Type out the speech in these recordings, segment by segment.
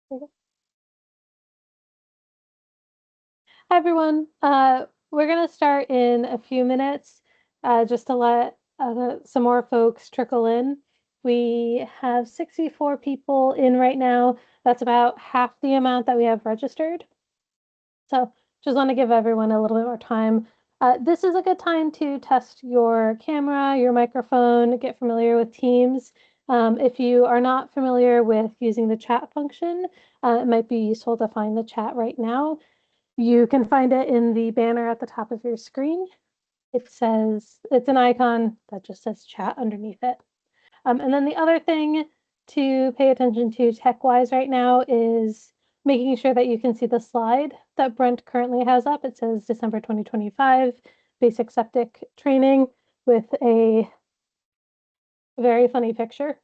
Hi, everyone. We're going to start in a few minutes just to let some more folks trickle in. We have 64 people in right now. That's about half the amount that we have registered. So just want to give everyone a little bit more time. This is a good time to test your camera, your microphone, get familiar with Teams. If you are not familiar with using the chat function, it might be useful to find the chat right now. You can find it in the banner at the top of your screen. It says, it's an icon that just says chat underneath it. And then the other thing to pay attention to tech-wise right now is making sure that you can see the slide that Brent currently has up. It says December 2025 basic septic training with a very funny picture.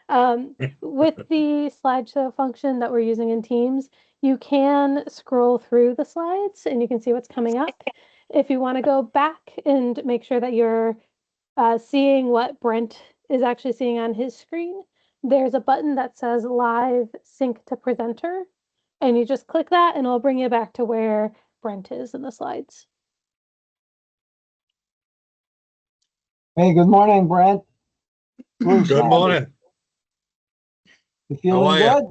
With the slideshow function that we're using in Teams, you can scroll through the slides and you can see what's coming up. If you want to go back and make sure that you're seeing what Brent is actually seeing on his screen, there's a button that says Live Sync to Presenter, and you just click that and it'll bring you back to where Brent is in the slides. Hey, good morning, Brent. Good morning. You feeling good?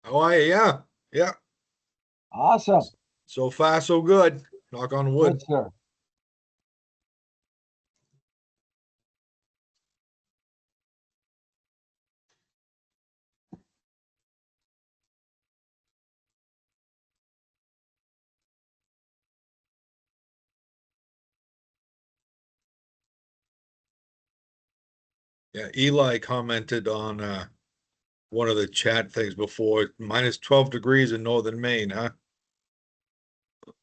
How are you? Yeah. Awesome. So far, so good. Knock on wood. Good, sir. Yeah, Eli commented on one of the chat things before. Minus 12 degrees in northern Maine, huh?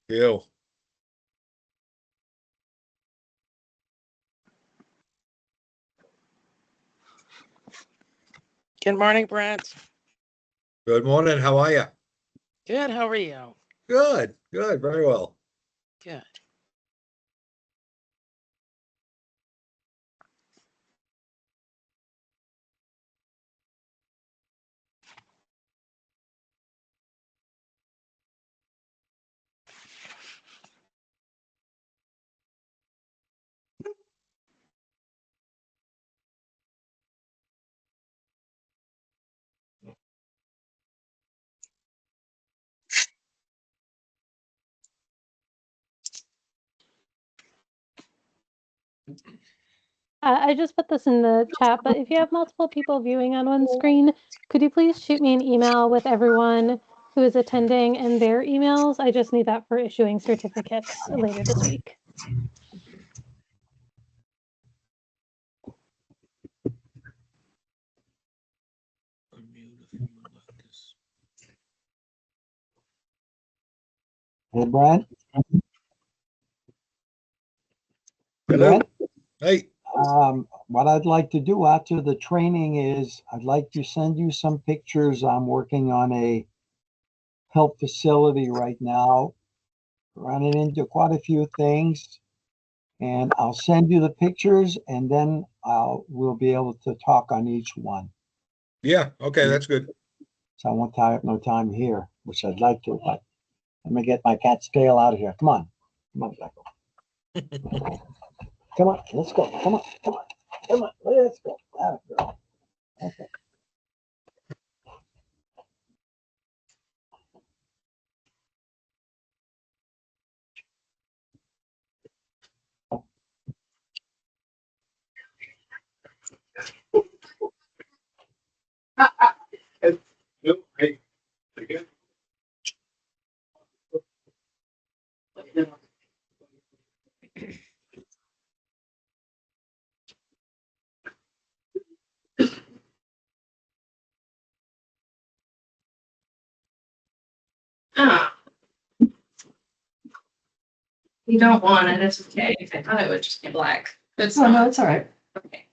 Ew. Good morning, Brent. Good morning. How are you? Good. How are you? Good. Good. Very well. Good. I just put this in the chat, but if you have multiple people viewing on one screen, could you please shoot me an email with everyone who is attending and their emails? I just need that for issuing certificates later this week. Hey, Brent. Hello. Hey. What I'd like to do after the training is I'd like to send you some pictures. I'm working on a health facility right now, running into quite a few things. And I'll send you the pictures and then we'll be able to talk on each one. Yeah. Okay. That's good. So I won't tie up no time here, which I'd like to, but let me get my cat's tail out of here. Come on. Come on, Jacko. Come on, let's go. Come on, come on, come on, let's go. Okay. Hey. Again. You don't want it, it's okay. I thought it would just be black. It's not. No, it's all right. Okay.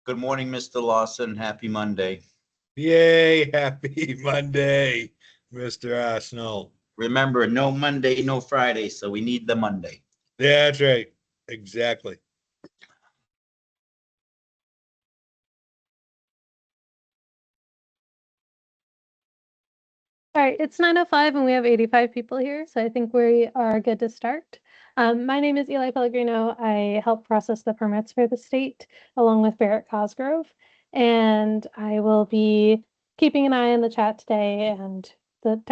Good morning, Mr. Lawson. Happy Monday. Yay. Happy Monday, Mr. Arsenal. Remember, no Monday, no Friday, so we need the Monday. Yeah, that's right. Exactly. All right, it's 9:05 and we have 85 people here, so I think we are good to start. My name is Eli Pellegrino. I help process the permits for the state along with Barrett Cosgrove, and I will be keeping an eye on the chat today and the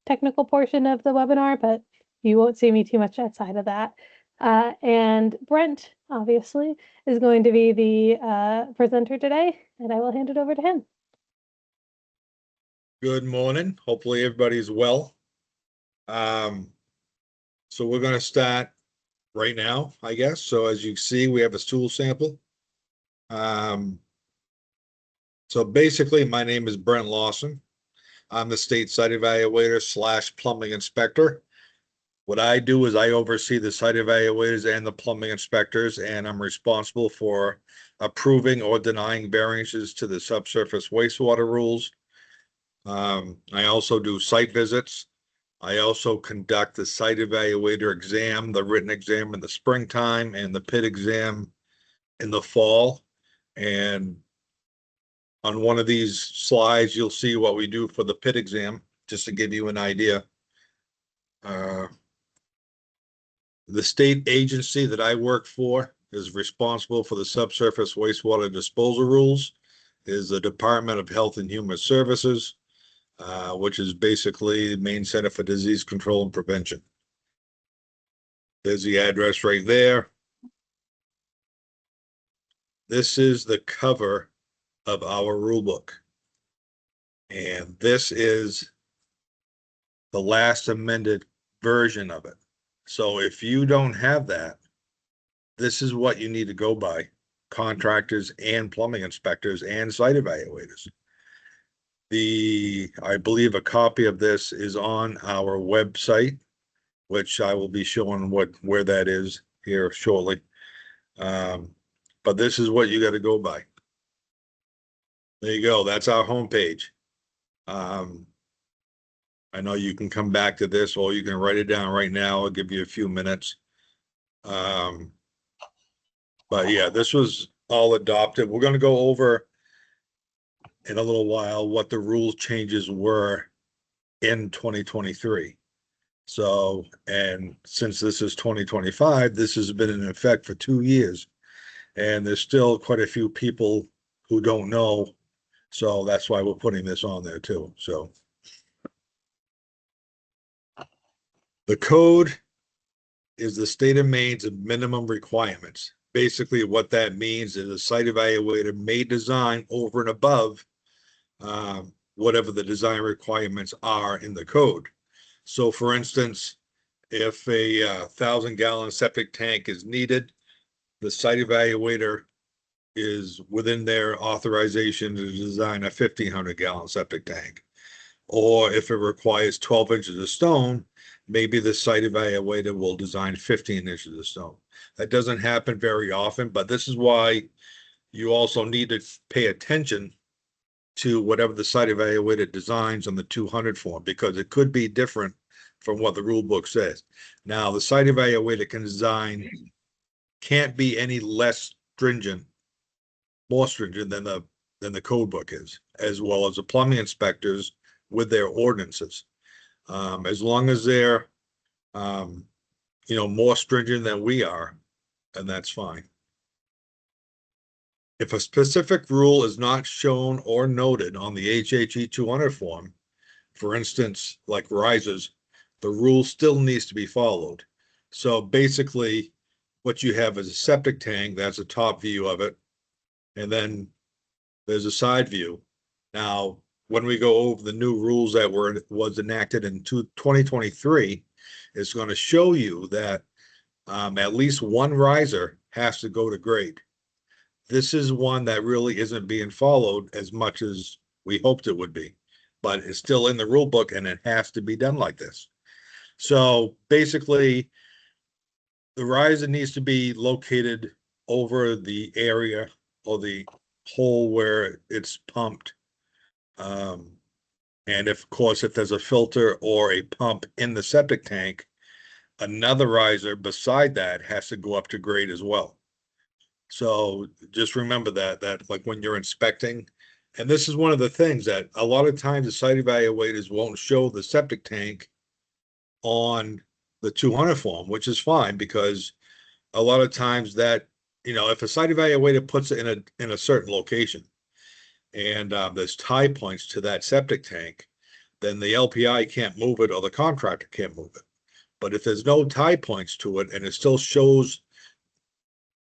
technical portion of the webinar, but you won't see me too much outside of that. And Brent, obviously, is going to be the presenter today, and I will hand it over to him. Good morning. Hopefully everybody's well. So we're going to start right now, I guess. So as you see, we have a stool sample. So basically, my name is Brent Lawson. I'm the state site evaluator / plumbing inspector. What I do is I oversee the site evaluators and the plumbing inspectors, and I'm responsible for approving or denying variances to the subsurface wastewater rules. I also do site visits. I also conduct the site evaluator exam, the written exam in the springtime, and the pit exam in the fall. And on one of these slides, you'll see what we do for the pit exam, just to give you an idea. The state agency that I work for is responsible for the subsurface wastewater disposal rules, is the Department of Health and Human Services, which is basically the main center for disease control and prevention. There's the address right there. This is the cover of our rule book. And this is the last amended version of it. So if you don't have that, this is what you need to go by, contractors and plumbing inspectors and site evaluators. I believe a copy of this is on our website, which I will be showing where that is here shortly. But this is what you got to go by. There you go. That's our homepage. I know you can come back to this, or you can write it down right now. I'll give you a few minutes. But yeah, this was all adopted. We're going to go over in a little while what the rules changes were in 2023. So, and since this is 2025, this has been in effect for 2 years, and there's still quite a few people who don't know. So that's why we're putting this on there too. So the code is the state of Maine's minimum requirements. Basically, what that means is a site evaluator may design over and above whatever the design requirements are in the code. So for instance, if a 1,000-gallon septic tank is needed, the site evaluator is within their authorization to design a 1,500-gallon septic tank. Or if it requires 12 inches of stone, maybe the site evaluator will design 15 inches of stone. That doesn't happen very often, but this is why you also need to pay attention to whatever the site evaluator designs on the 200 form, because it could be different from what the rule book says. Now, the site evaluator can't be any less stringent, more stringent than the code book is, as well as the plumbing inspectors with their ordinances. As long as they're, more stringent than we are, and that's fine. If a specific rule is not shown or noted on the HHE 200 form, for instance, like risers, the rule still needs to be followed. So basically, what you have is a septic tank, that's a top view of it, and then there's a side view. Now, when we go over the new rules that was enacted in 2023, it's going to show you that at least one riser has to go to grade. This is one that really isn't being followed as much as we hoped it would be, but it's still in the rule book and it has to be done like this. So basically, the riser needs to be located over the area or the hole where it's pumped. And of course, if there's a filter or a pump in the septic tank, another riser beside that has to go up to grade as well. So just remember that like when you're inspecting, And this is one of the things that a lot of times the site evaluators won't show the septic tank on the 200 form, which is fine because a lot of times that, if a site evaluator puts it in a certain location and there's tie points to that septic tank, then the LPI can't move it or the contractor can't move it. But if there's no tie points to it and it still shows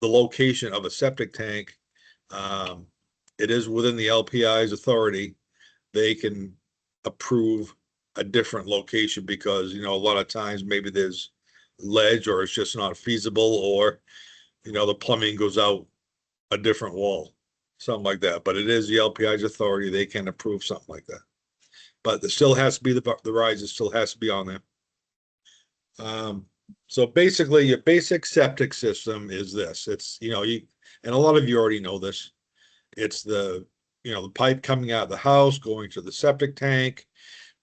the location of a septic tank, it is within the LPI's authority. They can approve a different location because, a lot of times maybe there's ledge or it's just not feasible, or, the plumbing goes out a different wall, something like that. But it is the LPI's authority. They can approve something like that. But there still has to be the riser still has to be on there. So basically your basic septic system is this. It's, and a lot of you already know this. It's the pipe coming out of the house, going to the septic tank,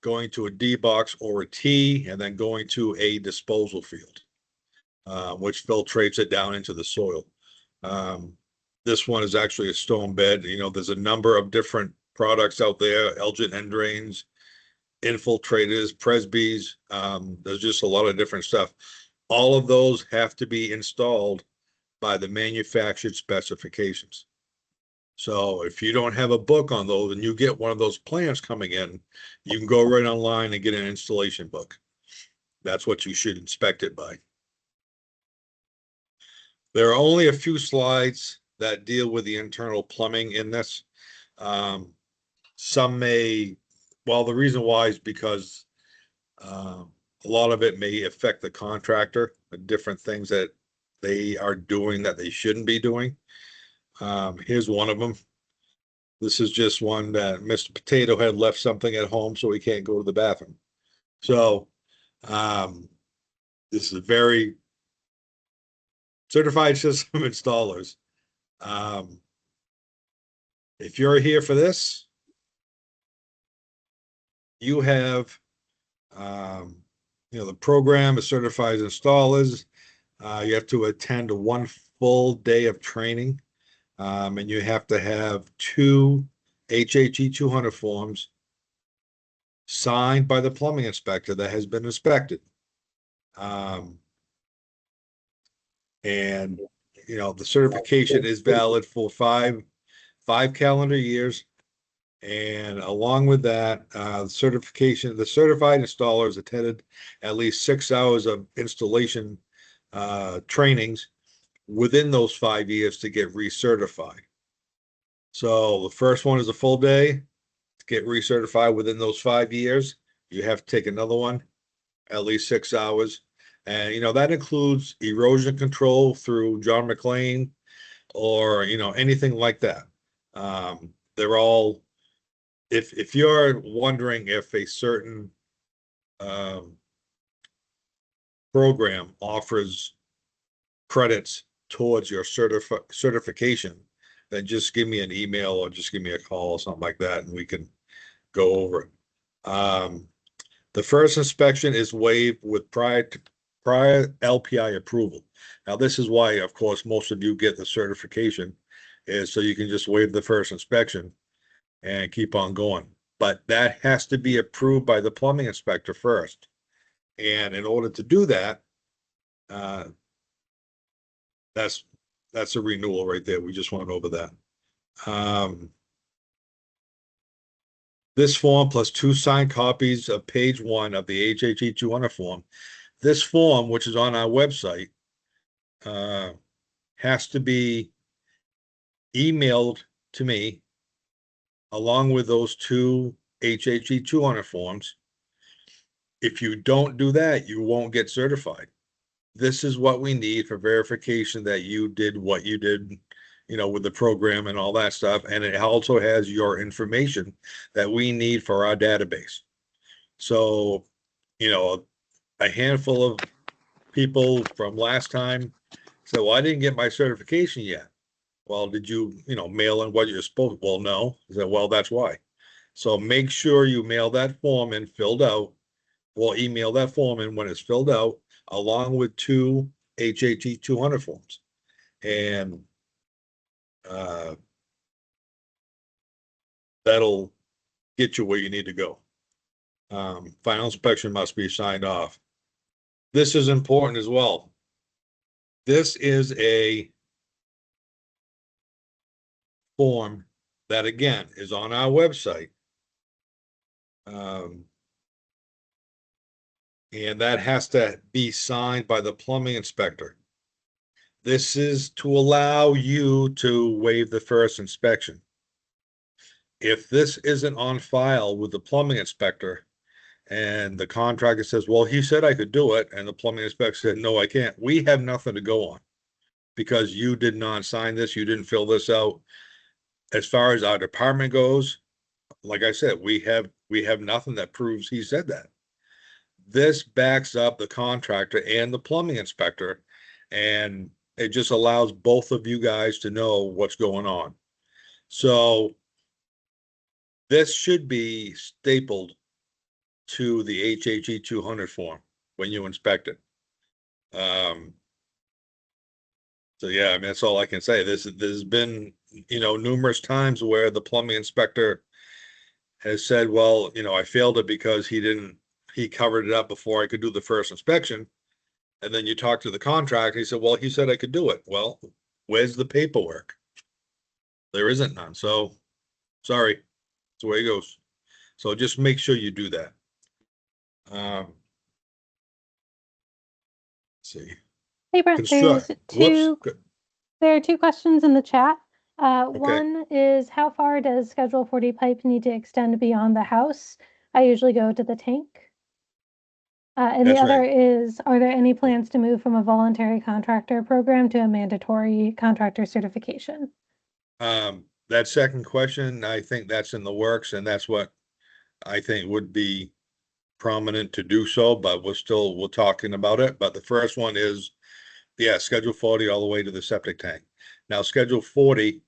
going to a D box or a T, and then going to a disposal field, which filtrates it down into the soil. This one is actually a stone bed. There's a number of different products out there, Elgin end drains, infiltrators, Presbys. There's just a lot of different stuff. All of those have to be installed by the manufactured specifications. So if you don't have a book on those and you get one of those plans coming in, you can go right online and get an installation book. That's what you should inspect it by. There are only a few slides that deal with the internal plumbing in this. Some may, well, the reason why is because a lot of it may affect the contractor, the different things that they are doing that they shouldn't be doing. Here's one of them. This is just one that Mr. Potato had left something at home, so he can't go to the bathroom. So this is a very certified system installers. If you're here for this, you have, the program is certified installers. You have to attend one full day of training. And you have to have 2 HHE 200 forms signed by the plumbing inspector that has been inspected. And the certification is valid for five calendar years. And along with that, the certified installers attended at least 6 hours of installation trainings within those 5 years to get recertified. So the first one is a full day. To get recertified within those 5 years, you have to take another one, at least 6 hours. And, that includes erosion control through John McLean or, anything like that. They're all, if you're wondering if a certain program offers credits towards your certification, then just give me an email or just give me a call or something like that, and we can go over it. The first inspection is waived with prior LPI approval. Now, this is why, of course, most of you get the certification, is so you can just waive the first inspection and keep on going. But that has to be approved by the plumbing inspector first. And in order to do that, that's a renewal right there. We just went over that. This form plus 2 signed copies of page 1 of the HHE 200 form. This form, which is on our website, has to be emailed to me along with those 2 HHE 200 forms. If you don't do that, you won't get certified. This is what we need for verification that you did what you did, with the program and all that stuff. And it also has your information that we need for our database. So, a handful of people from last time said, well, I didn't get my certification yet. Well, did you, mail in what you're supposed to? Well, no. I said, well, that's why. So make sure you mail that form in filled out. Well, email that form in when it's filled out, along with 2 HHE 200 forms. And that'll get you where you need to go. Final inspection must be signed off. This is important as well. This is a form that, again, is on our website. And that has to be signed by the plumbing inspector. This is to allow you to waive the first inspection. If this isn't on file with the plumbing inspector and the contractor says, well, he said I could do it, and the plumbing inspector said, no, I can't, we have nothing to go on because you did not sign this, you didn't fill this out. As far as our department goes, like I said, we have nothing that proves he said that. This backs up the contractor and the plumbing inspector, and it just allows both of you guys to know what's going on. So this should be stapled to the HHE 200 form when you inspect it. So yeah, I mean, that's all I can say. There's been, numerous times where the plumbing inspector has said, well, I failed it because he covered it up before I could do the first inspection. And then you talk to the contractor, he said, well, he said I could do it. Well, where's the paperwork? There isn't none. So sorry, that's the way it goes. So just make sure you do that. Let's see. Hey, Brent, there are two questions in the chat. One is, how far does Schedule 40 pipe need to extend beyond the house? I usually go to the tank. And the other is, are there any plans to move from a voluntary contractor program to a mandatory contractor certification? That second question, I think that's in the works, and that's what I think would be prominent to do so, but we're talking about it. But the first one is, yeah, Schedule 40 all the way to the septic tank. Now, Schedule 40,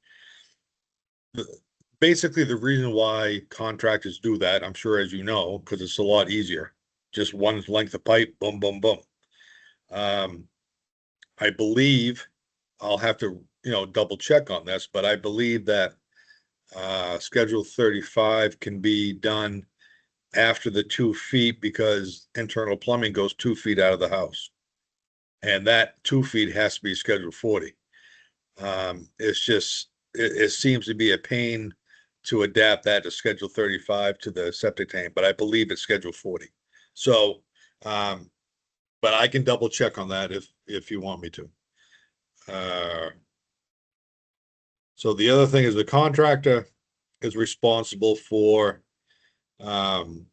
basically the reason why contractors do that, I'm sure, as you know, because it's a lot easier. Just one length of pipe, boom, boom, boom. I believe, I'll have to, double check on this, but I believe that Schedule 35 can be done after the 2 feet because internal plumbing goes 2 feet out of the house. And that 2 feet has to be Schedule 40. It's just, it seems to be a pain to adapt that to Schedule 35 to the septic tank, but I believe it's Schedule 40. So, but I can double check on that if you want me to. So the other thing is the contractor is responsible for the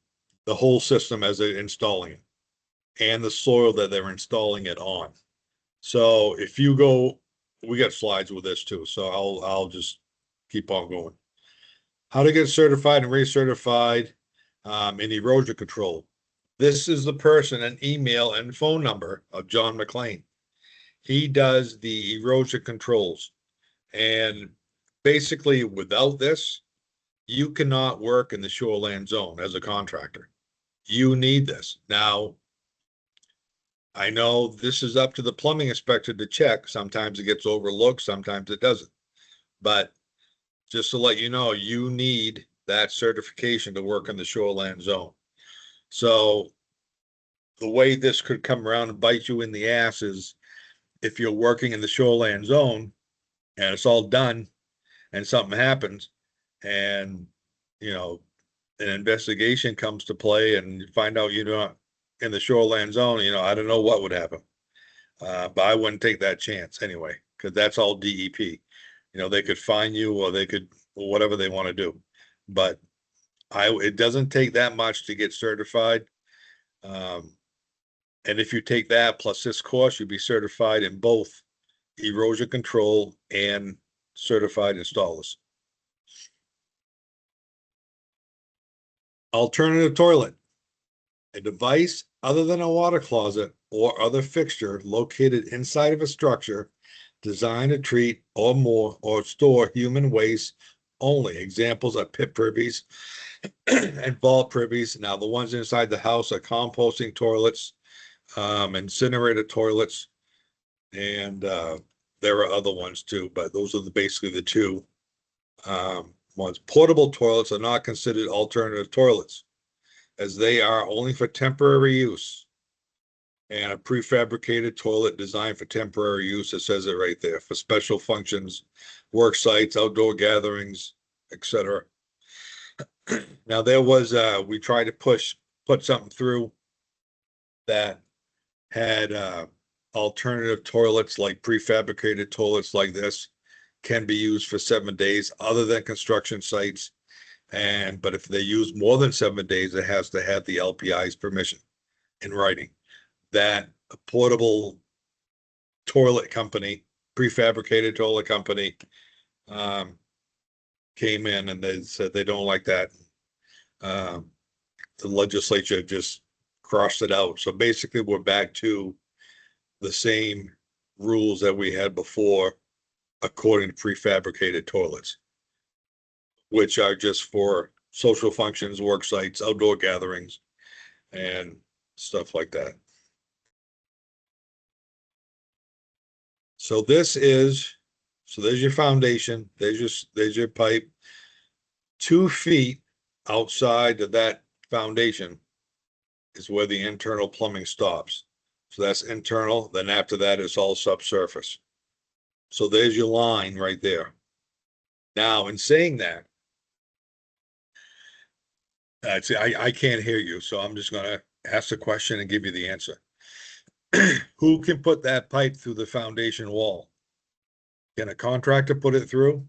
whole system as they're installing it and the soil that they're installing it on. So if you go, we got slides with this too, so I'll just keep on going. How to get certified and recertified in erosion control. This is the person and email and phone number of John McLean. He does the erosion controls. And basically without this, you cannot work in the shoreland zone as a contractor. You need this. Now, I know this is up to the plumbing inspector to check. Sometimes it gets overlooked, sometimes it doesn't. But just to let you know, you need that certification to work in the shoreland zone. So the way this could come around and bite you in the ass is if you're working in the shoreland zone and it's all done and something happens and, an investigation comes to play and you find out you're not in the shoreland zone, I don't know what would happen. But I wouldn't take that chance anyway, because that's all DEP. They could fine you or they could, whatever they want to do. But it doesn't take that much to get certified. And if you take that plus this course, you'll be certified in both erosion control and certified installers. Alternative toilet. A device other than a water closet or other fixture located inside of a structure designed to treat or store human waste only. Examples are pit privies and vault privies. Now, the ones inside the house are composting toilets, incinerator toilets, and there are other ones too, but those are basically the two. was portable toilets are not considered alternative toilets, as they are only for temporary use. And a prefabricated toilet designed for temporary use, it says it right there, for special functions, work sites, outdoor gatherings, etc. Now there was, we tried to put something through that had alternative toilets, like prefabricated toilets like this can be used for 7 days other than construction sites. But if they use more than 7 days, it has to have the LPI's permission in writing. That a portable toilet company, prefabricated toilet company, came in and they said they don't like that. The legislature just crossed it out. So basically we're back to the same rules that we had before, according to prefabricated toilets, which are just for social functions, work sites, outdoor gatherings, and stuff like that. So there's your foundation, there's your pipe. 2 feet outside of that foundation is where the internal plumbing stops. So that's internal, then after that is all subsurface. So there's your line right there. Now, in saying that, I can't hear you, so I'm just gonna ask the question and give you the answer. Who can put that pipe through the foundation wall? Can a contractor put it through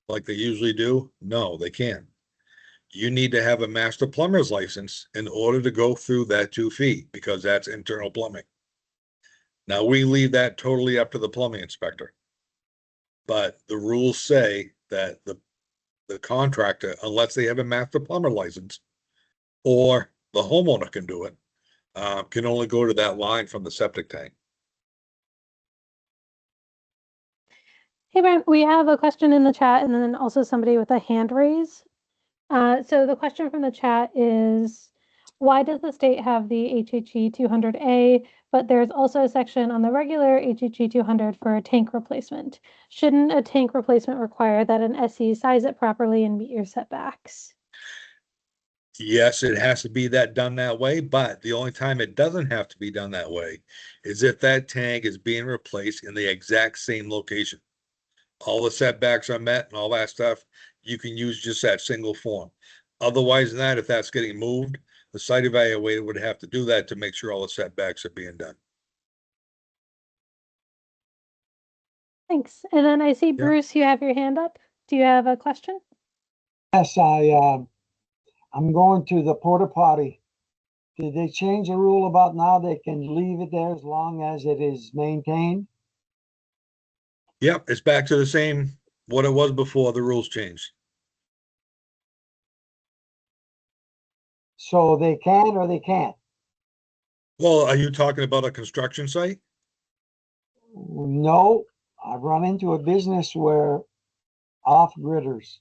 like they usually do? No, they can't. You need to have a master plumber's license in order to go through that 2 feet, because that's internal plumbing. Now, we leave that totally up to the plumbing inspector. But the rules say that the contractor, unless they have a master plumber license, or the homeowner can do it, can only go to that line from the septic tank. Hey, Brent, we have a question in the chat and then also somebody with a hand raise. So the question from the chat is, why does the state have the HHE 200A, but there's also a section on the regular HHE 200 for a tank replacement? Shouldn't a tank replacement require that an SE size it properly and meet your setbacks? Yes, it has to be done that way, but the only time it doesn't have to be done that way is if that tank is being replaced in the exact same location. All the setbacks are met and all that stuff, you can use just that single form. Otherwise than that, if that's getting moved, the site evaluator would have to do that to make sure all the setbacks are being done. Thanks. And then I see, Bruce, you have your hand up. Do you have a question? Yes, I'm going to the porta potty. Did they change the rule about now they can leave it there as long as it is maintained? Yep, it's back to the same, what it was before the rules changed. So they can or they can't? Well, are you talking about a construction site? No, I've run into a business where off-gridders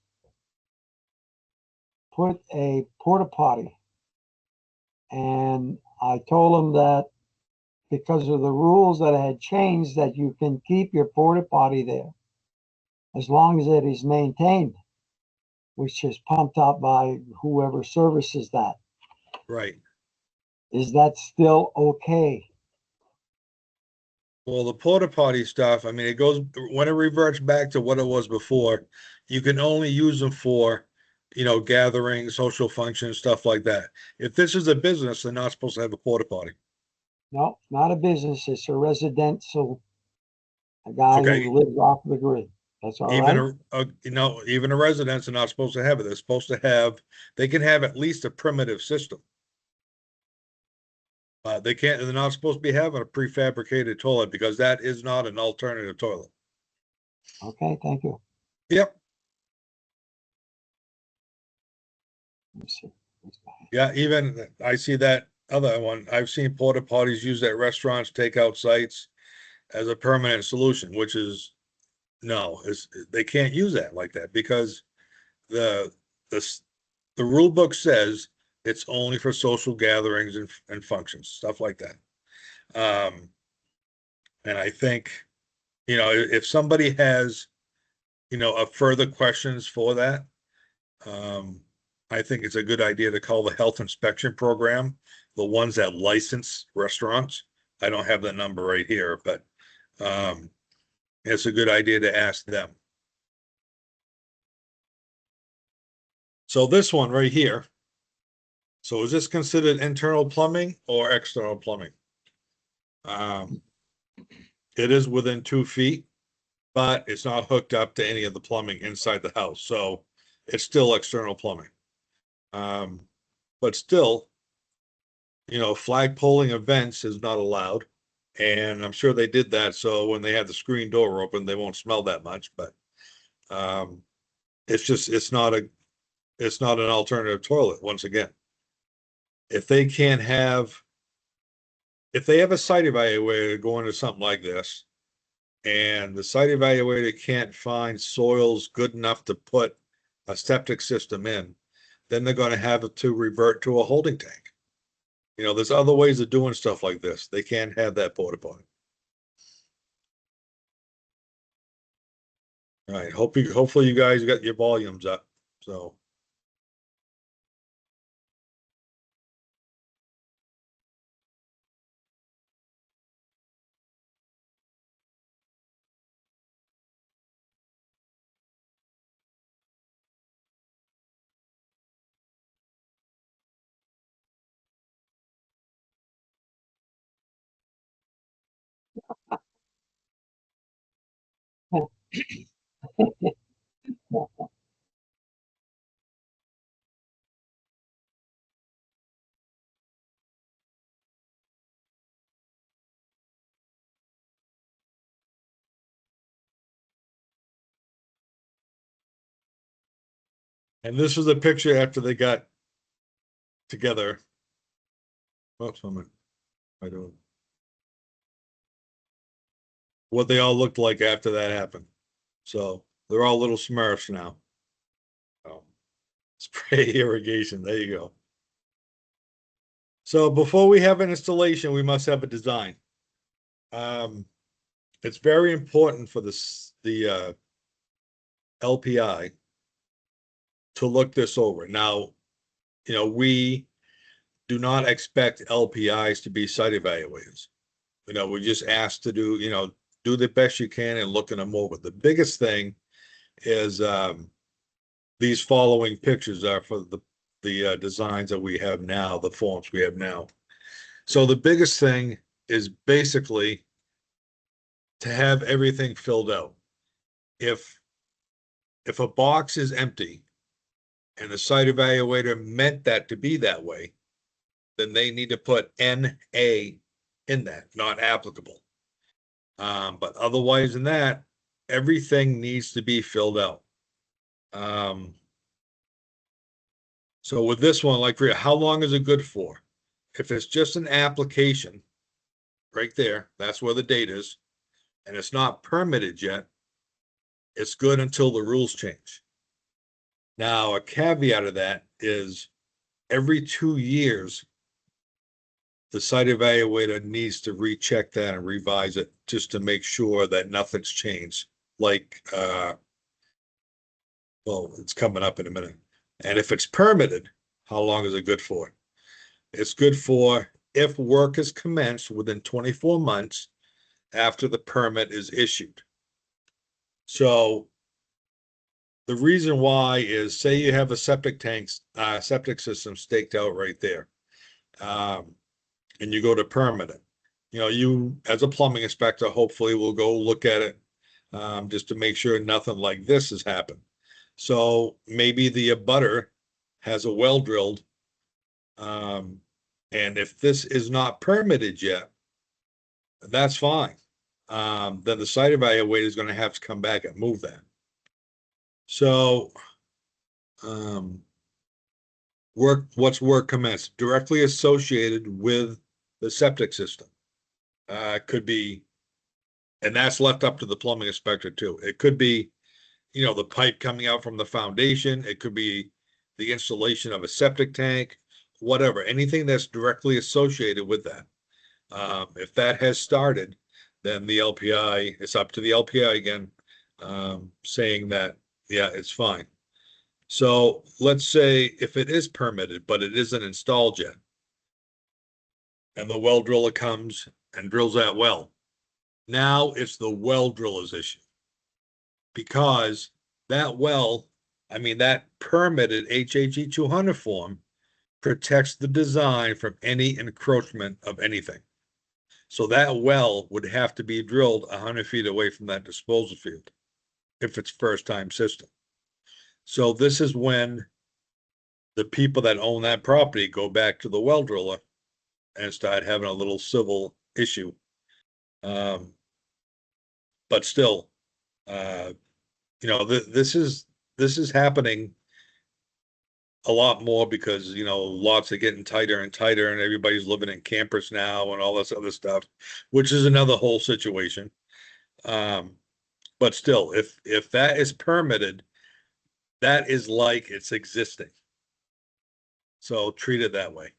put a porta potty, and I told them that because of the rules that had changed, that you can keep your porta potty there as long as it is maintained, which is pumped out by whoever services that. Right. Is that still okay? Well, the porta potty stuff, I mean, it goes, when it reverts back to what it was before, you can only use them for, gatherings, social functions, stuff like that. If this is a business, they're not supposed to have a porta potty. No, not a business. It's a residential, a guy Okay. who lives off the grid. That's all right. Even a residents are not supposed to have it. They're supposed to have, they can have at least a primitive system. They're not supposed to be having a prefabricated toilet, because that is not an alternative toilet. Okay, thank you. Yep. Let me see. Yeah, even I see that other one. I've seen porta potties used at restaurants, takeout sites as a permanent solution, which is no, they can't use that like that, because the rule book says it's only for social gatherings and functions, stuff like that. And I think, if somebody has, a further questions for that, I think it's a good idea to call the health inspection program, the ones that license restaurants. I don't have the number right here, but it's a good idea to ask them. So this one right here. So is this considered internal plumbing or external plumbing? It is within 2 feet, but it's not hooked up to any of the plumbing inside the house. So it's still external plumbing. But still, flagpoling events is not allowed. And I'm sure they did that so when they have the screen door open, they won't smell that much. But it's not an alternative toilet. Once again, if they have a site evaluator going to something like this, and the site evaluator can't find soils good enough to put a septic system in, then they're going to have to revert to a holding tank. There's other ways of doing stuff like this. They can't have that porta potty. All right. Hopefully you guys got your volumes up. So. And this was a picture after they got together. Oops, I don't. What they all looked like after that happened. So they're all little Smurfs now. Oh, spray irrigation. There you go. So before we have an installation, we must have a design. It's very important for the LPI to look this over. Now, we do not expect LPIs to be site evaluators. We're just asked to do the best you can and looking them over. The biggest thing is these following pictures are for the designs that we have now, the forms we have now. So the biggest thing is basically to have everything filled out. If a box is empty and the site evaluator meant that to be that way, then they need to put NA in that, not applicable. But otherwise than that, everything needs to be filled out. So with this one, like how long is it good for? If it's just an application, right there, that's where the date is, and it's not permitted yet, it's good until the rules change. Now, a caveat of that is every 2 years, the site evaluator needs to recheck that and revise it just to make sure that nothing's changed. Like, well, it's coming up in a minute. And if it's permitted, how long is it good for? It's good for if work is commenced within 24 months after the permit is issued. So the reason why is, say you have a septic system staked out right there, and you go to permit it. You as a plumbing inspector, hopefully will go look at it just to make sure nothing like this has happened. So maybe the abutter has a well drilled, and if this is not permitted yet, that's fine. Then the site evaluator is going to have to come back and move that. So, what's work commenced directly associated with the septic system. Could be, and that's left up to the plumbing inspector too. It could be, the pipe coming out from the foundation. It could be the installation of a septic tank, whatever, anything that's directly associated with that. If that has started, then the LPI, it's up to the LPI again, saying that, yeah, it's fine. So let's say if it is permitted, but it isn't installed yet, and the well driller comes and drills that well, now it's the well driller's issue. Because that well, that permitted HHE 200 form protects the design from any encroachment of anything. So that well would have to be drilled 100 feet away from that disposal field if it's first time system. So this is when the people that own that property go back to the well driller and start having a little civil issue. But still, this is happening a lot more because lots are getting tighter and tighter, and everybody's living in campers now and all this other stuff, which is another whole situation. But still, if that is permitted, that is like it's existing. So treat it that way.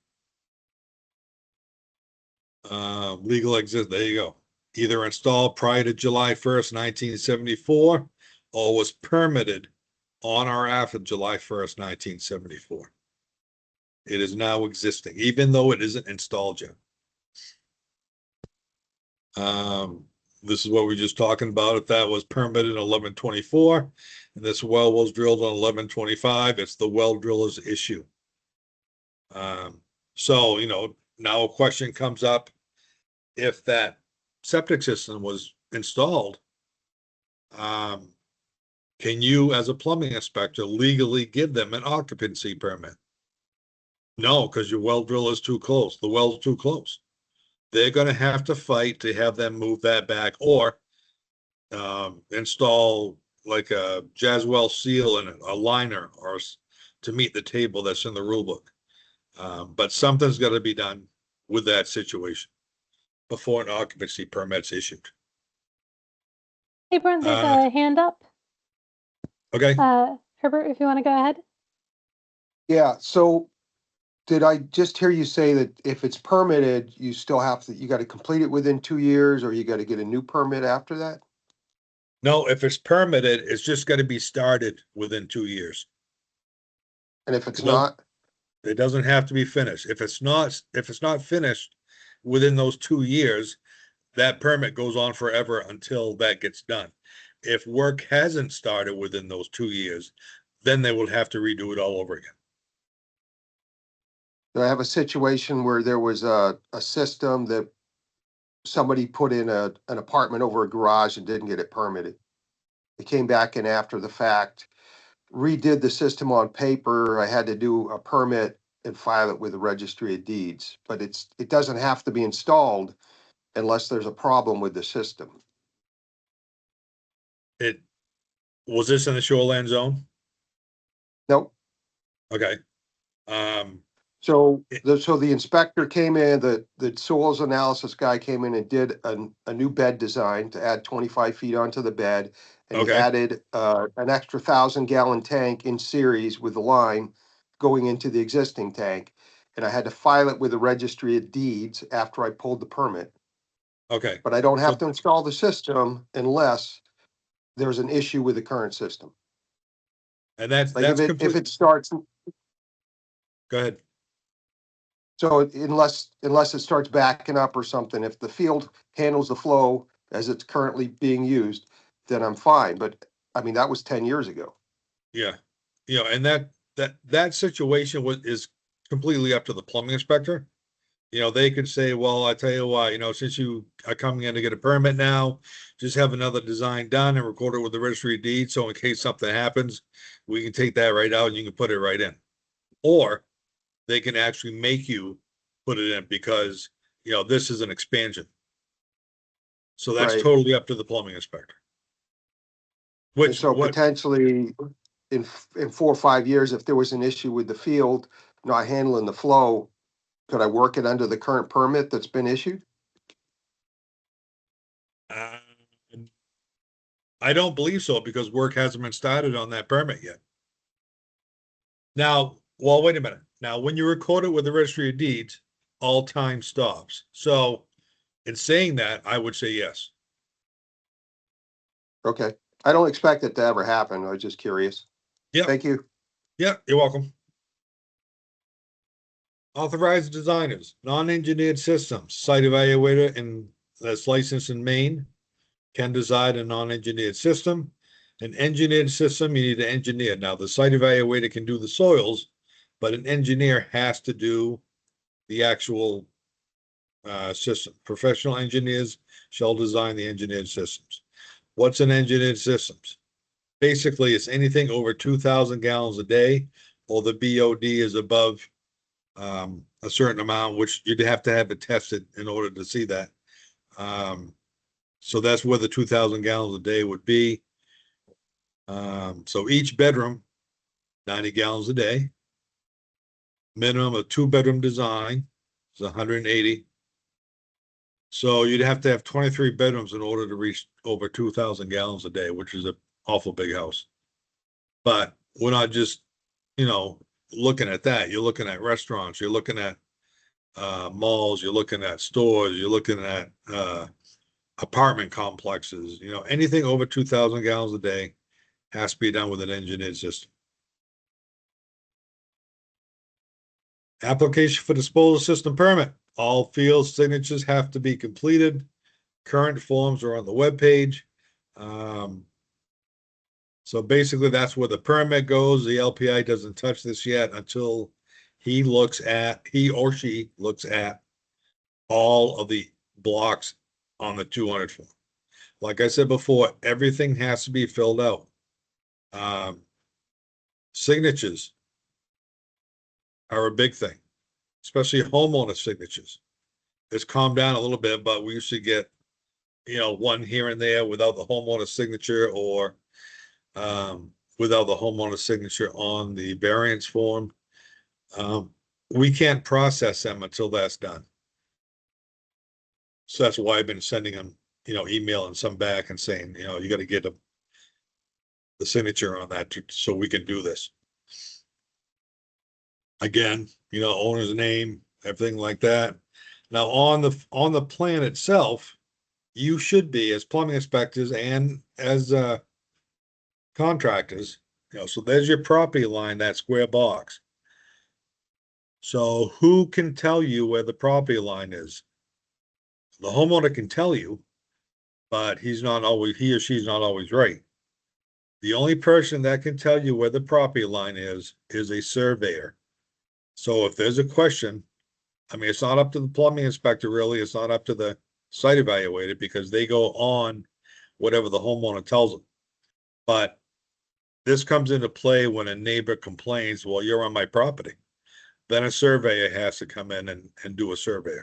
Legal exist. There you go. Either installed prior to July 1st, 1974, or was permitted on or after July 1st, 1974. It is now existing, even though it isn't installed yet. This is what we were just talking about. If that was permitted in 11/24, and this well was drilled on 11/25, it's the well driller's issue. So, now a question comes up. If that septic system was installed, can you, as a plumbing inspector, legally give them an occupancy permit? No, because your well drill is too close. The well's too close. They're going to have to fight to have them move that back, or install like a Jaswell seal and a liner, or to meet the table that's in the rule book. But something's got to be done with that situation before an occupancy permit's issued. Hey, Brent, there's a hand up. Okay. Herbert, if you want to go ahead. Yeah, so did I just hear you say that if it's permitted, you still have to, you got to complete it within 2 years, or you got to get a new permit after that? No, if it's permitted, it's just got to be started within 2 years. And if it's No. not, It doesn't have to be finished. If it's not finished within those 2 years, that permit goes on forever until that gets done. If work hasn't started within those 2 years, then they will have to redo it all over again. do I have a situation where there was a system that somebody put in an apartment over a garage and didn't get it permitted? They came back in after the fact, redid the system on paper. I had to do a permit and file it with the registry of deeds, but it doesn't have to be installed unless there's a problem with the system. Was this in the shoreline zone? Nope. Okay. So the inspector came in, the soils analysis guy came in and did a new bed design to add 25 feet onto the bed. And he Okay. added an extra 1,000-gallon tank in series with the line going into the existing tank. And I had to file it with the registry of deeds after I pulled the permit. Okay. But I don't have So- to install the system unless there's an issue with the current system. And that's Like if complete. it starts, Go ahead. so unless it starts backing up or something, if the field handles the flow as it's currently being used, then I'm fine. But I mean, that was 10 years ago. Yeah. And that situation is completely up to the plumbing inspector. They could say, well, I tell you what, since you are coming in to get a permit now, just have another design done and record it with the registry of deeds. So in case something happens, we can take that right out and you can put it right in. Or they can actually make you put it in because, this is an expansion. So that's Right. totally up to the plumbing inspector. And so potentially in 4 or 5 years, if there was an issue with the field not handling the flow, could I work it under the current permit that's been issued? I don't believe so because work hasn't been started on that permit yet. Now, well, wait a minute. Now, when you record it with the registry of deeds, all time stops. So in saying that, I would say yes. Okay. I don't expect it to ever happen. I was just curious. Yeah. Thank you. Yeah, you're welcome. Authorized designers, non-engineered systems, site evaluator and that's licensed in Maine can design a non-engineered system. An engineered system, you need an engineer. Now, the site evaluator can do the soils, but an engineer has to do the actual system. Professional engineers shall design the engineered systems. What's an engineered systems? Basically, it's anything over 2,000 gallons a day, or the BOD is above a certain amount, which you'd have to have it tested in order to see that. So that's where the 2,000 gallons a day would be. So each bedroom, 90 gallons a day. Minimum of 2-bedroom design is 180. So you'd have to have 23 bedrooms in order to reach over 2,000 gallons a day, which is an awful big house. But we're not just, looking at that. You're looking at restaurants, you're looking at malls, you're looking at stores, you're looking at apartment complexes, anything over 2,000 gallons a day has to be done with an engineered system. Application for disposal system permit. All field signatures have to be completed. Current forms are on the webpage. So basically that's where the permit goes. The LPI doesn't touch this yet until he or she looks at all of the blocks on the 200 form. Like I said before, everything has to be filled out. Signatures are a big thing, especially homeowner signatures. It's calmed down a little bit, but we used to get, one here and there without the homeowner signature or without the homeowner signature on the variance form. We can't process them until that's done. So that's why I've been sending them, emailing some back and saying, you got to get the signature on that so we can do this. Again, owner's name, everything like that. Now on the plan itself, you should be as plumbing inspectors and as contractors, so there's your property line, that square box. So who can tell you where the property line is? The homeowner can tell you, but he or she's not always right. The only person that can tell you where the property line is a surveyor. So if there's a question, it's not up to the plumbing inspector, really. It's not up to the site evaluator because they go on whatever the homeowner tells them. But this comes into play when a neighbor complains, well, you're on my property. Then a surveyor has to come in and do a survey.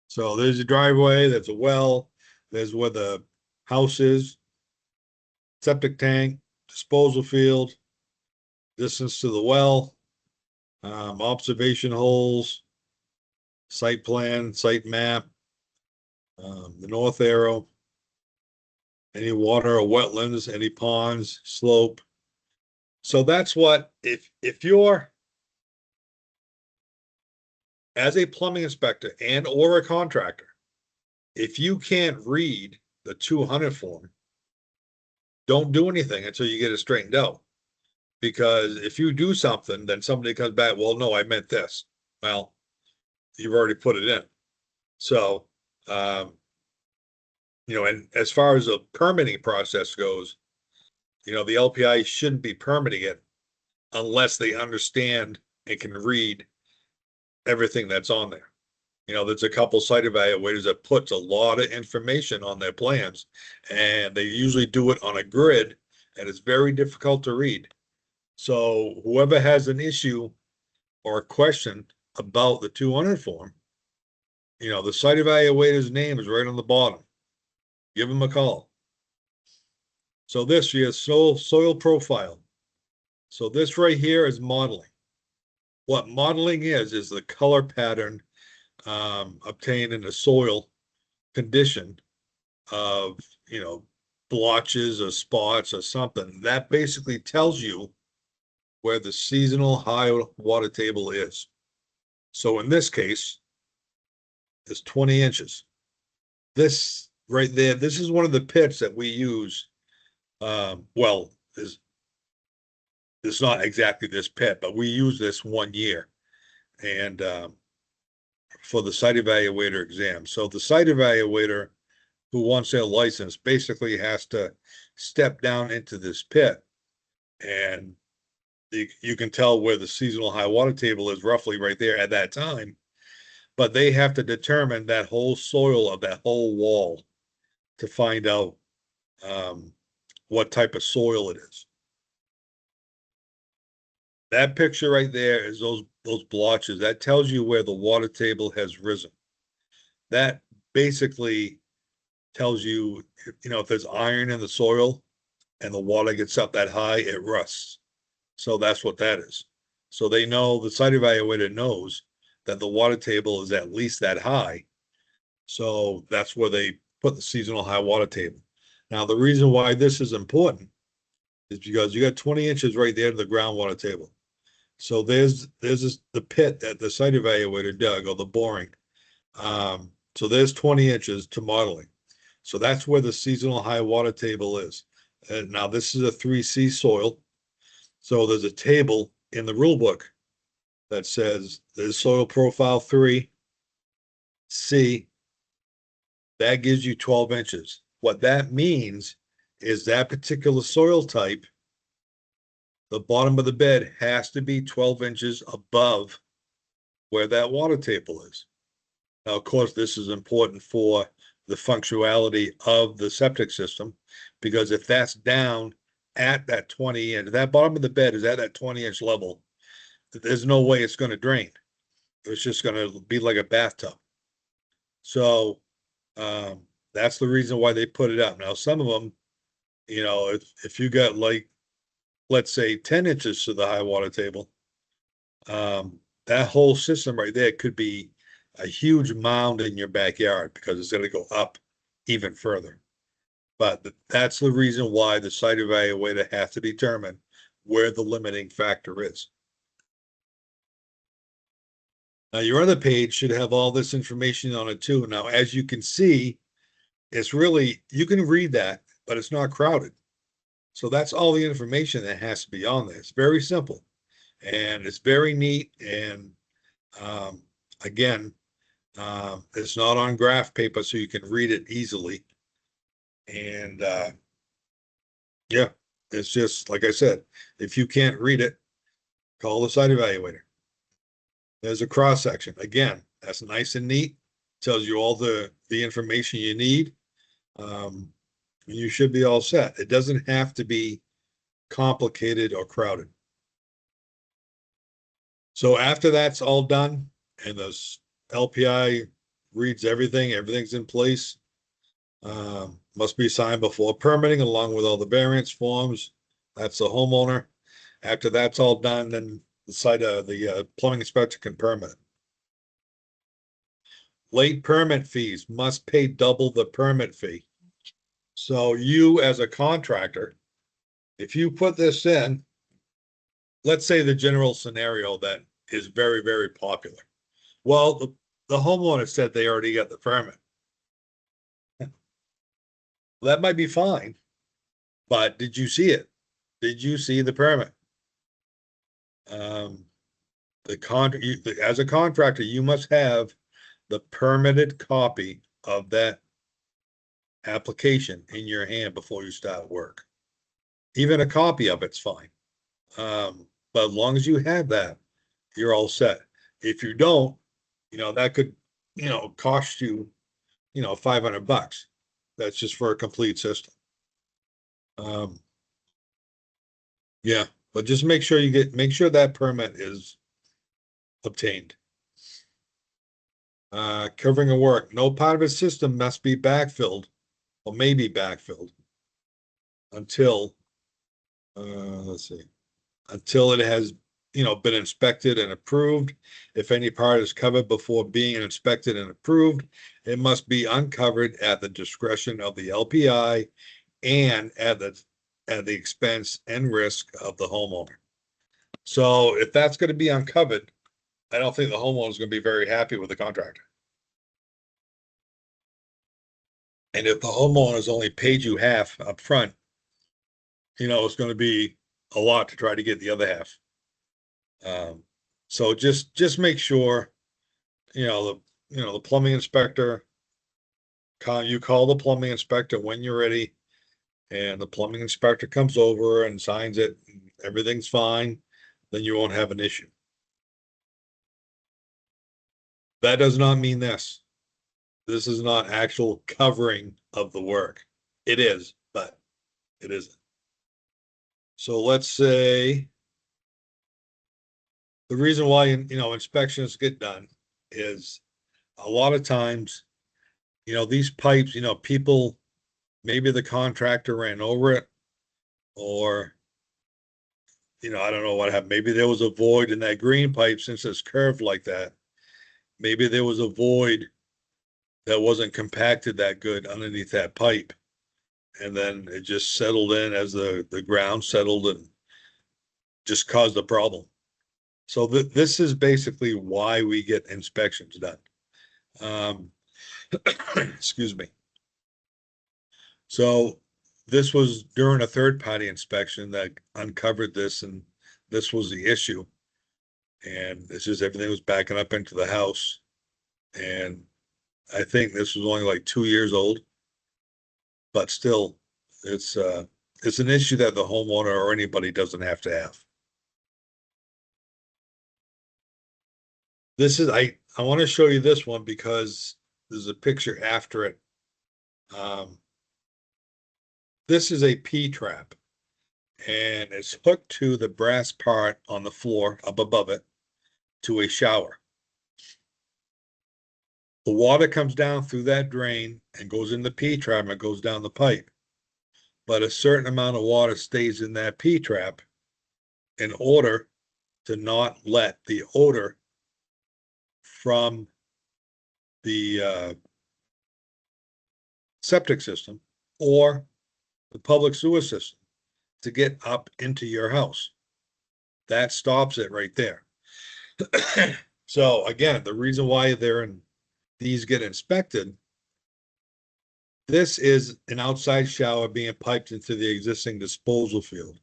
So there's a driveway, there's a well, there's where the house is, septic tank, disposal field, distance to the well, observation holes, site plan, site map, the north arrow, any water or wetlands, any ponds, slope. So that's what, if you're as a plumbing inspector and or a contractor, if you can't read the 200 form, don't do anything until you get it straightened out. Because if you do something, then somebody comes back, well, no, I meant this. Well, you've already put it in. So, and as far as the permitting process goes, the LPI shouldn't be permitting it unless they understand and can read everything that's on there. There's a couple site evaluators that puts a lot of information on their plans, and they usually do it on a grid, and it's very difficult to read. So whoever has an issue or a question about the 200 form, the site evaluator's name is right on the bottom. Give them a call. So this here is soil profile. So this right here is modeling. What modeling is the color pattern obtained in the soil condition of, blotches or spots or something. That basically tells you where the seasonal high water table is. So in this case, it's 20 inches. This right there, this is one of the pits that we use Well, it's not exactly this pit, but we used this 1 year and for the site evaluator exam. So the site evaluator who wants their license basically has to step down into this pit, and you can tell where the seasonal high water table is roughly right there at that time, but they have to determine that whole soil of that whole wall to find out what type of soil it is. That picture right there is those blotches. That tells you where the water table has risen. That basically tells you, if there's iron in the soil and the water gets up that high, it rusts. So that's what that is. So they know, the site evaluator knows that the water table is at least that high. So that's where they put the seasonal high water table. Now, the reason why this is important is because you got 20 inches right there to the groundwater table. So there's the pit that the site evaluator dug, or the boring. So there's 20 inches to modeling. So that's where the seasonal high water table is. And now this is a 3C soil. So there's a table in the rule book that says there's soil profile 3C. That gives you 12 inches. What that means is that particular soil type, the bottom of the bed has to be 12 inches above where that water table is. Now, of course, this is important for the functionality of the septic system, because if that's down at that 20 inch, that bottom of the bed is at that 20-inch level, there's no way it's going to drain. It's just going to be like a bathtub. So that's the reason why they put it up. Now, some of them, if you got, like, let's say 10 inches to the high water table, that whole system right there could be a huge mound in your backyard, because it's going to go up even further. But that's the reason why the site evaluator has to determine where the limiting factor is. Now, your other page should have all this information on it too. Now, as you can see, it's really, you can read that, but it's not crowded. So that's all the information that has to be on there. It's very simple and it's very neat. And again, it's not on graph paper, so you can read it easily. And yeah, it's just, like I said, if you can't read it, call the site evaluator. There's a cross section. Again, that's nice and neat. Tells you all the information you need. You should be all set. It doesn't have to be complicated or crowded. So after that's all done and the LPI reads everything, everything's in place, must be signed before permitting along with all the variance forms. That's the homeowner. After that's all done, then the site, the plumbing inspector can permit. Late permit fees must pay double the permit fee. So you, as a contractor, if you put this in, let's say the general scenario that is very, very popular. Well, the homeowner said they already got the permit. That might be fine, but did you see it? Did you see the permit? As a contractor, you must have the permitted copy of that application in your hand before you start work. Even a copy of it's fine. But as long as you have that, you're all set. If you don't, that could, cost you, $500. That's just for a complete system. Yeah, but just make sure that permit is obtained. Covering of work. No part of a system must be backfilled or may be backfilled until, let's see, until it has, been inspected and approved. If any part is covered before being inspected and approved, it must be uncovered at the discretion of the LPI and at the expense and risk of the homeowner. So if that's going to be uncovered, I don't think the homeowner is going to be very happy with the contractor. And if the homeowner's only paid you half up front, it's going to be a lot to try to get the other half. So just make sure, the plumbing inspector, you call the plumbing inspector when you're ready, and the plumbing inspector comes over and signs it, and everything's fine, then you won't have an issue. That does not mean this. This is not actual covering of the work. It is, but it isn't. So let's say the reason why, inspections get done is a lot of times, these pipes, people, maybe the contractor ran over it, or, I don't know what happened. Maybe there was a void in that green pipe since it's curved like that. Maybe there was a void that wasn't compacted that good underneath that pipe. And then it just settled in as the ground settled and just caused a problem. So this is basically why we get inspections done. Excuse me. So this was during a third-party inspection that uncovered this, and this was the issue. And it's just everything was backing up into the house. And I think this was only like 2 years old, but still, it's an issue that the homeowner or anybody doesn't have to have. This is, I want to show you this one because there's a picture after it. This is a P-trap, and it's hooked to the brass part on the floor up above it to a shower. The water comes down through that drain and goes in the P-trap and it goes down the pipe. But a certain amount of water stays in that P-trap in order to not let the odor from the septic system or the public sewer system to get up into your house. That stops it right there. So again, the reason why these get inspected, this is an outside shower being piped into the existing disposal field.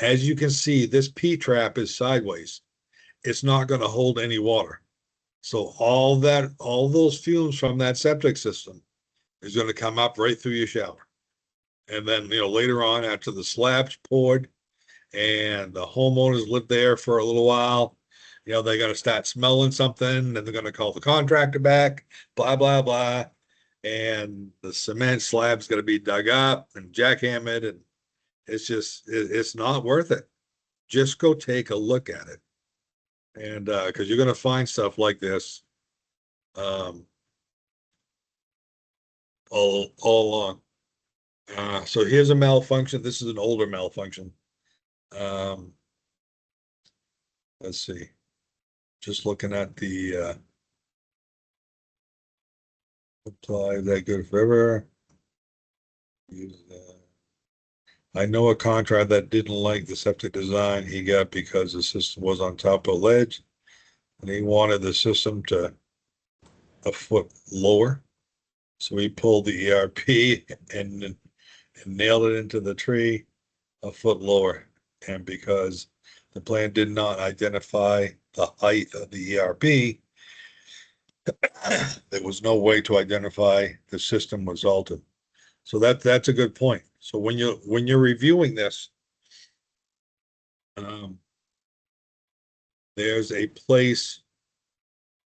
As you can see, this P-trap is sideways. It's not going to hold any water. So all those fumes from that septic system is going to come up right through your shower. And then, later on, after the slab's poured and the homeowners live there for a little while, they're going to start smelling something, and they're going to call the contractor back, blah, blah, blah. And the cement slab's going to be dug up and jackhammered, and it's not worth it. Just go take a look at it. And because you're going to find stuff like this all along. So here's a malfunction. This is an older malfunction. Let's see. Just looking at the apply that good forever. I know a contractor that didn't like the septic design he got because the system was on top of a ledge, and he wanted the system to a foot lower. So he pulled the ERP and nailed it into the tree a foot lower. And because the plan did not identify the height of the ERP, there was no way to identify the system was altered. So that's a good point. So when you're reviewing this, there's a place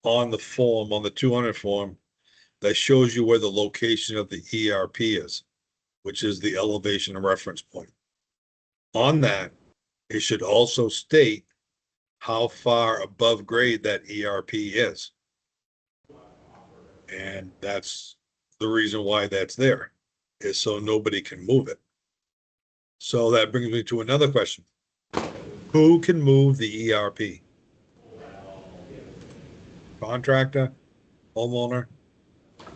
on the form, on the 200 form, that shows you where the location of the ERP is, which is the elevation reference point. On that, it should also state how far above grade that ERP is. And that's the reason why that's there, is so nobody can move it. So that brings me to another question. Who can move the ERP? Contractor? Homeowner?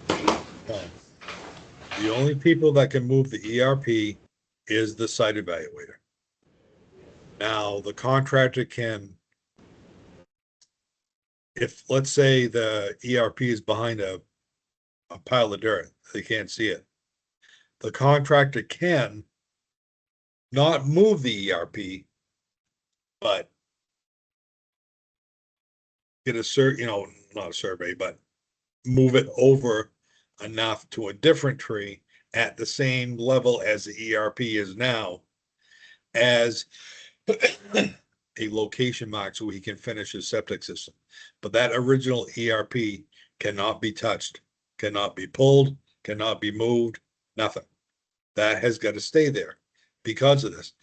No. The only people that can move the ERP is the site evaluator. Now, the contractor can, if let's say the ERP is behind a pile of dirt, they can't see it. The contractor can not move the ERP, but get not a survey, but move it over enough to a different tree at the same level as the ERP is now as a location mark so he can finish his septic system. But that original ERP cannot be touched, cannot be pulled, cannot be moved, nothing. That has got to stay there because of this.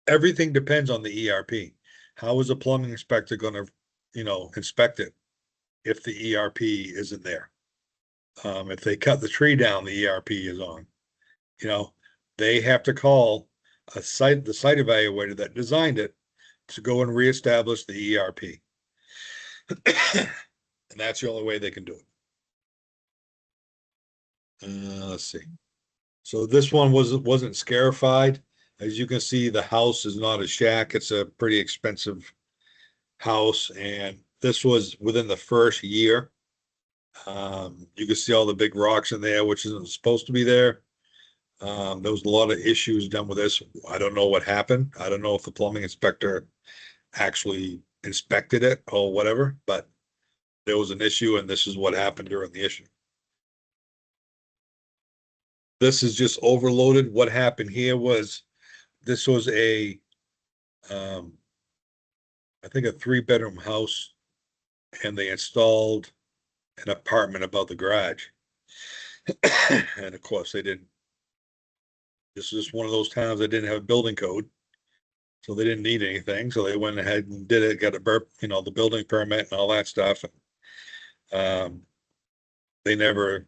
Everything depends on the ERP. How is a plumbing inspector going to, inspect it if the ERP isn't there? If they cut the tree down, the ERP is on. They have to call the site evaluator that designed it to go and reestablish the ERP. And that's the only way they can do it. Let's see. So this one wasn't scarified. As you can see, the house is not a shack. It's a pretty expensive house. And this was within the first year. You can see all the big rocks in there, which isn't supposed to be there. There was a lot of issues done with this. I don't know what happened. I don't know if the plumbing inspector actually inspected it or whatever, but there was an issue and this is what happened during the issue. This is just overloaded. What happened here was this was I think a 3-bedroom house, and they installed an apartment above the garage. And of course they didn't. This is one of those towns that didn't have a building code. So they didn't need anything. So they went ahead and did it, got the building permit and all that stuff. They never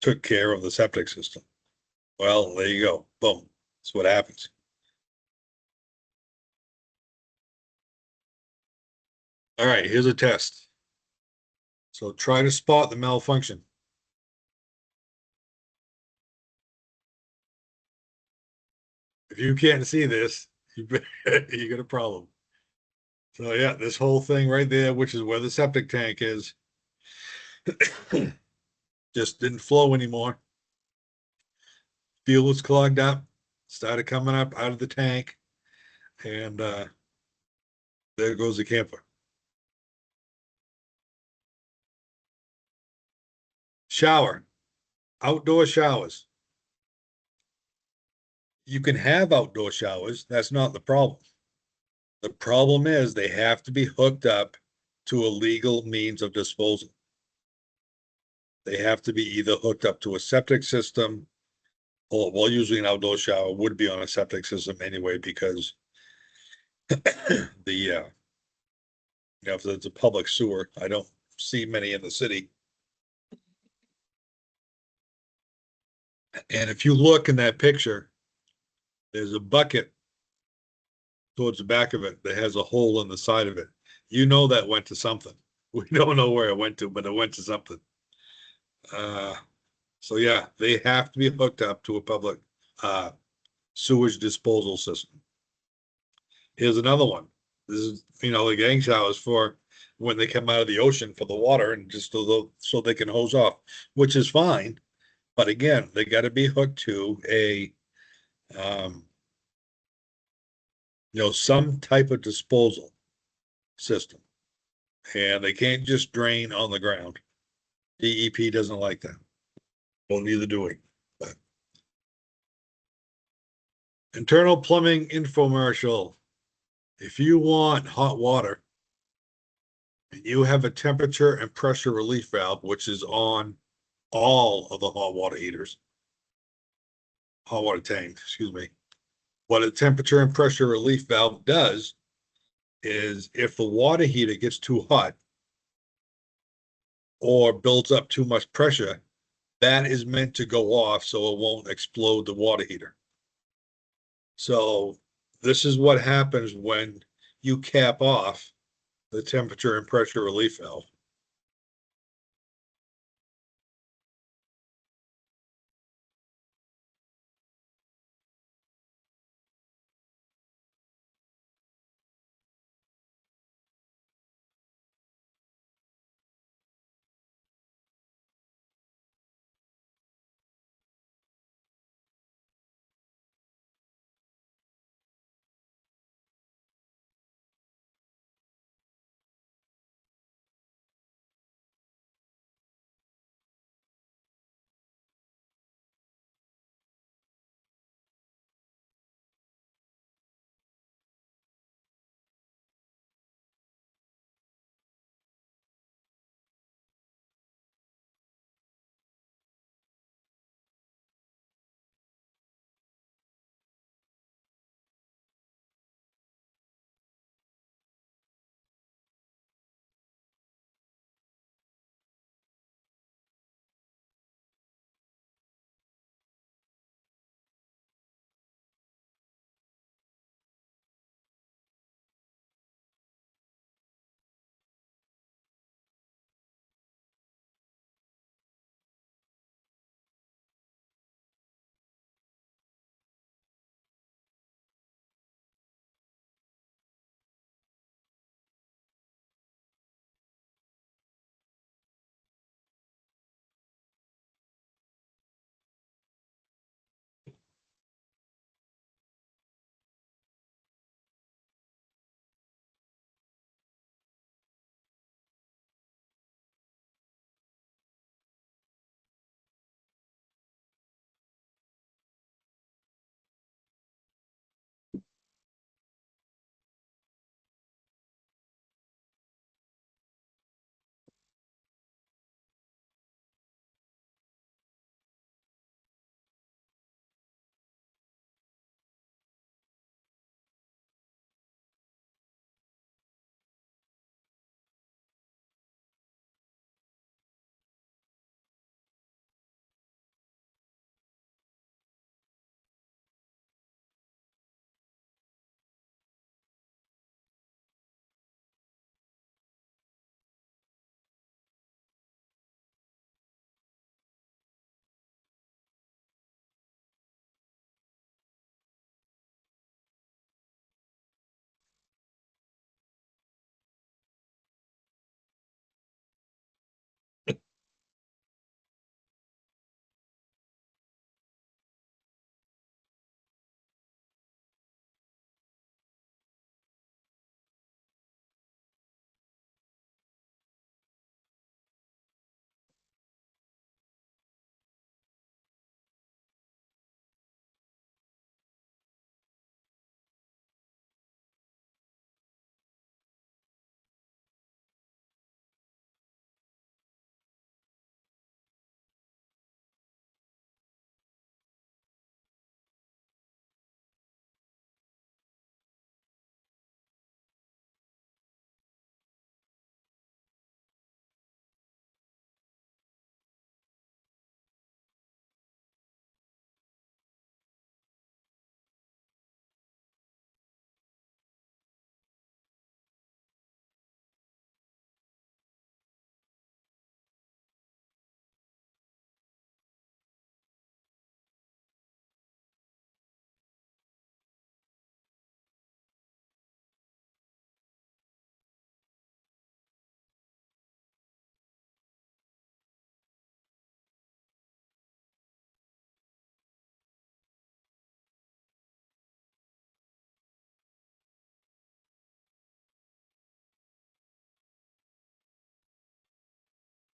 took care of the septic system. Well, there you go. Boom. That's what happens. All right, here's a test. So try to spot the malfunction. If you can't see this, you got a problem. So yeah, this whole thing right there, which is where the septic tank is, just didn't flow anymore. Fuel was clogged up, started coming up out of the tank, and there goes the camper. Shower, outdoor showers. You can have outdoor showers. That's not the problem. The problem is they have to be hooked up to a legal means of disposal. They have to be either hooked up to a septic system, or well, usually an outdoor shower would be on a septic system anyway, because if it's a public sewer, I don't see many in the city. And if you look in that picture, there's a bucket towards the back of it that has a hole in the side of it. That went to something. We don't know where it went to, but it went to something. So yeah, they have to be hooked up to a public sewage disposal system. Here's another one. This is, the gang showers for when they come out of the ocean for the water and just so they can hose off, which is fine. But again, they got to be hooked to a, some type of disposal system, and they can't just drain on the ground. DEP doesn't like that. Well, neither do we. But internal plumbing infomercial. If you want hot water, you have a temperature and pressure relief valve, which is on all of the hot water heaters. Hot water tanks, excuse me. What a temperature and pressure relief valve does is if the water heater gets too hot or builds up too much pressure, that is meant to go off so it won't explode the water heater. So this is what happens when you cap off the temperature and pressure relief valve.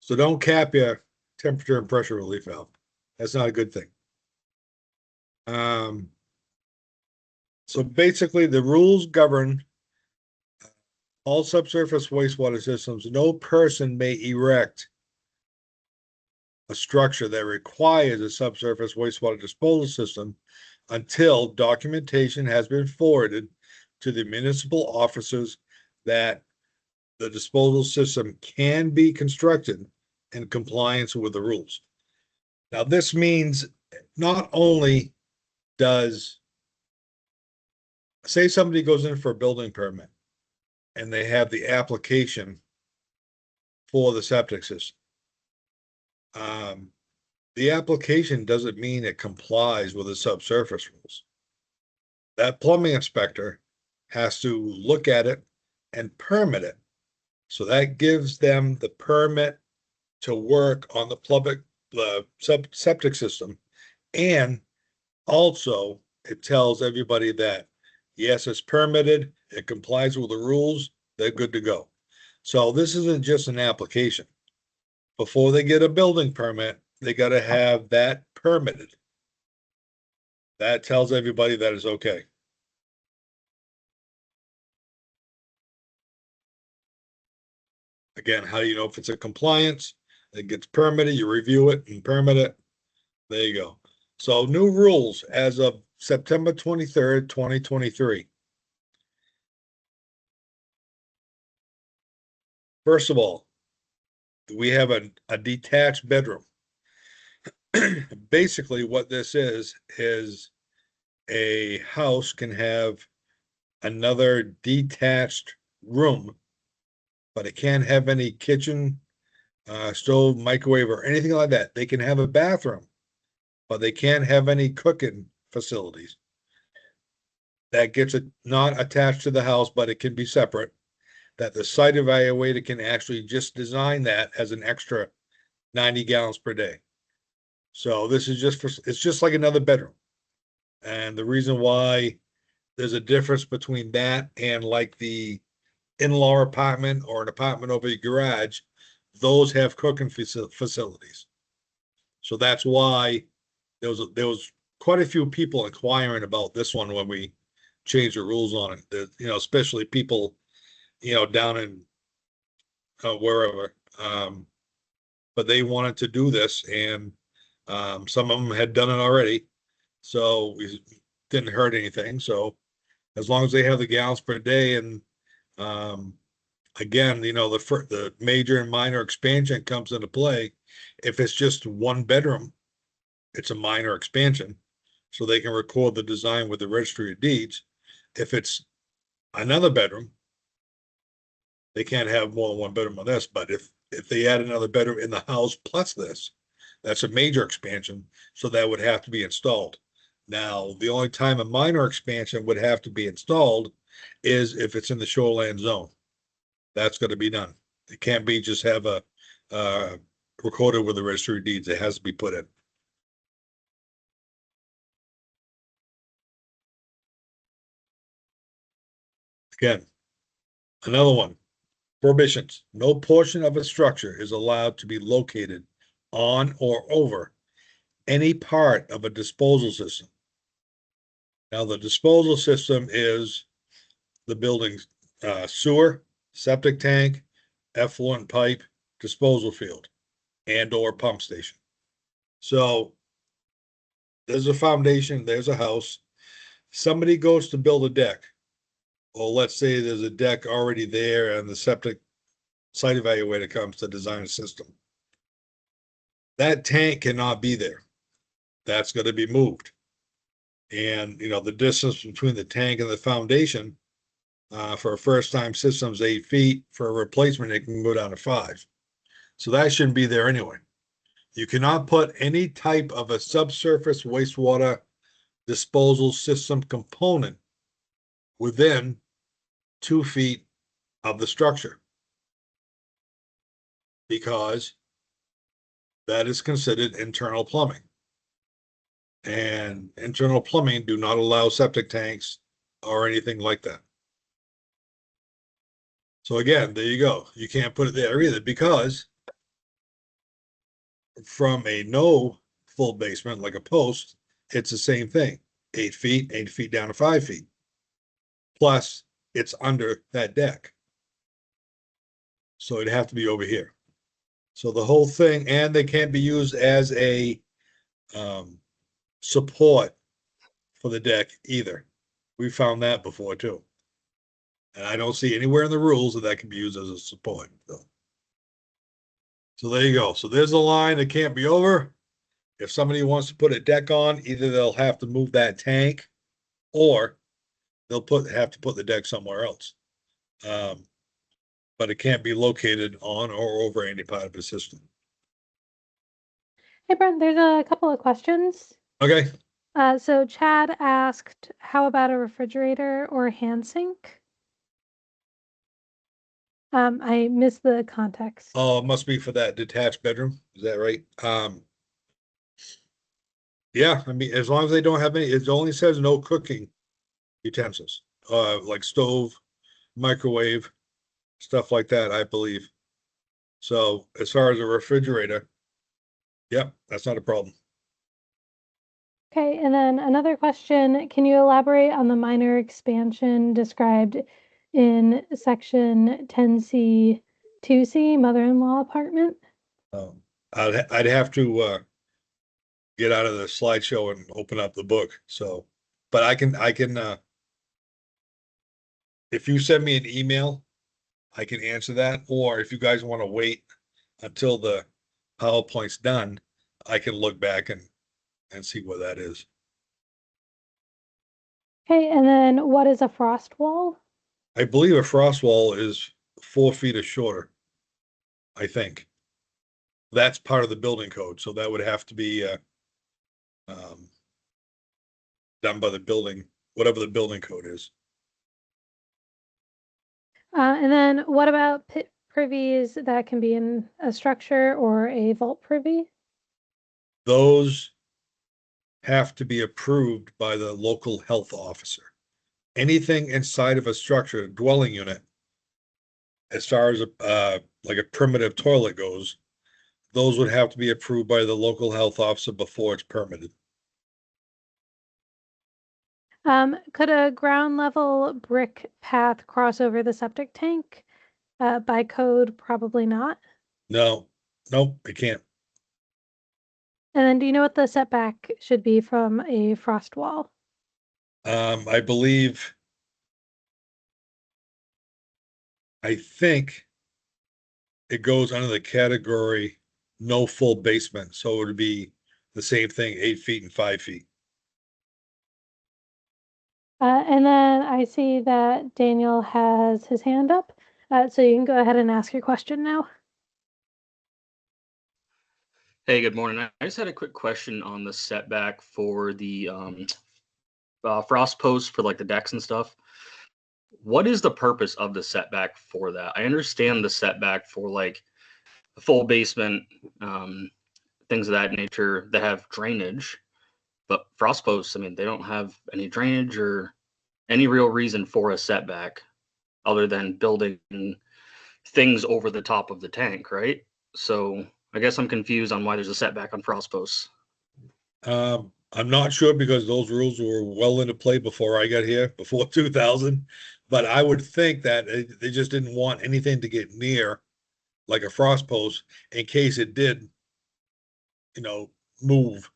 So don't cap your temperature and pressure relief valve. That's not a good thing. So basically the rules govern all subsurface wastewater systems. No person may erect a structure that requires a subsurface wastewater disposal system until documentation has been forwarded to the municipal officers that the disposal system can be constructed in compliance with the rules. Now, this means not only does, say somebody goes in for a building permit and they have the application for the septic system. The application doesn't mean it complies with the subsurface rules. That plumbing inspector has to look at it and permit it. So that gives them the permit to work on the septic system. And also it tells everybody that, yes, it's permitted, it complies with the rules, they're good to go. So this isn't just an application. Before they get a building permit, they got to have that permitted. That tells everybody that it's okay. Again, how do you know if it's a compliance? It gets permitted, you review it and permit it. There you go. So new rules as of September 23rd, 2023. First of all, we have a detached bedroom. Basically, what this is a house can have another detached room, but it can't have any kitchen, stove, microwave, or anything like that. They can have a bathroom, but they can't have any cooking facilities. That gets it not attached to the house, but it can be separate. That the site evaluator can actually just design that as an extra 90 gallons per day. So this is just it's just like another bedroom. And the reason why there's a difference between that and like the in-law apartment or an apartment over your garage, those have cooking facilities. So that's why there was quite a few people inquiring about this one when we changed the rules on it. Especially people, down in wherever. But they wanted to do this, and some of them had done it already, so it didn't hurt anything. So as long as they have the gallons per day, and again, the major and minor expansion comes into play. If it's just one bedroom, it's a minor expansion, so they can record the design with the registry of deeds. If it's another bedroom, they can't have more than one bedroom on this. But if they add another bedroom in the house plus this, that's a major expansion, so that would have to be installed. Now, the only time a minor expansion would have to be installed is if it's in the shoreline zone. That's going to be done. It can't be just have a recorded with the registry of deeds. It has to be put in. Again, another one. Prohibitions. No portion of a structure is allowed to be located on or over any part of a disposal system. Now, the disposal system is the building's sewer, septic tank, effluent pipe, disposal field, and/or pump station. So there's a foundation, there's a house. Somebody goes to build a deck. Well, let's say there's a deck already there and the septic site evaluator comes to design a system. That tank cannot be there. That's going to be moved. And, the distance between the tank and the foundation for a first-time system is 8 feet. For a replacement, it can go down to 5. So that shouldn't be there anyway. You cannot put any type of a subsurface wastewater disposal system component within 2 feet of the structure, because that is considered internal plumbing. And internal plumbing do not allow septic tanks or anything like that. So again, there you go. You can't put it there either, because from a no full basement, like a post, it's the same thing, 8 feet down to 5 feet. Plus, it's under that deck. So it'd have to be over here. So the whole thing, and they can't be used as a support for the deck either. We found that before too. And I don't see anywhere in the rules that can be used as a support. So there you go. So there's a line that can't be over. If somebody wants to put a deck on, either they'll have to move that tank or they'll have to put the deck somewhere else. But it can't be located on or over any part of the system. Hey, Brent, there's a couple of questions. Okay. So Chad asked, how about a refrigerator or a hand sink? I missed the context. Oh, it must be for that detached bedroom. Is that right? Yeah, I mean, as long as they don't have any, it only says no cooking utensils, like stove, microwave, stuff like that, I believe. So as far as a refrigerator, yep, that's not a problem. Okay, and then another question, can you elaborate on the minor expansion described in section 10C 2C, mother-in-law apartment? I'd have to get out of the slideshow and open up the book. So, but I can if you send me an email, I can answer that. Or if you guys want to wait until the PowerPoint's done, I can look back and see what that is. Okay, and then what is a frost wall? I believe a frost wall is 4 feet or shorter. I think that's part of the building code, so that would have to be done by the building, whatever the building code is. And then what about pit privies that can be in a structure or a vault privy? Those have to be approved by the local health officer. Anything inside of a structure, dwelling unit, as far as like a primitive toilet goes, those would have to be approved by the local health officer before it's permitted. Could a ground level brick path cross over the septic tank? By code, probably not. No, nope, it can't. And then do you know what the setback should be from a frost wall? I believe, I think it goes under the category no full basement. So it would be the same thing, 8 feet and 5 feet. And then I see that Daniel has his hand up. So you can go ahead and ask your question now. Hey, good morning. I just had a quick question on the setback for the frost posts for like the decks and stuff. What is the purpose of the setback for that? I understand the setback for like a full basement, things of that nature that have drainage, but frost posts, I mean, they don't have any drainage or any real reason for a setback other than building things over the top of the tank, right? So I guess I'm confused on why there's a setback on frost posts. I'm not sure because those rules were well into play before I got here, before 2000. But I would think that they just didn't want anything to get near like a frost post in case it did, move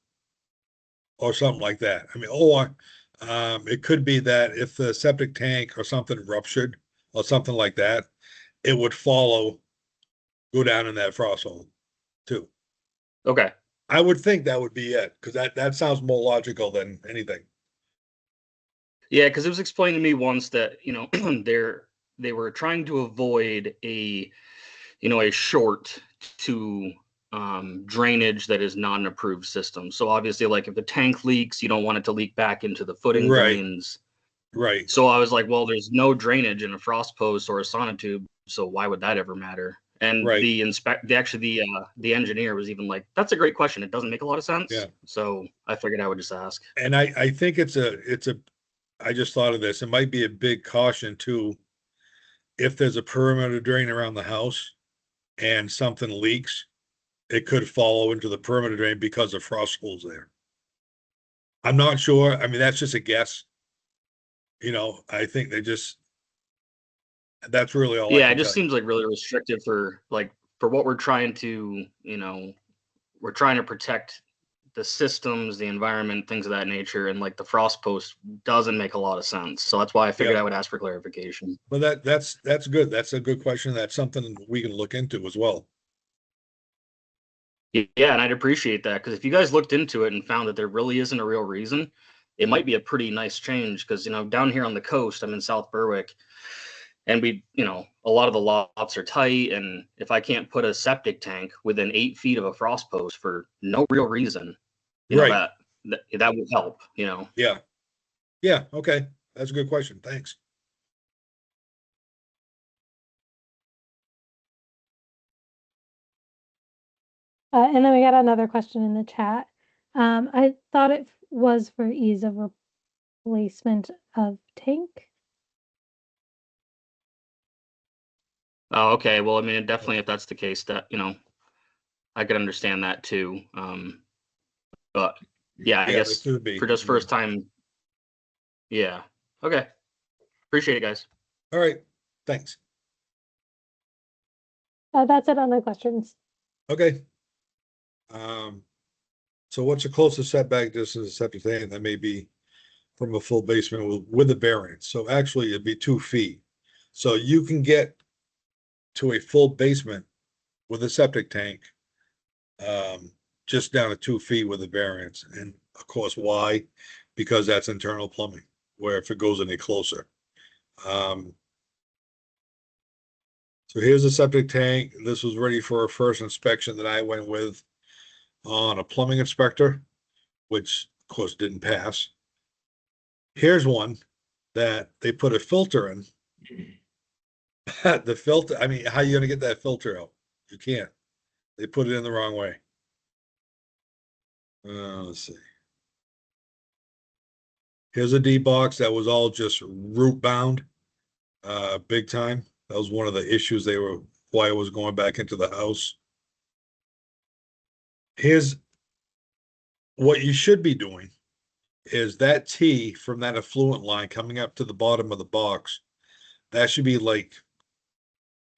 or something like that. I mean, or it could be that if the septic tank or something ruptured or something like that, it would go down in that frost hole too. Okay. I would think that would be it because that sounds more logical than anything. Yeah, because it was explained to me once that, they were trying to avoid a short to drainage that is not an approved system. So obviously, like if the tank leaks, you don't want it to leak back into the footing Right. drains. Right. So I was like, well, there's no drainage in a frost post or a sonotube, so why would that ever matter? And Right. the engineer was even like, that's a great question. It doesn't make a lot of sense. Yeah. So I figured I would just ask. And I think I just thought of this. It might be a big caution too. If there's a perimeter drain around the house and something leaks, it could follow into the perimeter drain because of frost holes there. I'm not sure. I mean, that's just a guess. I think that's really all I Yeah, it can just tell you. seems like really restrictive for what we're trying to, we're trying to protect the systems, the environment, things of that nature, and like the frost post doesn't make a lot of sense. So that's why I figured Yeah. I would ask for clarification. But that's good. That's a good question. That's something we can look into as well. Yeah, and I'd appreciate that because if you guys looked into it and found that there really isn't a real reason, it might be a pretty nice change because down here on the coast, I'm in South Berwick, and a lot of the lots are tight, and if I can't put a septic tank within 8 feet of a frost post for no real reason, Right. that would help. Yeah. Yeah. Okay. That's a good question. Thanks. And then we got another question in the chat. I thought it was for ease of replacement of tank. Oh, okay. Well, I mean, definitely, if that's the case, that I could understand that too. But yeah, I Yeah, guess it could be. for just first time. Yeah. Okay. Appreciate it, guys. All right. Thanks. That's it on the questions. Okay. So what's the closest setback distance to septic tank that may be from a full basement with a variance? So actually it'd be 2 feet. So you can get to a full basement with a septic tank, just down to 2 feet with a variance. And of course, why? Because that's internal plumbing, where if it goes any closer. So here's a septic tank. This was ready for a first inspection that I went with on a plumbing inspector, which of course didn't pass. Here's one that they put a filter in. The filter, I mean, how are you gonna get that filter out? You can't. They put it in the wrong way. Let's see. Here's a D box that was all just root bound, big time. That was one of the issues why it was going back into the house. Here's what you should be doing is that T from that effluent line coming up to the bottom of the box, that should be like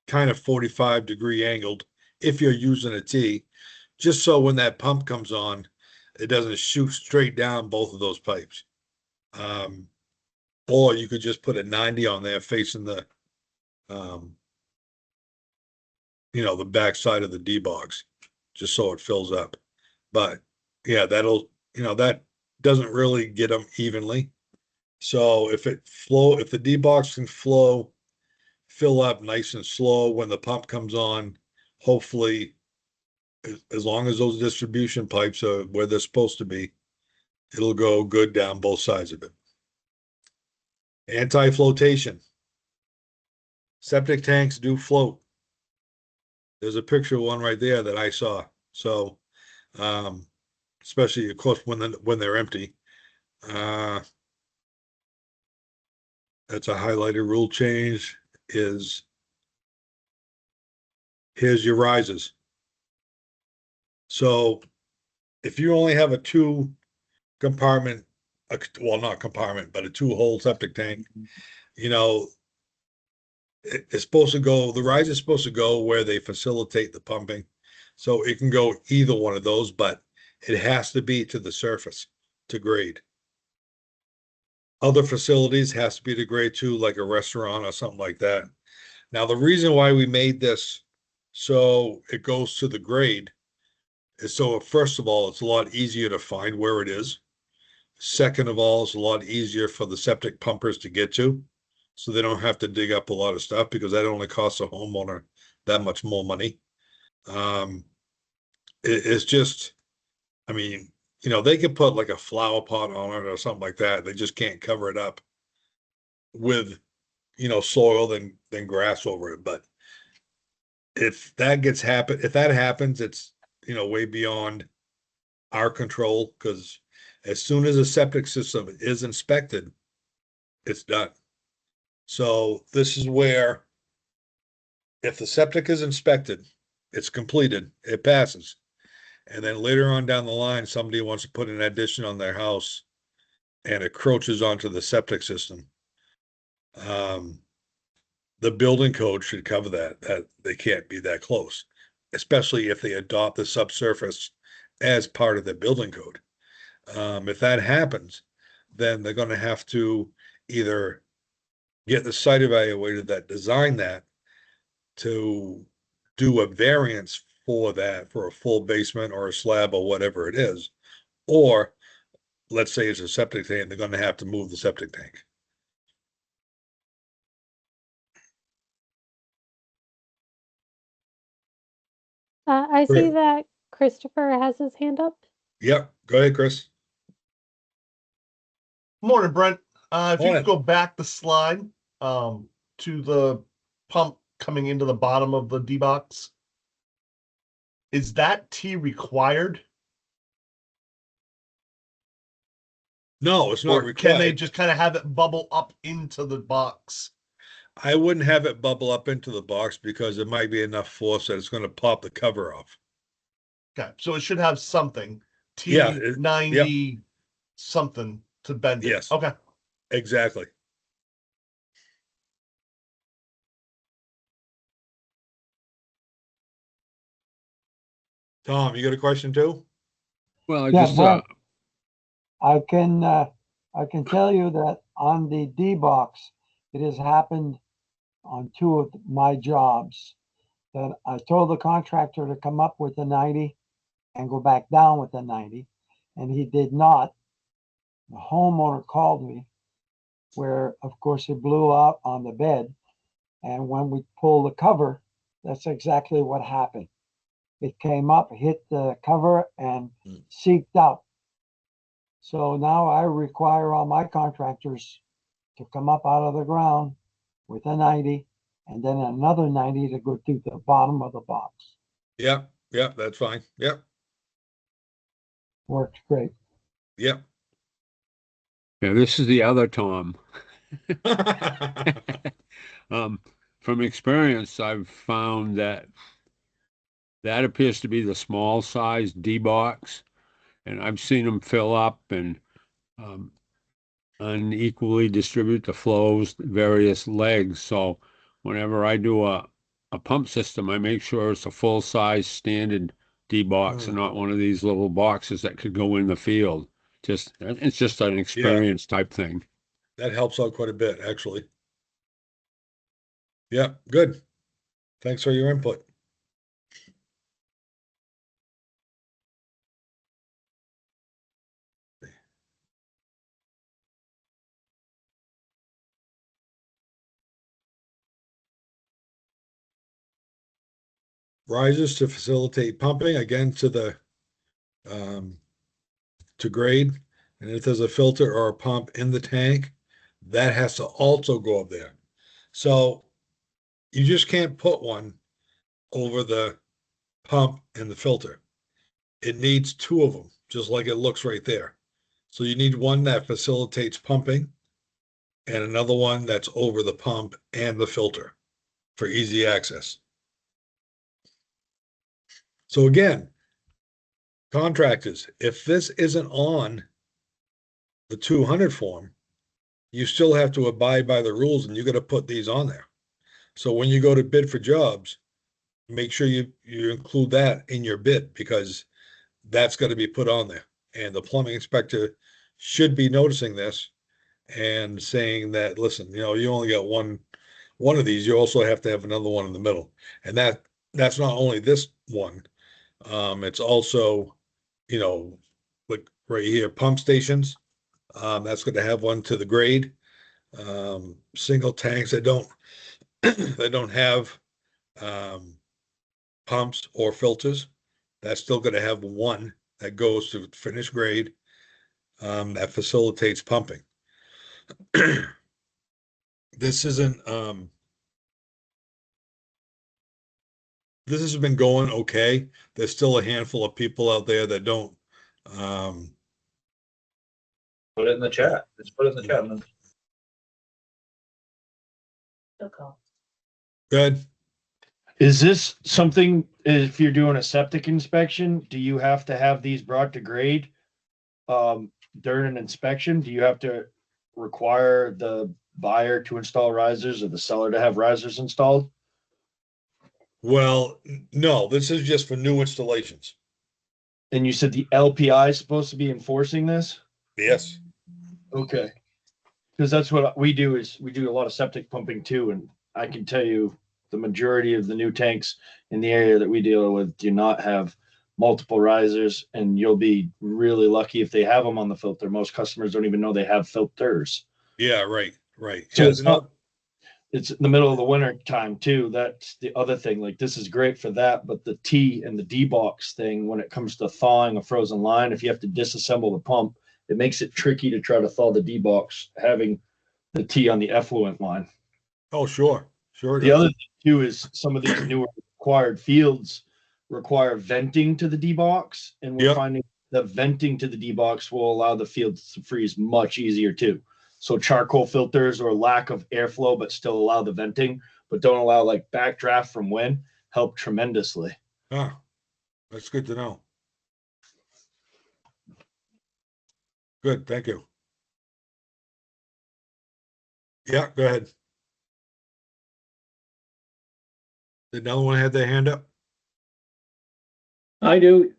kind of 45-degree angled if you're using a T, just so when that pump comes on, it doesn't shoot straight down both of those pipes. Or you could just put a 90 on there facing the the back side of the D box, just so it fills up. But yeah, that doesn't really get them evenly. So if the D box can fill up nice and slow when the pump comes on, hopefully, as long as those distribution pipes are where they're supposed to be, it'll go good down both sides of it. Anti-flotation. Septic tanks do float. There's a picture of one right there that I saw. So, especially of course when they're empty. That's a highlighted rule change. Here's your rises. So if you only have a two compartment, well, not compartment, but a 2-hole septic tank, it's supposed to go, the rise is supposed to go where they facilitate the pumping. So it can go either one of those, but it has to be to the surface to grade. Other facilities has to be to grade too, like a restaurant or something like that. Now, the reason why we made this so it goes to the grade is so, first of all, it's a lot easier to find where it is. Second of all, it's a lot easier for the septic pumpers to get to, so they don't have to dig up a lot of stuff because that only costs a homeowner that much more money. It's just, I mean, they could put like a flower pot on it or something like that. They just can't cover it up with, soil than grass over it. But if that happens, it's, way beyond our control, because as soon as a septic system is inspected, it's done. So this is where, if the septic is inspected, it's completed, it passes. And then later on down the line, somebody wants to put an addition on their house and it encroaches onto the septic system. The building code should cover that they can't be that close, especially if they adopt the subsurface as part of the building code. If that happens, then they're going to have to either get the site evaluator that designed that to do a variance for that, for a full basement or a slab or whatever it is, or let's say it's a septic tank, they're going to have to move the septic tank. I see Great. that Christopher has his hand up. Yep. Go ahead, Chris. Morning, Brent. If you Morning. could go back the slide to the pump coming into the bottom of the D box. Is that T required? No, it's not Or can they required. just kind of have it bubble up into the box? I wouldn't have it bubble up into the box because it might be enough force that it's going to pop the cover off. Okay, so it should have something Yeah, T90 something to bend it. Yes. Okay. Exactly. Tom, you got a question too? Well, Yeah, just Brent, I can tell you that on the D box, it has happened on 2 of my jobs that I told the contractor to come up with a 90 and go back down with a 90, and he did not. The homeowner called me, where of course it blew out on the bed, and when we pulled the cover, that's exactly what happened. It came up, hit the cover, and seeped out. So now I require all my contractors to come up out of the ground with a 90 and then another 90 to go to the bottom of the box. Yep. Yep. That's fine. Yep. Works great. Yep. yeah, this is the other Tom. From experience, I've found that appears to be the small size D box, and I've seen them fill up and unequally distribute the flows, various legs. So whenever I do a pump system, I make sure it's a full size standard D box and not one of these little boxes that could go in the field. It's just an experience type thing. That helps out quite a bit, actually. Yeah, good. Thanks for your input. Risers to facilitate pumping again to the to grade. And if there's a filter or a pump in the tank, that has to also go up there. So you just can't put one over the pump and the filter. It needs 2 of them, just like it looks right there. So you need one that facilitates pumping and another one that's over the pump and the filter for easy access. So again, contractors, if this isn't on the 200 form, you still have to abide by the rules and you got to put these on there. So when you go to bid for jobs, make sure you include that in your bid because that's got to be put on there. And the plumbing inspector should be noticing this and saying that, listen, you only got one of these, you also have to have another one in the middle. And that's not only this one, it's also, like right here, pump stations. That's going to have one to the grade. Single tanks that don't that don't have pumps or filters, that's still going to have one that goes to finished grade that facilitates pumping. This isn't this has been going okay. There's still a handful of people out there that don't Put it in the chat. Just put it in the chat. good. Is this something, if you're doing a septic inspection, do you have to have these brought to grade during an inspection? Do you have to require the buyer to install risers or the seller to have risers installed? Well, no, this is just for new installations. And you said the LPI is supposed to be enforcing this? Yes. Okay. Because that's what we do, is we do a lot of septic pumping too, and I can tell you the majority of the new tanks in the area that we deal with do not have multiple risers, and you'll be really lucky if they have them on the filter. Most customers don't even know they have filters. Yeah, right. So Yeah, it's not, it's in the middle of the winter time too. That's the other thing. Like, this is great for that, but the T and the D box thing, when it comes to thawing a frozen line, if you have to disassemble the pump, it makes it tricky to try to thaw the D box having the T on the effluent line. oh, sure. The other thing too is some of these newer required fields require venting to the D box, and we're finding that venting to the D box will allow the field to freeze much easier too. So charcoal filters or lack of airflow, but still allow the venting, but don't allow like backdraft from wind, help tremendously. Ah, that's good to know. Good, thank you. Yeah, go ahead. Did another one have their hand up? I do.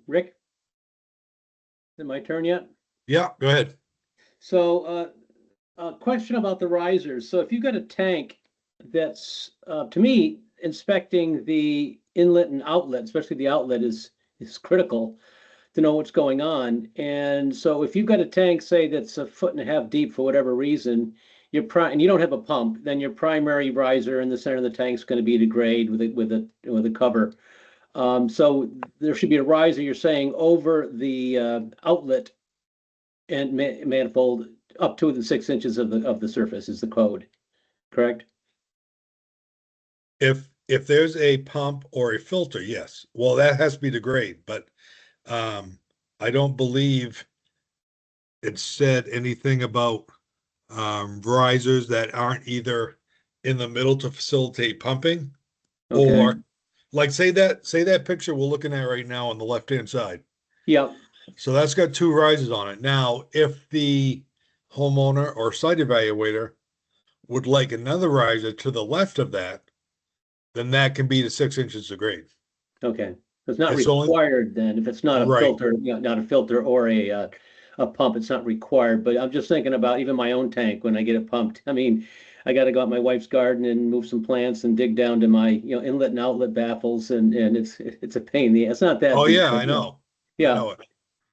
Rick, is it my turn yet? Yeah, go ahead. So a question about the risers. So if you've got a tank that's, to me, inspecting the inlet and outlet, especially the outlet is critical to know what's going on. And so if you've got a tank, say, that's 1.5 feet deep for whatever reason, and you don't have a pump, then your primary riser in the center of the tank is going to be the grade with a cover. So there should be a riser, you're saying, over the outlet and manifold up to the 6 inches of the surface is the code, correct? If there's a pump or a filter, yes. Well, that has to be the grade, but I don't believe it said anything about risers that aren't either in the middle to facilitate pumping, Okay. or like say that picture we're looking at right now on the left-hand side. Yeah. So that's got 2 risers on it. Now, if the homeowner or site evaluator would like another riser to the left of that, then that can be the 6 inches of grade. Okay. It's not It's only- required then, if it's not a Right. filter, not a filter or a pump, it's not required. But I'm just thinking about even my own tank when I get it pumped. I mean, I got to go out my wife's garden and move some plants and dig down to my inlet and outlet baffles, and it's a pain. It's not that Oh deep, yeah, but, I know. Yeah. I know it.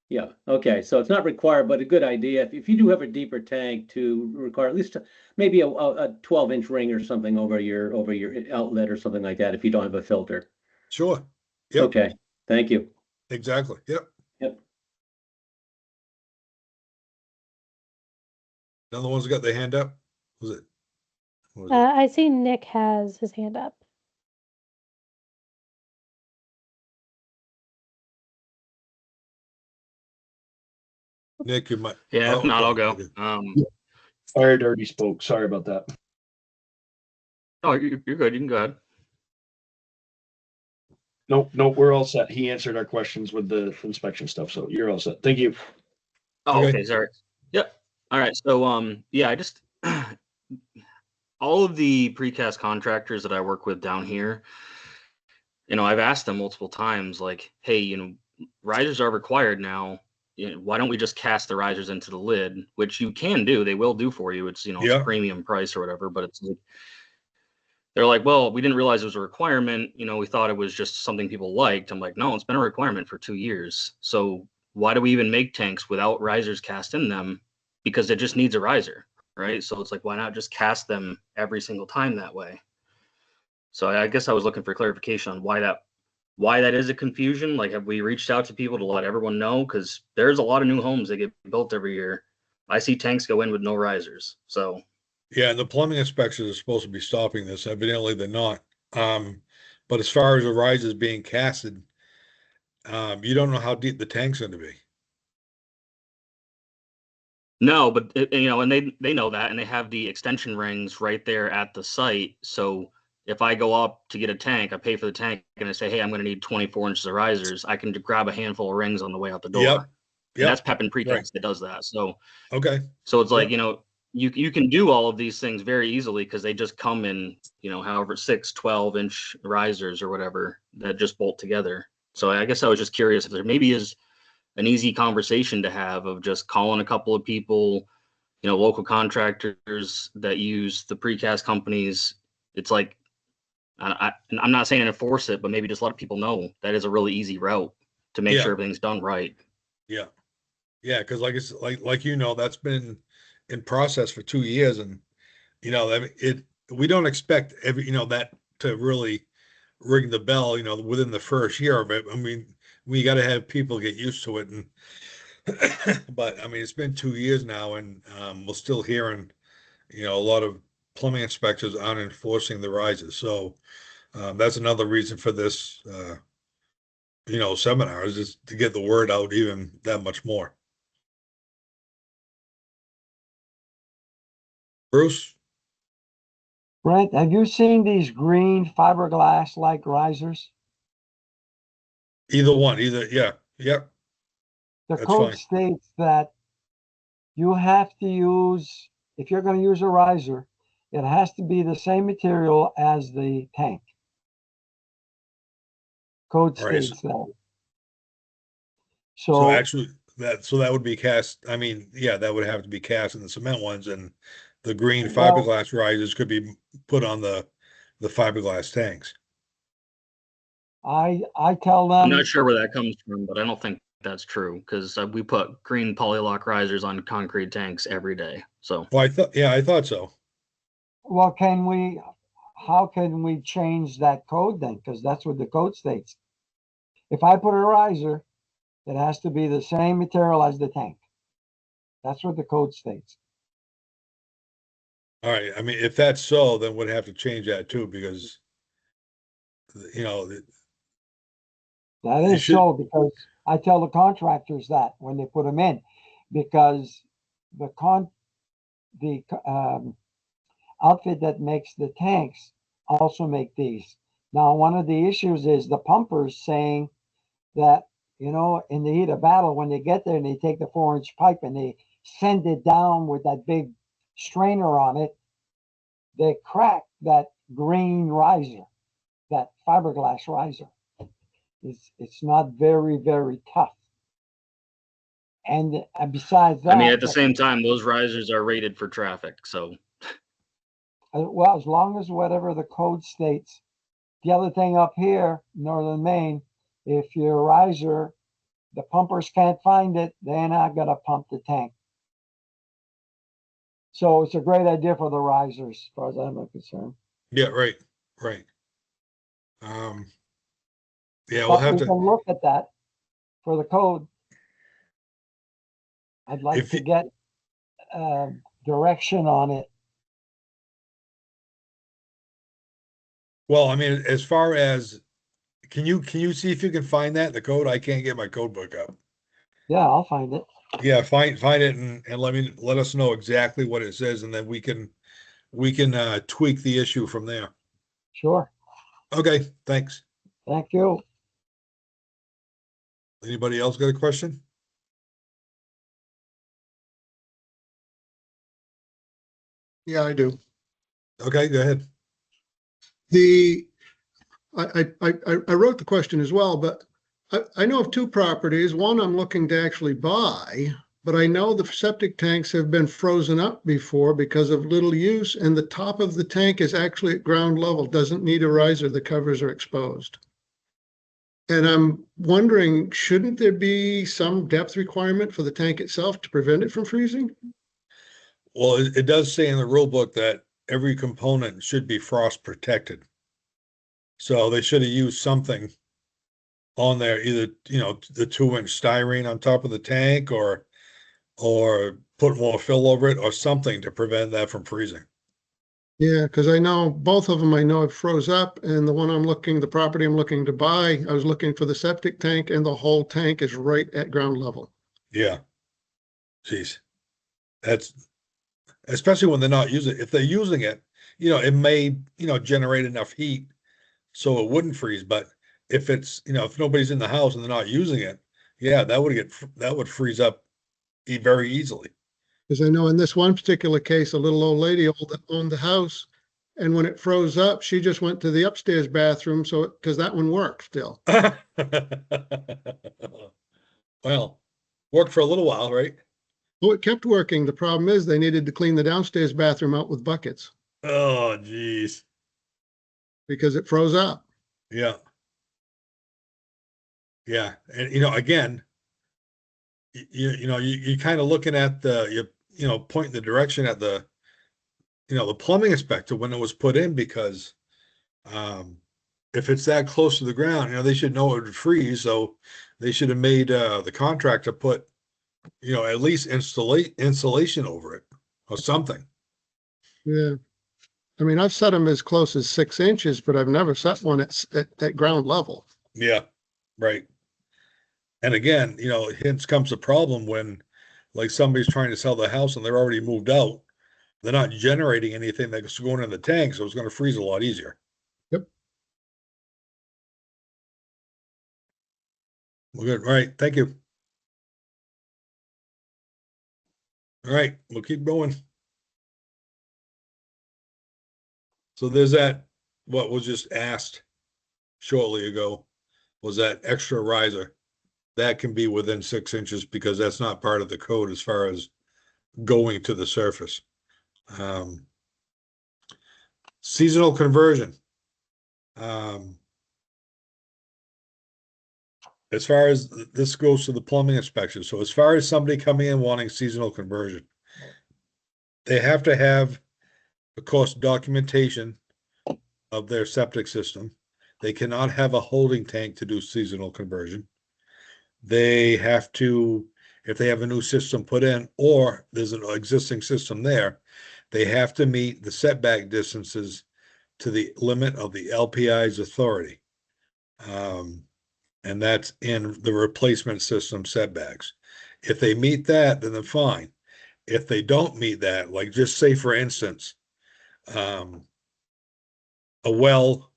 Yeah. Okay. So it's not required, but a good idea. If you do have a deeper tank, to require at least maybe a 12-inch ring or something over your outlet or something like that, if you don't have a filter. Sure. Yep. Okay. Thank you. Exactly. Yep. Yep. Another one's got their hand up. Was it? I see Nick has his hand up. Nick, you might. Yeah, if not, I'll go. I already spoke. Sorry about that. Oh, you're good. You can go ahead. Nope, we're all set. He answered our questions with the inspection stuff, so you're all set. Thank you. Oh, okay. Sorry. Yep. All right. So, yeah, I just all of the precast contractors that I work with down here, I've asked them multiple times, like, hey, risers are required now. Why don't we just cast the risers into the lid, which you can do. They will do for you. It's, it's a premium price or whatever, but it's like, they're like, well, we didn't realize it was a requirement. We thought it was just something people liked. I'm like, no, it's been a requirement for 2 years. So why do we even make tanks without risers cast in them? Because it just needs a riser, right? So it's like, why not just cast them every single time that way? So I guess I was looking for clarification on why that is a confusion. Like, have we reached out to people to let everyone know? Because there's a lot of new homes that get built every year. I see tanks go in with no risers. So yeah, and the plumbing inspectors are supposed to be stopping this. Evidently, they're not. But as far as the risers being casted, you don't know how deep the tank's going to be. No, but and they know that, and they have the extension rings right there at the site. So if I go up to get a tank, I pay for the tank and I say, hey, I'm going to need 24 inches of risers, I can grab a handful of rings on the way out the door. Yep. And that's Yep. Pep and Precast Right. that does that. So, Okay. so it's like, Yep. you know, you can do all of these things very easily because they just come in, you know, however 6, 12-inch risers or whatever that just bolt together. So I guess I was just curious if there maybe is an easy conversation to have of just calling a couple of people, you know, local contractors that use the precast companies. It's like, I'm not saying enforce it, but maybe just let people know that is a really easy route to make Yeah. sure everything's done right. Yeah. Yeah. Cause like it's like, you know, that's been in process for 2 years, and, you know, I mean, we don't expect every, you know, that to really ring the bell, you know, within the first year of it. I mean, we got to have people get used to it. And, but I mean, it's been 2 years now, and we're still hearing, you know, a lot of plumbing inspectors aren't enforcing the rises. So that's another reason for this, you know, seminar, is just to get the word out even that much more. Bruce? Brent, have you seen these green fiberglass like risers? Either one, yeah, yep. The That's code fine. states that you have to use, if you're going to use a riser, it has to be the same material as the tank. Code All right. states that. So So actually, that would be cast. I mean, yeah, that would have to be cast in the cement ones, and the green well, fiberglass risers could be put on the fiberglass tanks. I tell I'm them, not sure where that comes from, but I don't think that's true because we put green polylock risers on concrete tanks every day. So Well, I thought so. well, how can we change that code then? Because that's what the code states. If I put a riser, it has to be the same material as the tank. That's what the code states. All right. I mean, if that's so, then we'd have to change that too, because, you know, That it is should. so, because I tell the contractors that when they put them in, because the outfit that makes the tanks also make these. Now, one of the issues is the pumpers saying that, you know, in the heat of battle, when they get there and they take the 4-inch pipe and they send it down with that big strainer on it, they crack that green riser, that fiberglass riser. It's not very, very tough. And besides that, I mean, at the same time, those risers are rated for traffic. So well, as long as whatever the code states. The other thing up here, northern Maine, if your riser, the pumpers can't find it, they're not gonna pump the tank. So it's a great idea for the risers, as far as I'm concerned. Yeah, right, right. Um, yeah, we'll But have we to. can look at that for the code. I'd like If to you, get direction on it. well, I mean, as far as, can you see if you can find that in the code? I can't get my code book up. Yeah, I'll find it. Yeah, find it, and let us know exactly what it says, and then we can tweak the issue from there. Sure. Okay, thanks. Thank you. Anybody else got a question? Yeah, I do. Okay, go ahead. I wrote the question as well, but I know of 2 properties. One I'm looking to actually buy, but I know the septic tanks have been frozen up before because of little use, and the top of the tank is actually at ground level, doesn't need a riser, the covers are exposed. And I'm wondering, shouldn't there be some depth requirement for the tank itself to prevent it from freezing? Well, it does say in the rule book that every component should be frost protected. So they should have used something on there, either, you know, the 2-inch styrene on top of the tank, or put more fill over it or something to prevent that from freezing. Yeah, because I know both of them, I know it froze up, and the property I'm looking to buy, I was looking for the septic tank, and the whole tank is right at ground level. Yeah. Jeez. That's, especially when they're not using it. If they're using it, it may, generate enough heat so it wouldn't freeze. But if it's, if nobody's in the house and they're not using it, yeah, that would freeze up very easily. Because I know in this one particular case, a little old lady owned the house, and when it froze up, she just went to the upstairs bathroom, so because that one worked still. Well, worked for a little while, right? Oh, it kept working. The problem is they needed to clean the downstairs bathroom out with buckets Oh, geez. because it froze up. Yeah. Yeah. And, again, you kind of looking at pointing the direction at the plumbing inspector when it was put in, because if it's that close to the ground, they should know it would freeze. So they should have made the contractor put, at least insulation over it or something. Yeah. I mean, I've set them as close as 6 inches, but I've never set one at ground level. Yeah, right. And again, hence comes the problem when, like, somebody's trying to sell the house and they're already moved out. They're not generating anything that's going in the tank, so it's going to freeze a lot easier. Yep. Well, good. All right. Thank you. All right. We'll keep going. So there's that, what was just asked shortly ago, was that extra riser. That can be within 6 inches because that's not part of the code as far as going to the surface. Seasonal conversion. As far as this goes to the plumbing inspection. So as far as somebody coming in wanting seasonal conversion, they have to have, of course, documentation of their septic system. They cannot have a holding tank to do seasonal conversion. They have to, if they have a new system put in or there's an existing system there, they have to meet the setback distances to the limit of the LPI's authority. And that's in the replacement system setbacks. If they meet that, then they're fine. If they don't meet that, like just say, for instance, a well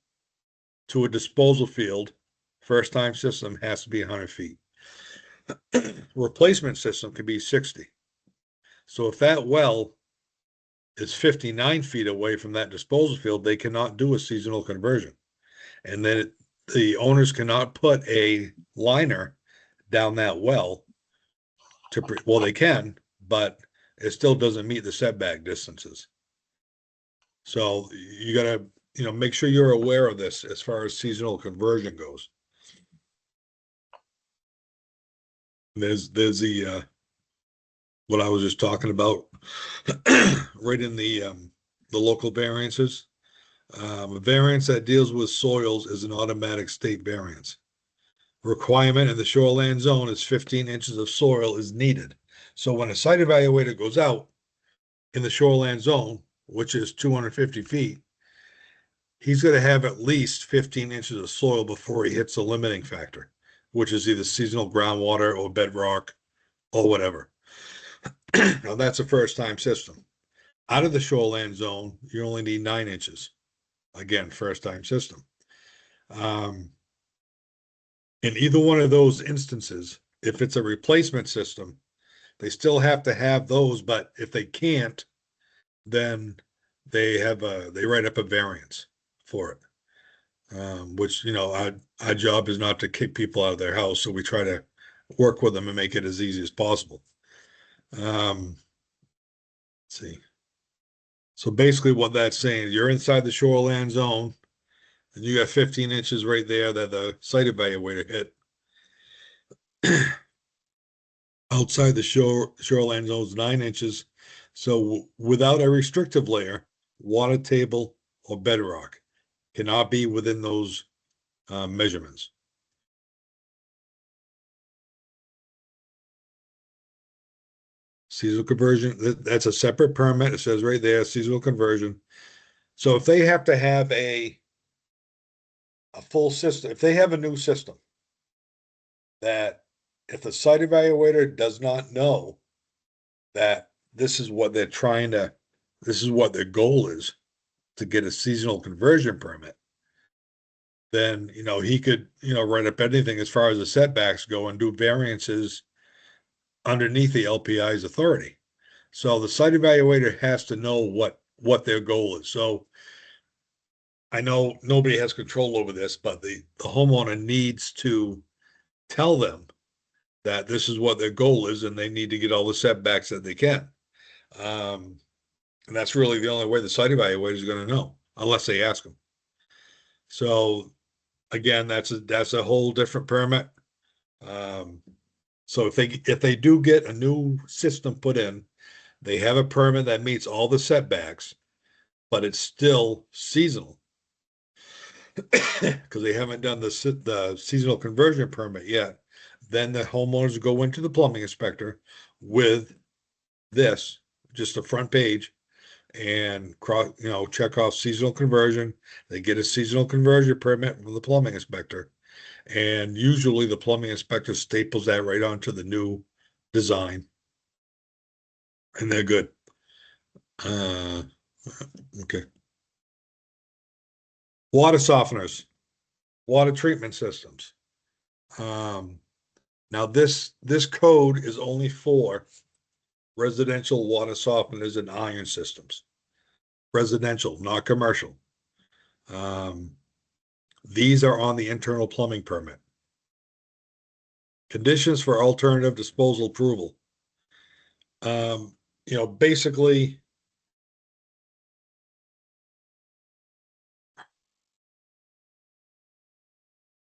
to a disposal field, first time system has to be 100 feet. Replacement system can be 60. So if that well is 59 feet away from that disposal field, they cannot do a seasonal conversion. And then the owners cannot put a liner down that well well, they can, but it still doesn't meet the setback distances. So you got to, make sure you're aware of this as far as seasonal conversion goes. There's the what I was just talking about right in the local variances. A variance that deals with soils is an automatic state variance. Requirement in the shoreland zone is 15 inches of soil is needed. So when a site evaluator goes out in the shoreland zone, which is 250 feet, he's going to have at least 15 inches of soil before he hits the limiting factor, which is either seasonal groundwater or bedrock or whatever. Now that's a first time system. Out of the shoreland zone, you only need 9 inches. Again, first time system. In either one of those instances, if it's a replacement system, they still have to have those, but if they can't, then they write up a variance for it. Which, our job is not to kick people out of their house, so we try to work with them and make it as easy as possible. Let's see. So basically what that's saying, you're inside the shoreland zone and you got 15 inches right there that the site evaluator hit. Outside the shoreland zone is 9 inches. So without a restrictive layer, water table or bedrock cannot be within those measurements. Seasonal conversion, that's a separate permit. It says right there, seasonal conversion. So if they have to have a full system, if they have a new system that if the site evaluator does not know that this is what they're this is what their goal is to get a seasonal conversion permit, then, he could, write up anything as far as the setbacks go and do variances underneath the LPI's authority. So the site evaluator has to know what their goal is. So I know nobody has control over this, but the homeowner needs to tell them that this is what their goal is, and they need to get all the setbacks that they can. And that's really the only way the site evaluator is going to know, unless they ask them. So again, that's a whole different permit. So if they do get a new system put in, they have a permit that meets all the setbacks, but it's still seasonal because they haven't done the seasonal conversion permit yet. Then the homeowners go into the plumbing inspector with this, just a front page, and check off seasonal conversion. They get a seasonal conversion permit from the plumbing inspector, and usually the plumbing inspector staples that right onto the new design, and they're good. Okay. Water softeners, water treatment systems. Now this code is only for residential water softeners and iron systems. Residential, not commercial. These are on the internal plumbing permit. Conditions for alternative disposal approval. Basically,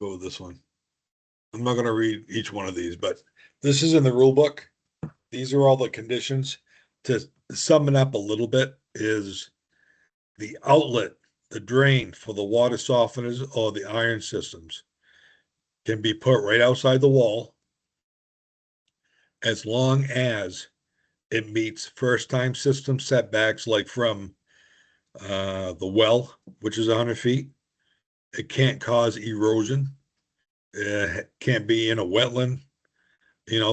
go with this one. I'm not going to read each one of these, but this is in the rule book. These are all the conditions. To sum it up a little bit, is the outlet, the drain for the water softeners or the iron systems can be put right outside the wall as long as it meets first time system setbacks, like from the well, which is 100 feet. It can't cause erosion. It can't be in a wetland,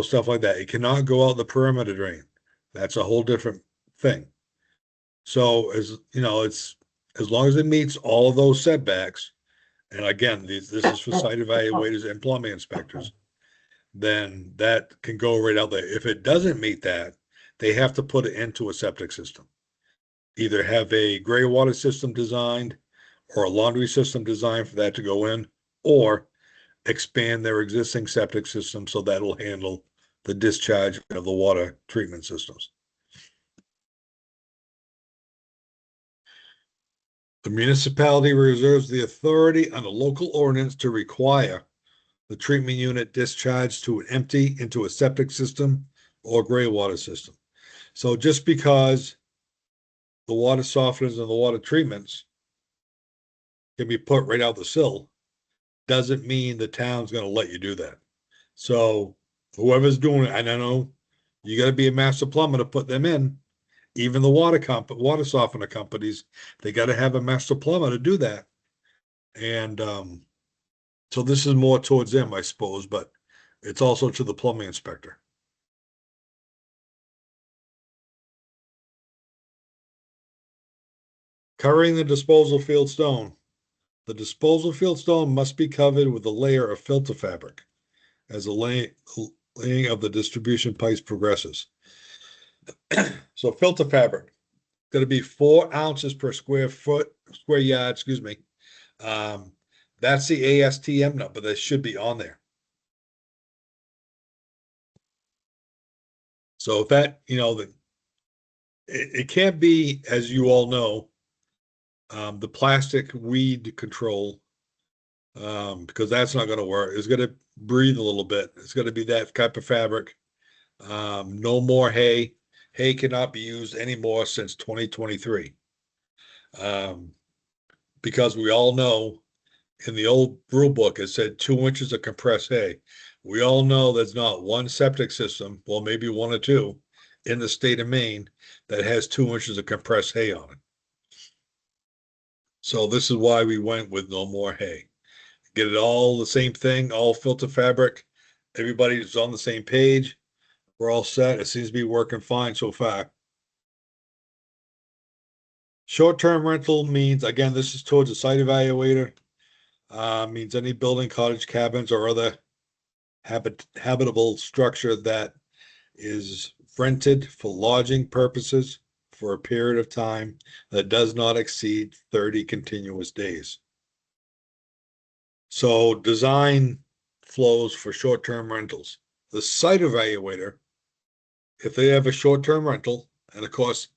stuff like that. It cannot go out the perimeter drain. That's a whole different thing. So it's as long as it meets all of those setbacks, and again, this is for site evaluators and plumbing inspectors, then that can go right out there. If it doesn't meet that, they have to put it into a septic system. Either have a gray water system designed or a laundry system designed for that to go in, or expand their existing septic system so that'll handle the discharge of the water treatment systems. The municipality reserves the authority under local ordinance to require the treatment unit discharged to empty into a septic system or gray water system. So just because the water softeners and the water treatments can be put right out the sill doesn't mean the town's going to let you do that. So whoever's doing it, and I know you got to be a master plumber to put them in. Even the water softener companies, they got to have a master plumber to do that. And so this is more towards them, I suppose, but it's also to the plumbing inspector. Covering the disposal field stone. The disposal field stone must be covered with a layer of filter fabric as the laying of the distribution pipes progresses. So filter fabric, going to be 4 ounces per square yard, excuse me. That's the ASTM number that should be on there. So if that, it can't be, as you all know, the plastic weed control, because that's not going to work. It's going to breathe a little bit. It's going to be that type of fabric. No more hay. Hay cannot be used anymore since 2023. Because we all know in the old rule book, it said 2 inches of compressed hay. We all know there's not one septic system, well, maybe 1 or 2 in the state of Maine that has 2 inches of compressed hay on it. So this is why we went with no more hay. Get it all the same thing, all filter fabric. Everybody's on the same page. We're all set. It seems to be working fine so far. Short-term rental means, again, this is towards the site evaluator. Means any building, cottage, cabins, or other habitable structure that is rented for lodging purposes for a period of time that does not exceed 30 continuous days. So design flows for short-term rentals. The site evaluator, if they have a short-term rental, and of course,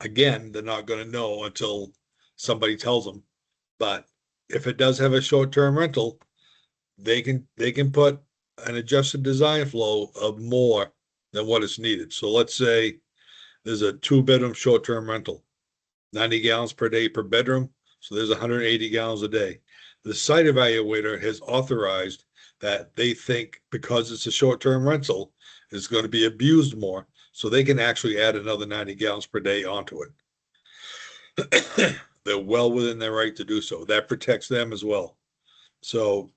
again, they're not going to know until somebody tells them, but if it does have a short-term rental, they can put an adjusted design flow of more than what is needed. So let's say there's a 2-bedroom short-term rental, 90 gallons per day per bedroom. So there's 180 gallons a day. The site evaluator has authorized that they think because it's a short-term rental, it's going to be abused more. So they can actually add another 90 gallons per day onto it. They're well within their right to do so. That protects them as well. So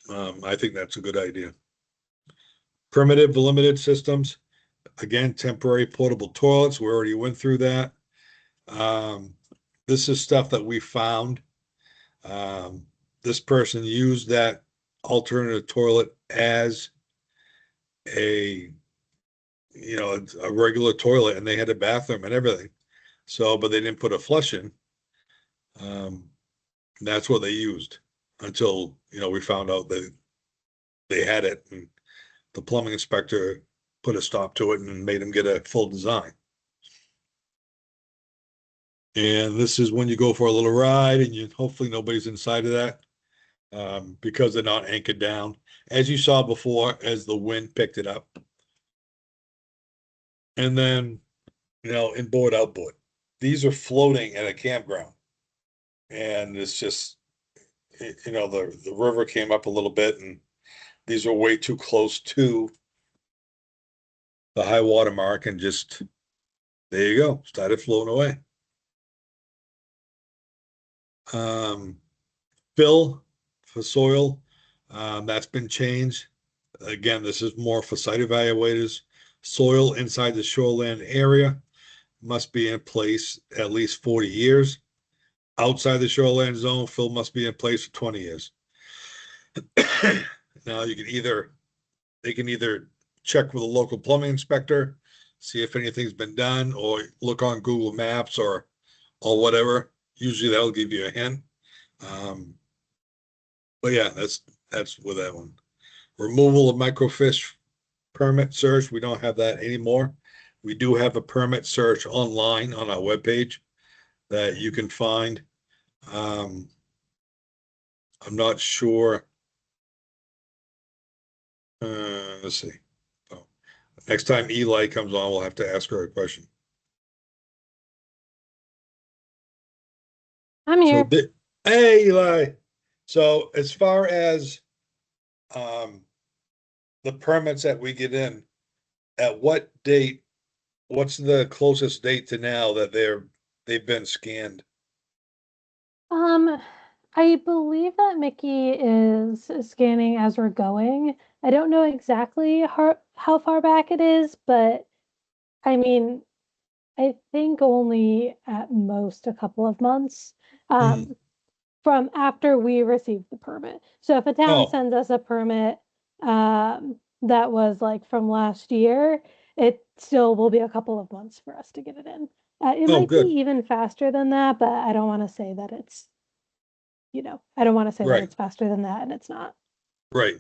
I think that's a good idea. Primitive limited systems, again, temporary portable toilets. We already went through that. This is stuff that we found. This person used that alternative toilet as a regular toilet, and they had a bathroom and everything. So, but they didn't put a flush in. That's what they used until, we found out that they had it, and the plumbing inspector put a stop to it and made them get a full design. And this is when you go for a little ride, and hopefully nobody's inside of that, because they're not anchored down, as you saw before, as the wind picked it up. And then, inboard, outboard. These are floating at a campground. And it's just, the river came up a little bit, and these are way too close to the high water mark, and just, there you go, started floating away. Fill for soil, that's been changed. Again, this is more for site evaluators. Soil inside the shoreline area must be in place at least 40 years. Outside the shoreline zone, fill must be in place for 20 years. Now they can either check with a local plumbing inspector, see if anything's been done, or look on Google Maps or whatever. Usually that'll give you a hint. But yeah, that's with that one. Removal of microfish permit search. We don't have that anymore. We do have a permit search online on our webpage that you can find. I'm not sure. Let's see. Oh. Next time Eli comes on, we'll have to ask her a question. I'm here. Hey, Eli. So as far as the permits that we get in, at what date, what's the closest date to now that they've been scanned? I believe that Mickey is scanning as we're going. I don't know exactly how far back it is, but I mean, I think only at most a couple of months from after we received the permit. So if a town sends us a permit that was like from last year, it still will be a couple of months for us to get it in. It might be even faster than that, but I don't want to say that it's, I don't want to say that it's faster than that, and it's not. Right.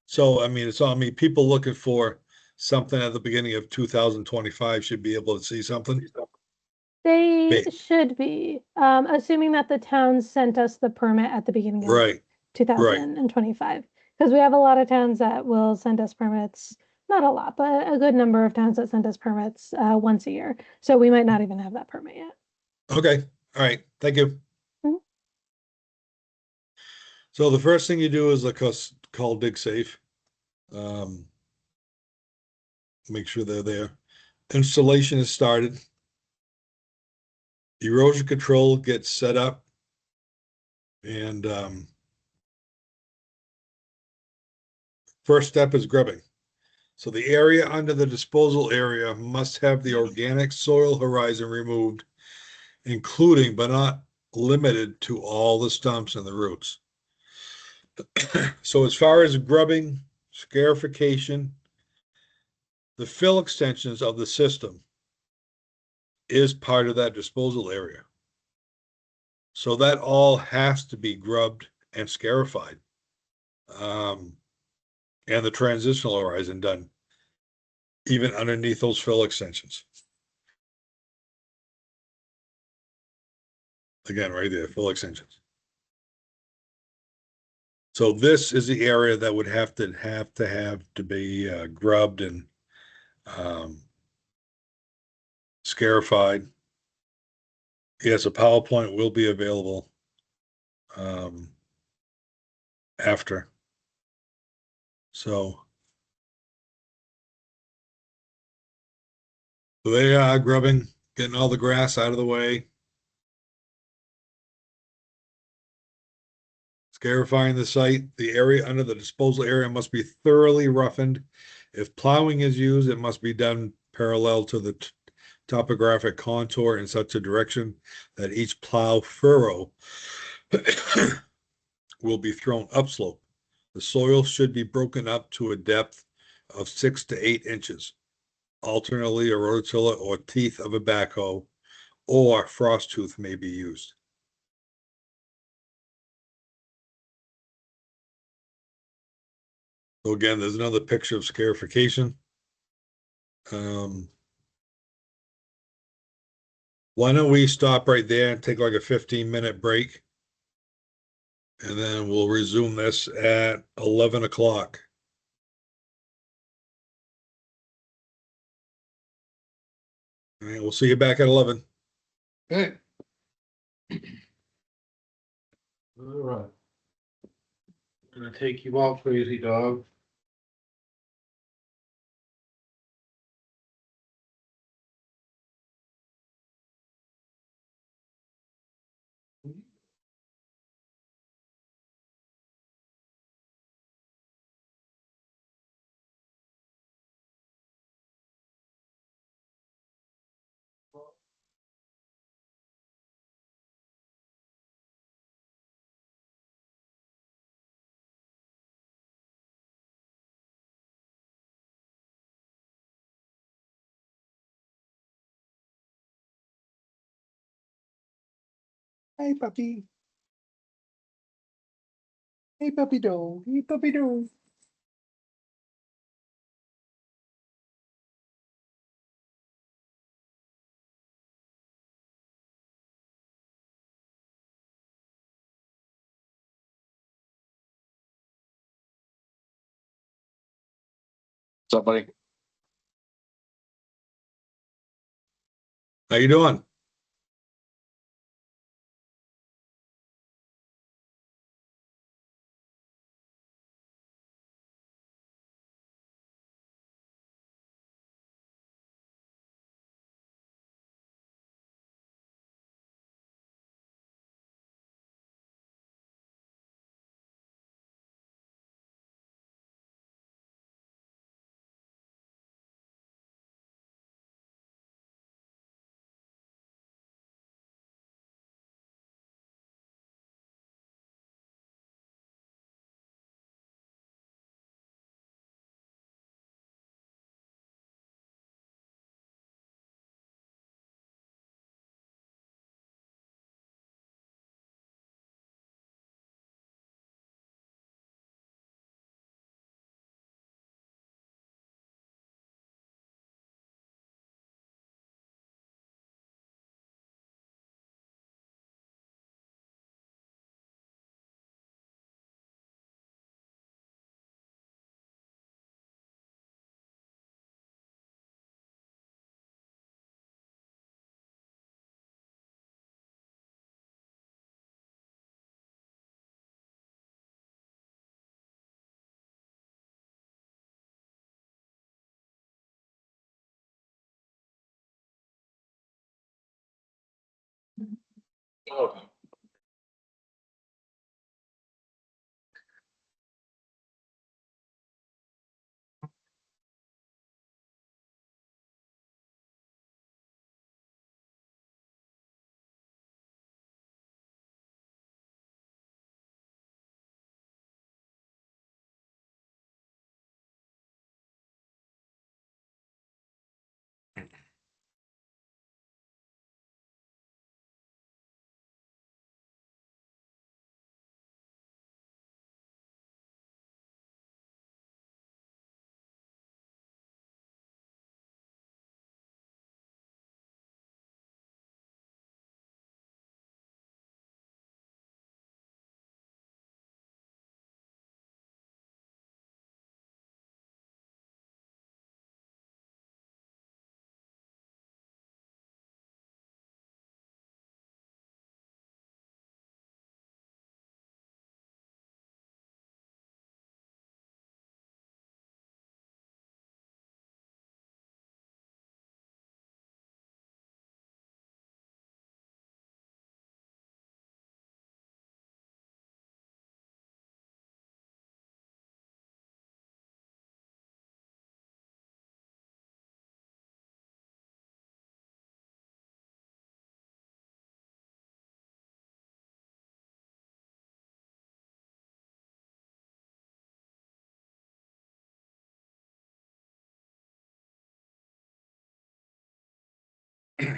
So, I mean, it's on me. People looking for something at the beginning of 2025 should be able to see something. They should be, assuming that the towns sent us the permit at the beginning of 2025. Because we have a lot of towns that will send us permits, not a lot, but a good number of towns that send us permits once a year. So we might not even have that permit yet. Okay. All right. Thank you. So the first thing you do is call DigSafe. Make sure they're there. Installation is started. Erosion control gets set up. And first step is grubbing. So the area under the disposal area must have the organic soil horizon removed including but not limited to all the stumps and the roots. So as far as grubbing, scarification, the fill extensions of the system is part of that disposal area. So that all has to be grubbed and scarified. And the transitional horizon done, even underneath those fill extensions. Again, right there, fill extensions. So this is the area that would have to be grubbed and scarified. Yes, a PowerPoint will be available after. So they are grubbing, getting all the grass out of the way, scarifying the site. The area under the disposal area must be thoroughly roughened. If plowing is used, it must be done parallel to the topographic contour in such a direction that each plow furrow will be thrown upslope. The soil should be broken up to a depth of 6 to 8 inches. Alternately, a rototiller or teeth of a backhoe or frost tooth may be used. So again, there's another picture of scarification. Why don't we stop right there and take like a 15-minute break? And then we'll resume this at 11 o'clock. All right, we'll see you back at 11. Okay. All right. I'm gonna take you out, crazy dog. Hey, puppy. Hey, puppy dog. Hey, puppy dog. What's up, buddy? How you doing? Oh. Hey,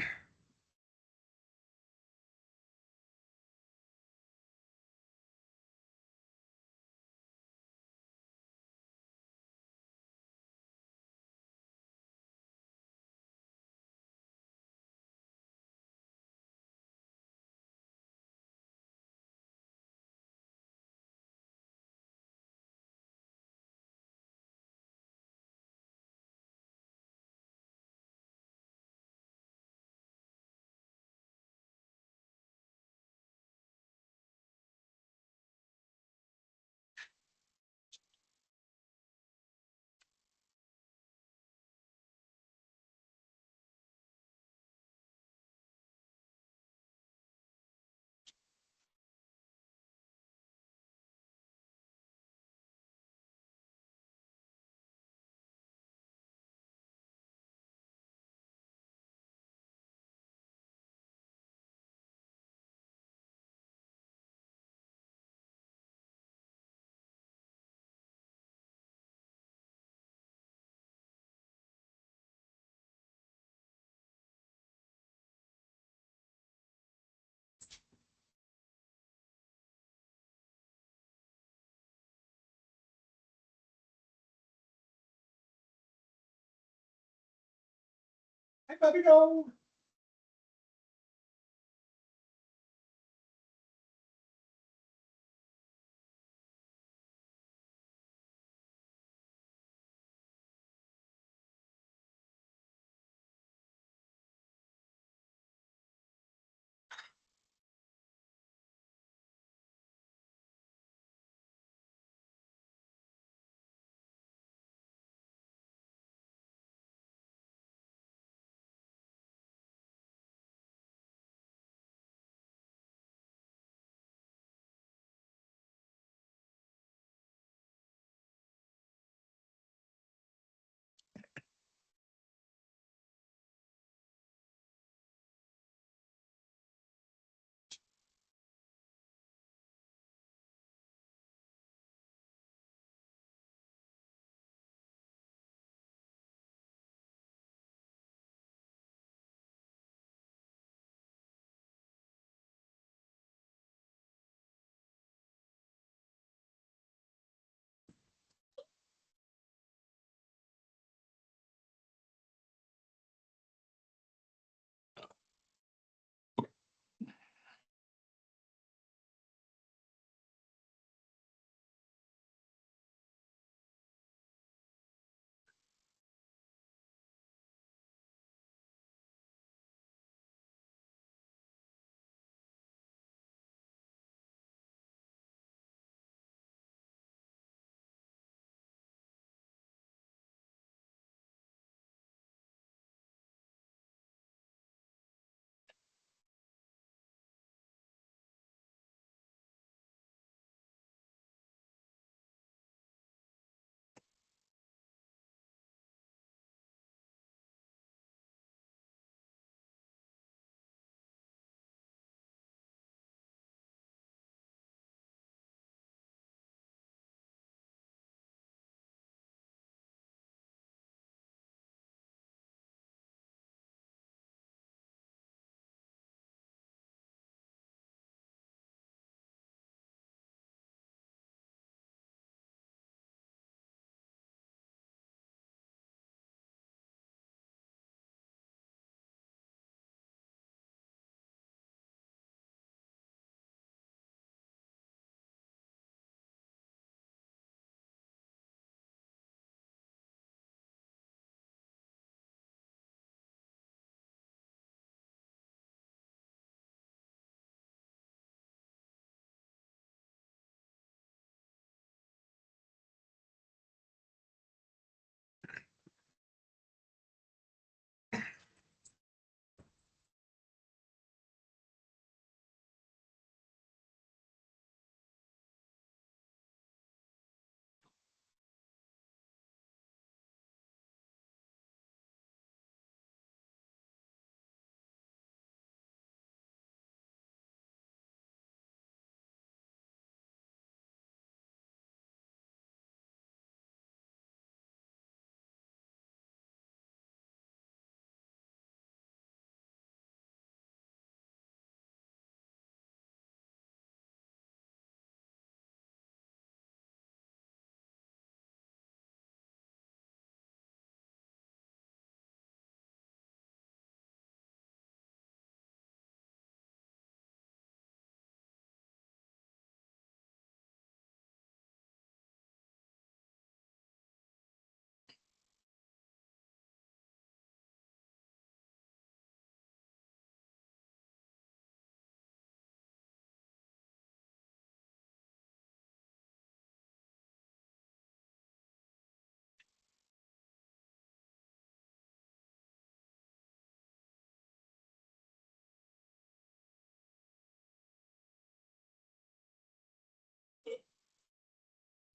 puppy dog.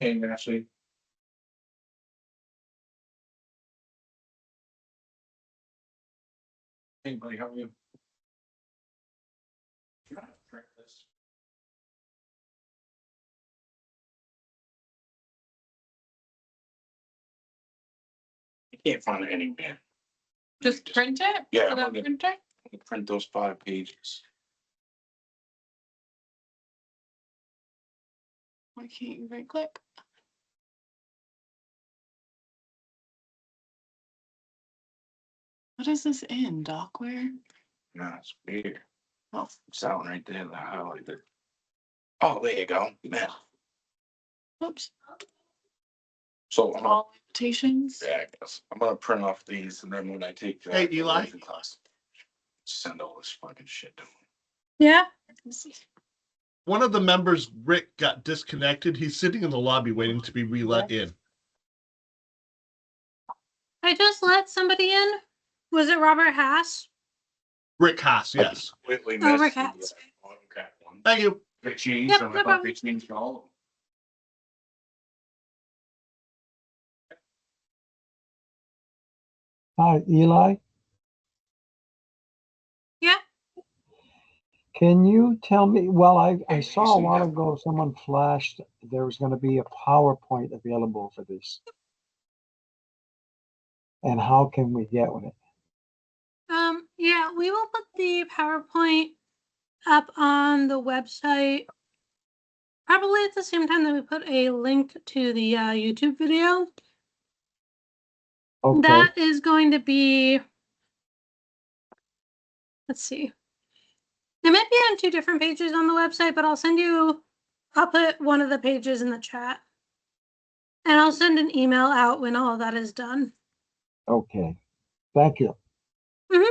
Hey, Ashley. Hey, buddy, how are you? I can't find it anywhere. Just print it? Yeah, For the I'm gonna- printer? Print those 5 pages. Why can't you right click? What is this in, Dockware? No, it's weird. Oh, It's out right there, the highlighter. Oh, there you go. Man. whoops. So All invitations? yeah, I guess I'm gonna print off these, and then when I take Hey, the Eli? writing class, send all this fucking shit to him. Yeah. One of the members, Rick, got disconnected. He's sitting in the lobby waiting to be re-let in. I just let somebody in. Was it Robert Haas? Rick Haas, yes. Completely Oh, missed Rick the, Haas. autocat one. Thank you. They changed Yep, them. no I thought problem. they changed all of them. Hi, Eli. Yeah. Can you tell me, well, I saw a while ago someone flashed there was going to be a PowerPoint available for this. And how can we get with it? Yeah, we will put the PowerPoint up on the website probably at the same time that we put a link to the YouTube video. Okay. That is going to be, let's see. It might be on 2 different pages on the website, but I'll put one of the pages in the chat. And I'll send an email out when all of that is done. Okay. Thank you. Mm-hmm.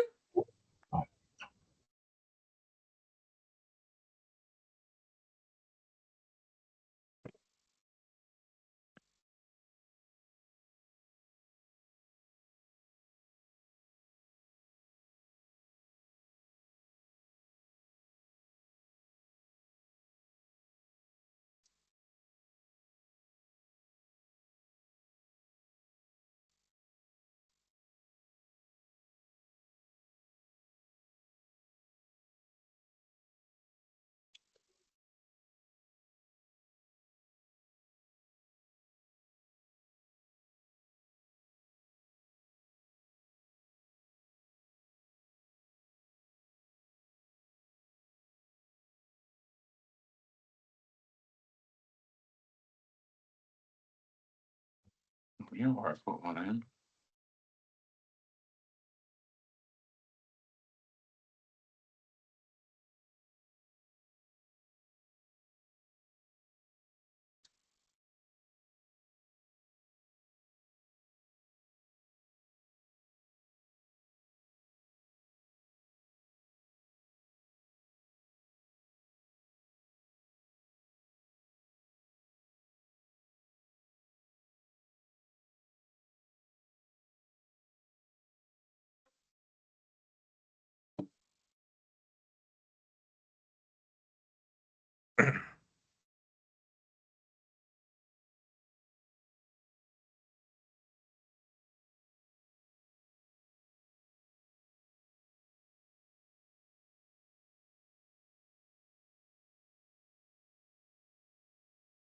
You know where I put one in.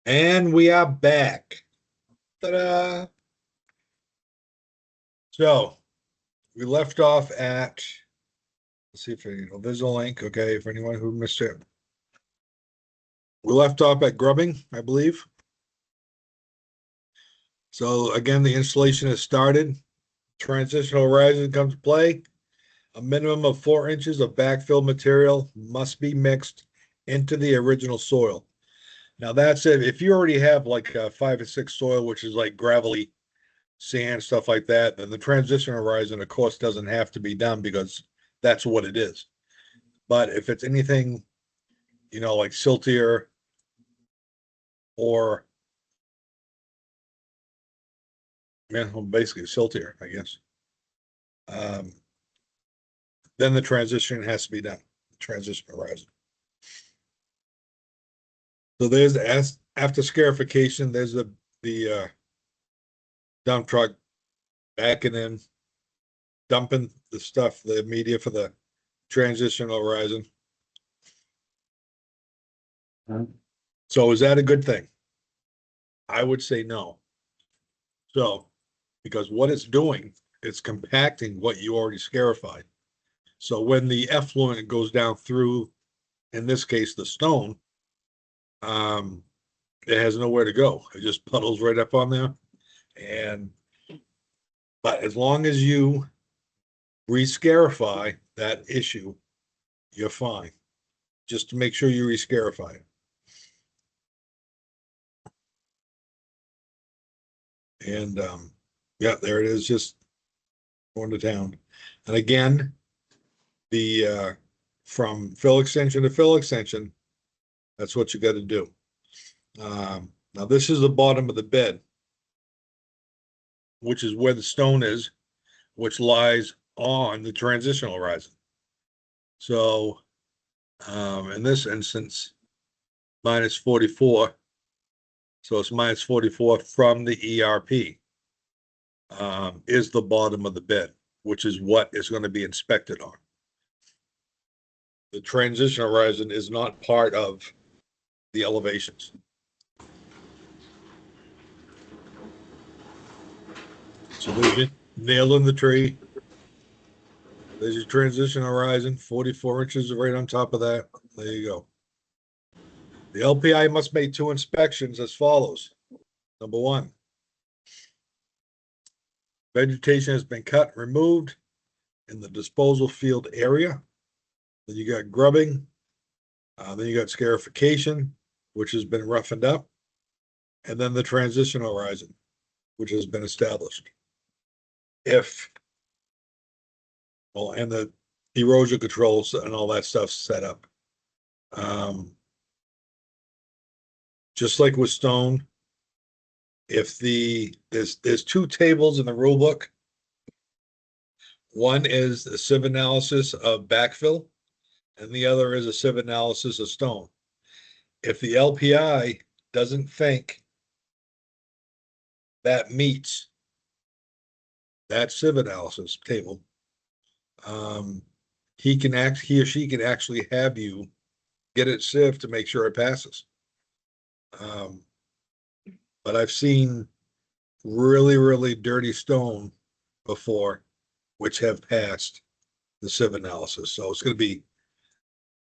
And we are back. Ta-da! So we left off at, let's see if there's a link, okay, for anyone who missed it. We left off at grubbing, I believe. So again, the installation has started. Transitional horizon comes to play. A minimum of 4 inches of backfill material must be mixed into the original soil. Now that's it. If you already have like a 5 or 6 soil, which is like gravelly sand, stuff like that, then the transition horizon, of course, doesn't have to be done because that's what it is. But if it's anything, like siltier or basically siltier, I guess. Then the transition has to be done. Transition horizon. So there's after scarification, there's the dump truck backing in, dumping the stuff, the media for the transitional horizon. So is that a good thing? I would say no. So, because what it's doing, it's compacting what you already scarified. So when the effluent goes down through, in this case, the stone, it has nowhere to go. It just puddles right up on there. But as long as you re-scarify that issue, you're fine. Just to make sure you re-scarify it. And yeah, there it is, just going to town. And again, the from fill extension to fill extension, that's what you got to do. Now this is the bottom of the bed, which is where the stone is, which lies on the transitional horizon. So in this instance, minus 44. So it's minus 44 from the ERP is the bottom of the bed, which is what is going to be inspected on. The transition horizon is not part of the elevations. So there's your nail in the tree. There's your transition horizon, 44 inches right on top of that. There you go. The LPI must make 2 inspections as follows. Number 1, vegetation has been cut, removed in the disposal field area. Then you got grubbing. Then you got scarification, which has been roughened up. And then the transition horizon, which has been established. And the erosion controls and all that stuff set up. Just like with stone, if there's 2 tables in the rule book. One is the sieve analysis of backfill, and the other is a sieve analysis of stone. If the LPI doesn't think that meets that sieve analysis table, he or she can actually have you get it sieved to make sure it passes. But I've seen really, really dirty stone before, which have passed the sieve analysis. So it's going to be,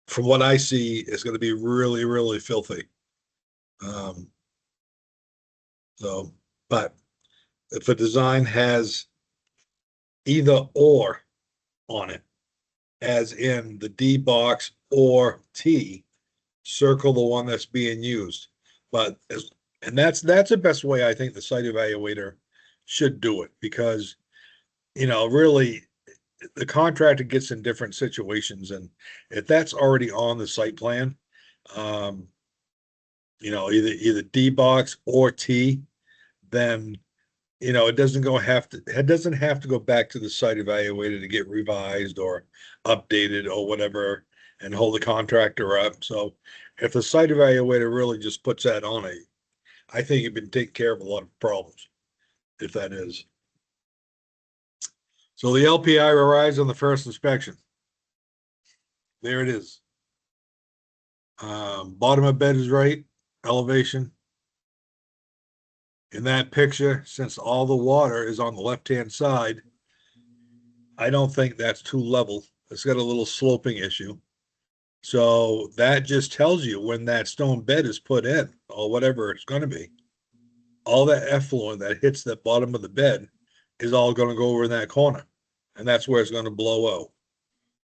from what I see, it's going to be really, really filthy. But if a design has either or on it, as in the D box or T, circle the one that's being used. And that's the best way I think the site evaluator should do it, because really the contractor gets in different situations, and if that's already on the site plan, either D box or T, then it doesn't have to go back to the site evaluator to get revised or updated or whatever and hold the contractor up. So if the site evaluator really just puts that on I think you've been taking care of a lot of problems, if that is. So the LPI arrives on the first inspection. There it is. Bottom of bed is right, elevation. In that picture, since all the water is on the left-hand side, I don't think that's too level. It's got a little sloping issue. So that just tells you when that stone bed is put in, or whatever it's going to be, all that effluent that hits the bottom of the bed is all going to go over in that corner. And that's where it's going to blow out.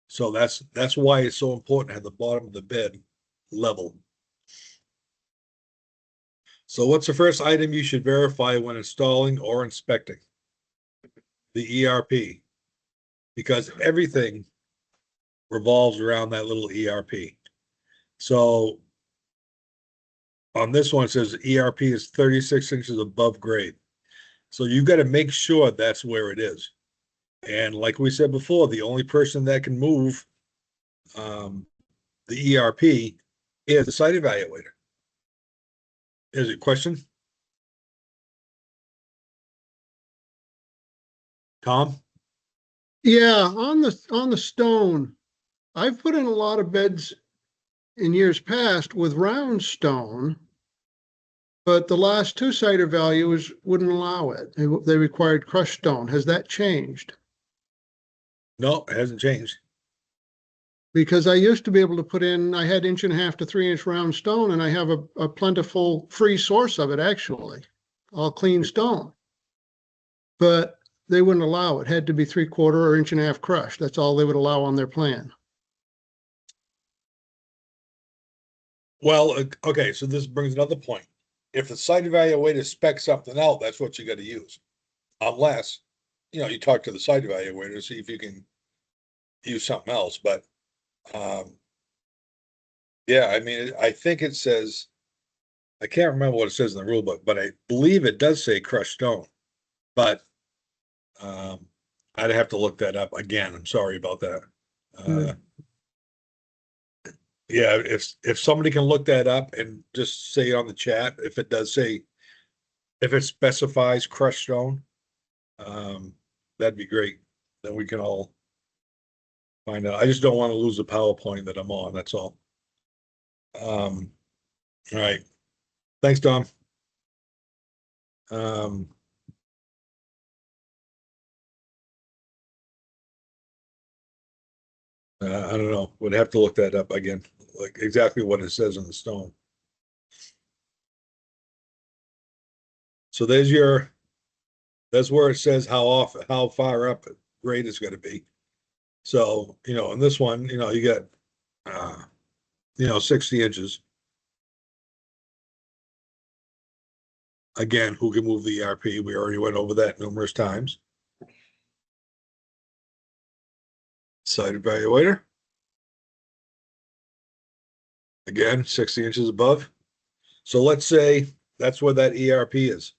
So that's why it's so important to have the bottom of the bed level. So what's the first item you should verify when installing or inspecting? The ERP, because everything revolves around that little ERP. So on this one, it says ERP is 36 inches above grade. So you've got to make sure that's where it is. And like we said before, the only person that can move the ERP is the site evaluator. Is it question? Tom? Yeah, on the stone, I've put in a lot of beds in years past with round stone, but the last two site values wouldn't allow it. They required crushed stone. Has that changed? No, it hasn't changed. Because I used to be able to put in, I had 1.5 to 3 inch round stone, and I have a plentiful free source of it, actually, all clean stone. But they wouldn't allow it. It had to be 3/4 or 1.5 crushed. That's all they would allow on their plan. Well, okay, so this brings another point. If the site evaluator specs something out, that's what you got to use. Unless, you talk to the site evaluator, see if you can use something else. But yeah, I mean, I think it says, I can't remember what it says in the rule book, but I believe it does say crushed stone. But I'd have to look that up again. I'm sorry about that. Yeah, if somebody can look that up and just say on the chat if it does say, if it specifies crushed stone, that'd be great. Then we can all find out. I just don't want to lose the PowerPoint that I'm on. That's all. All right. Thanks, Tom. I don't know. Would have to look that up again, like exactly what it says in the stone. So that's where it says how far up grade is going to be. So, in this one, you got, 60 inches. Again, who can move the ERP? We already went over that numerous times. Site evaluator. Again, 60 inches above. So let's say that's where that ERP is.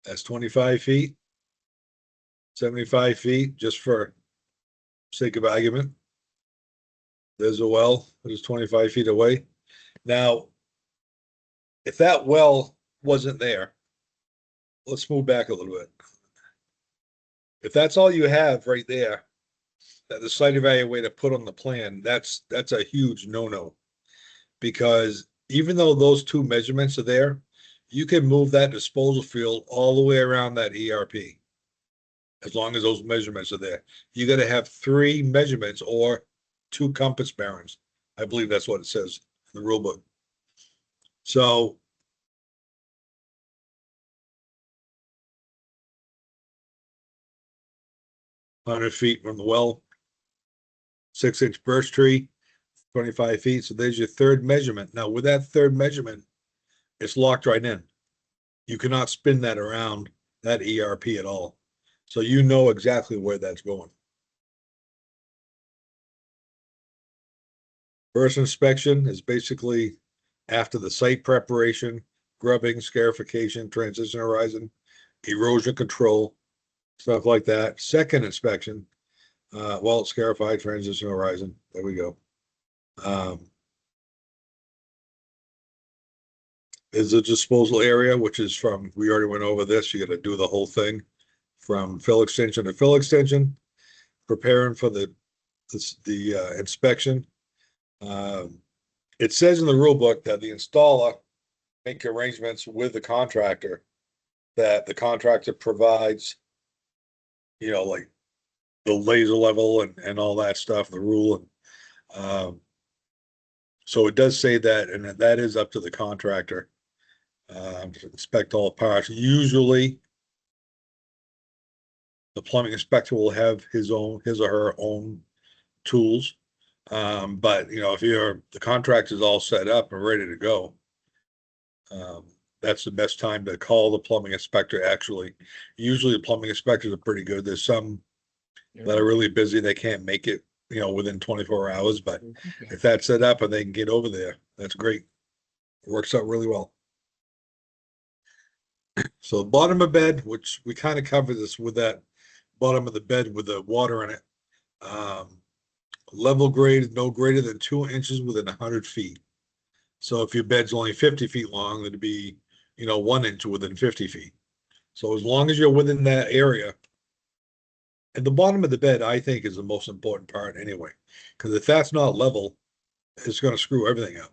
That's 25 feet, 75 feet, just for sake of argument. There's a well that is 25 feet away. Now, if that well wasn't there, let's move back a little bit. If that's all you have right there, that the site evaluator put on the plan, that's a huge no-no. Because even though those two measurements are there, you can move that disposal field all the way around that ERP. As long as those measurements are there. You got to have 3 measurements or 2 compass bearings. I believe that's what it says in the rule book. So $100 feet from the well, 6-inch birch tree, 25 feet. So there's your third measurement. Now with that third measurement, it's locked right in. You cannot spin that around that ERP at all. So you know exactly where that's going. First inspection is basically after the site preparation, grubbing, scarification, transition horizon, erosion control, stuff like that. Second inspection, well, scarified, transition horizon. There we go. Is a disposal area, which is from, we already went over this, you got to do the whole thing from fill extension to fill extension, preparing for the inspection. It says in the rule book that the installer make arrangements with the contractor, that the contractor provides, like the laser level and all that stuff, the rule. So it does say that, and that is up to the contractor to inspect all parts. Usually the plumbing inspector will have his or her own tools. But if the contract is all set up and ready to go, that's the best time to call the plumbing inspector. Actually, usually the plumbing inspectors are pretty good. There's some that are really busy. They can't make it, within 24 hours, but if that's set up and they can get over there, that's great. It works out really well. So bottom of bed, which we kind of covered this with that bottom of the bed with the water in it. Level grade is no greater than 2 inches within 100 feet. So if your bed's only 50 feet long, it'd be, 1 inch within 50 feet. So as long as you're within that area, and the bottom of the bed, I think, is the most important part anyway, because if that's not level, it's going to screw everything up.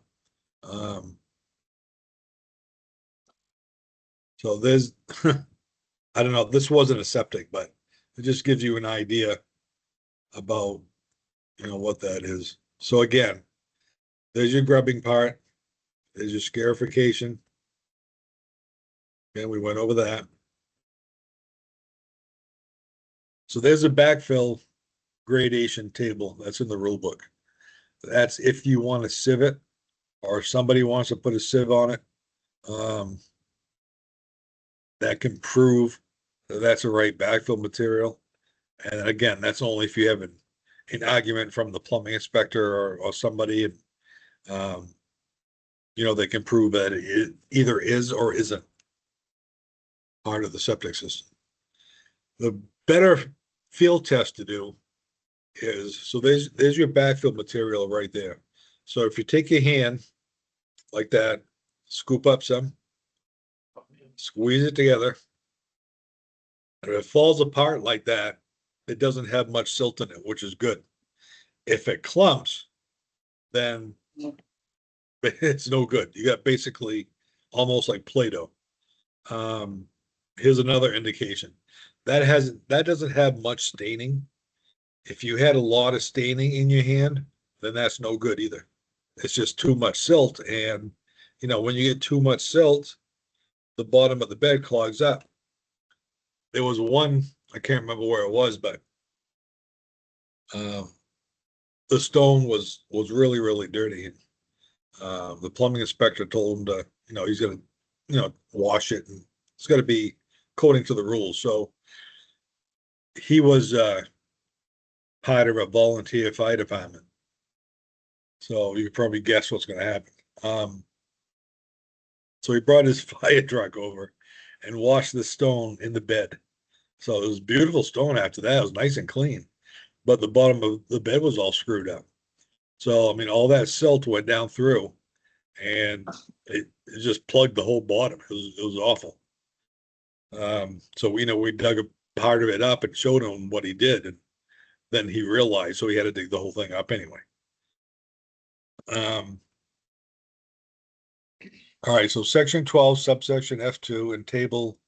So there's, I don't know, this wasn't a septic, but it just gives you an idea about, what that is. So again, there's your grubbing part. There's your scarification. And we went over that. So there's a backfill gradation table that's in the rule book. That's if you want to sieve it or somebody wants to put a sieve on it. That can prove that that's the right backfill material. And again, that's only if you have an argument from the plumbing inspector or somebody, and they can prove that it either is or isn't part of the septic system. The better field test to do is, so there's your backfill material right there. So if you take your hand like that, scoop up some, squeeze it together, and if it falls apart like that, it doesn't have much silt in it, which is good. If it clumps, then it's no good. You got basically almost like Play-Doh. Here's another indication. That doesn't have much staining. If you had a lot of staining in your hand, then that's no good either. It's just too much silt. And, when you get too much silt, the bottom of the bed clogs up. There was one, I can't remember where it was, but the stone was really, really dirty. The plumbing inspector told him to, he's going to, wash it, and it's got to be according to the rules. So he was part of a volunteer fire department. So you can probably guess what's going to happen. So he brought his fire truck over and washed the stone in the bed. So it was beautiful stone after that. It was nice and clean, but the bottom of the bed was all screwed up. So, all that silt went down through, and it just plugged the whole bottom. It was awful. So we dug a part of it up and showed him what he did, and then he realized, so he had to dig the whole thing up anyway. All right, so section 12, subsection F2 in table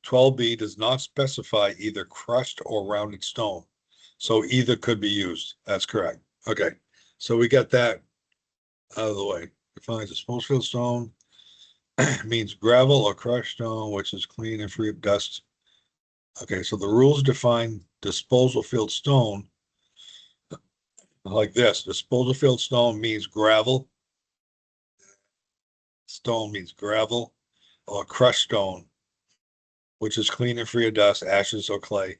12B does not specify either crushed or rounded stone. So either could be used. That's correct. Okay, so we got that out of the way. Defines disposal field stone means gravel or crushed stone, which is clean and free of dust. Okay, so the rules define disposal field stone like this. Disposal field stone means gravel. Stone means gravel, or crushed stone, which is clean and free of dust, ashes, or clay,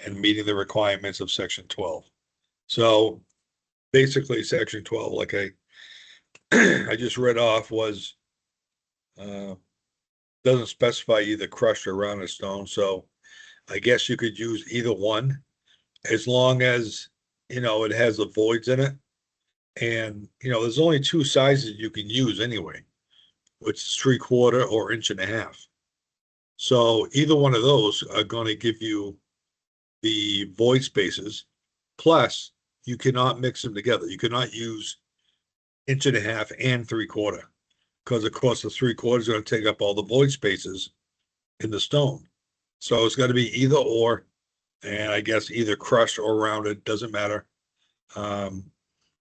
and meeting the requirements of section 12. So basically section 12, like I just read off, was doesn't specify either crushed or rounded stone. So I guess you could use either one as long as, it has the voids in it. And, there's only two sizes you can use anyway, which is 3/4 or 1.5 inches. So either one of those are going to give you the void spaces. Plus, you cannot mix them together. You cannot use 1.5 inches and 3/4, because of course the 3/4 is going to take up all the void spaces in the stone. So it's got to be either or, and I guess either crushed or rounded, doesn't matter.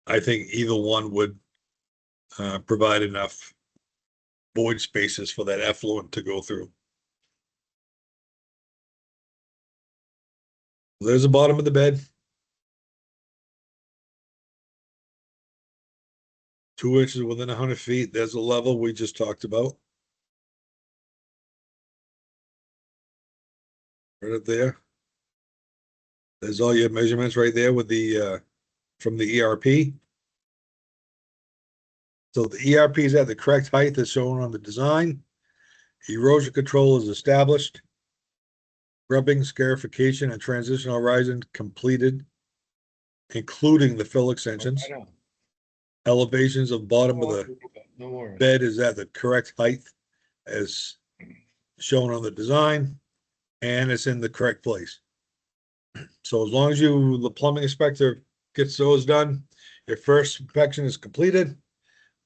I think either one would provide enough void spaces for that effluent to go through. There's the bottom of the bed. 2 inches within 100 feet. There's a level we just talked about. Right up there. There's all your measurements right there with the from the ERP. So the ERP is at the correct height that's shown on the design. Erosion control is established. Grubbing, scarification, and transitional horizon completed, including the fill extensions. Elevations of bottom of the No worries. bed is at the correct height as shown on the design, and it's in the correct place. So as long as the plumbing inspector gets those done, your first inspection is completed,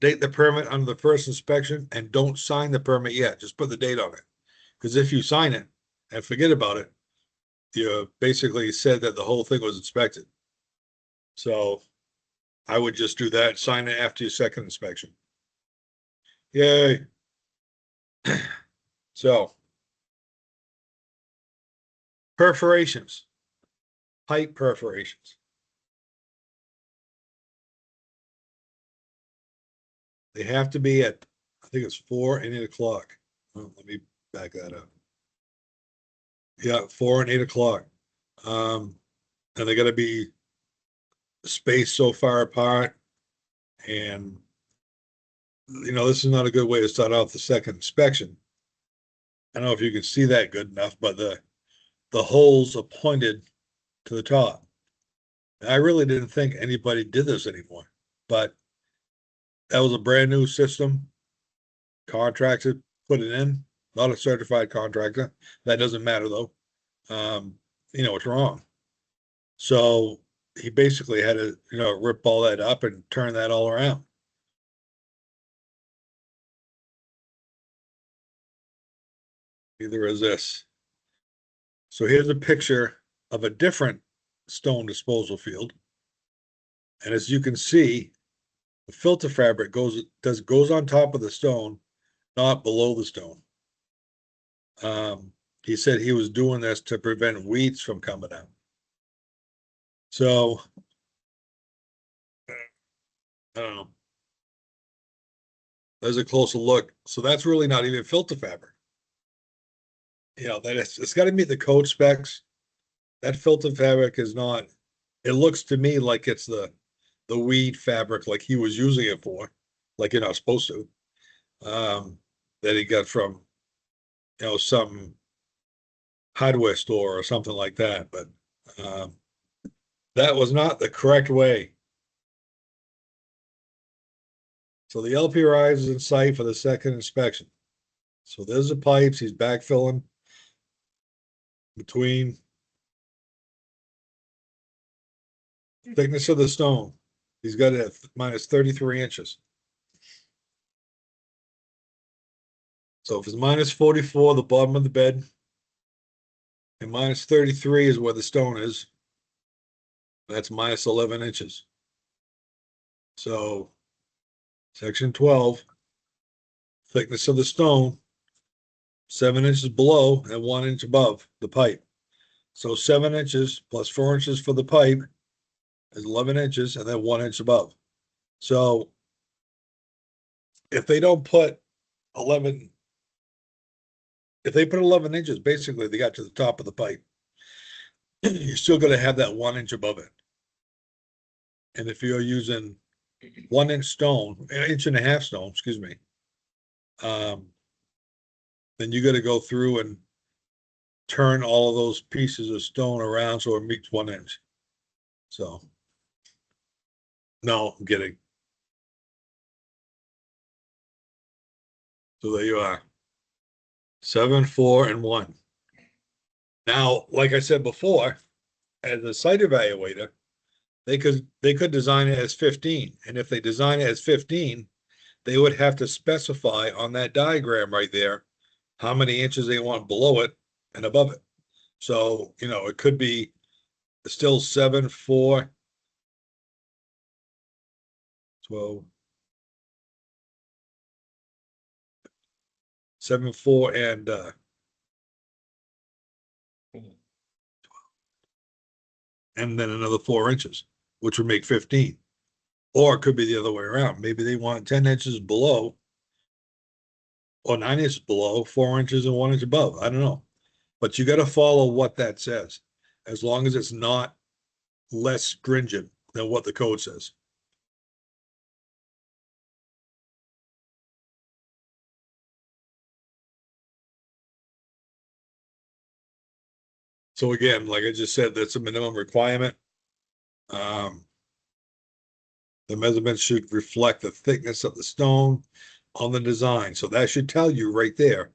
date the permit under the first inspection, and don't sign the permit yet. Just put the date on it. Because if you sign it and forget about it, you basically said that the whole thing was inspected. So I would just do that, sign it after your second inspection. Yay. So perforations, pipe perforations. They have to be at, I think it's 4 and 8 o'clock. Oh, let me back that up. Yeah, 4 and 8 o'clock. And they gotta be spaced so far apart. And, this is not a good way to start out the second inspection. I don't know if you can see that good enough, but the holes are pointed to the top. I really didn't think anybody did this anymore, but that was a brand new system. Contractor put it in, not a certified contractor. That doesn't matter though. It's wrong. So he basically had to, rip all that up and turn that all around. Either is this. So here's a picture of a different stone disposal field. And as you can see, the filter fabric goes on top of the stone, not below the stone. He said he was doing this to prevent weeds from coming out. So I don't know. There's a closer look. So that's really not even filter fabric. That it's got to meet the code specs. That filter fabric is not. It looks to me like it's the weed fabric, like he was using it for, like you're not supposed to. That he got from, some hardware store or something like that. But that was not the correct way. So the LP rise is in sight for the second inspection. So there's the pipes. He's backfilling between thickness of the stone. He's got it at minus 33 inches. So if it's minus 44, the bottom of the bed, and minus 33 is where the stone is, that's minus 11 inches. So section 12, thickness of the stone, 7 inches below and 1 inch above the pipe. So 7 inches plus 4 inches for the pipe is 11 inches and then 1 inch above. So if they don't put 11, if they put 11 inches, basically they got to the top of the pipe. You're still going to have that 1 inch above it. And if you're using 1 inch stone, an inch and a half stone, excuse me, then you got to go through and turn all of those pieces of stone around so it meets 1 inch. So, no, I'm kidding. So there you are. 7, 4, and 1. Now, like I said before, as a site evaluator, they could design it as 15. And if they design it as 15, they would have to specify on that diagram right there how many inches they want below it and above it. So, it could be still 7, 4, 12, 7, 4, and then another 4 inches, which would make 15. Or it could be the other way around. Maybe they want 10 inches below or 9 inches below, 4 inches and 1 inch above. I don't know. But you got to follow what that says, as long as it's not less stringent than what the code says. So again, like I just said, that's a minimum requirement. The measurements should reflect the thickness of the stone on the design. So that should tell you right there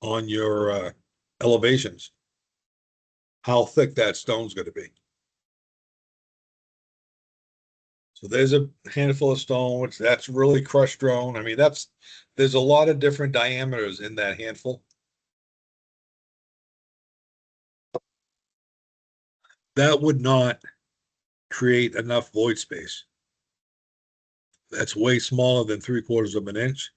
on your elevations how thick that stone's going to be. So there's a handful of stone, which that's really crushed stone. I mean, there's a lot of different diameters in that handful. That would not create enough void space. That's way smaller than 3/4 of an inch.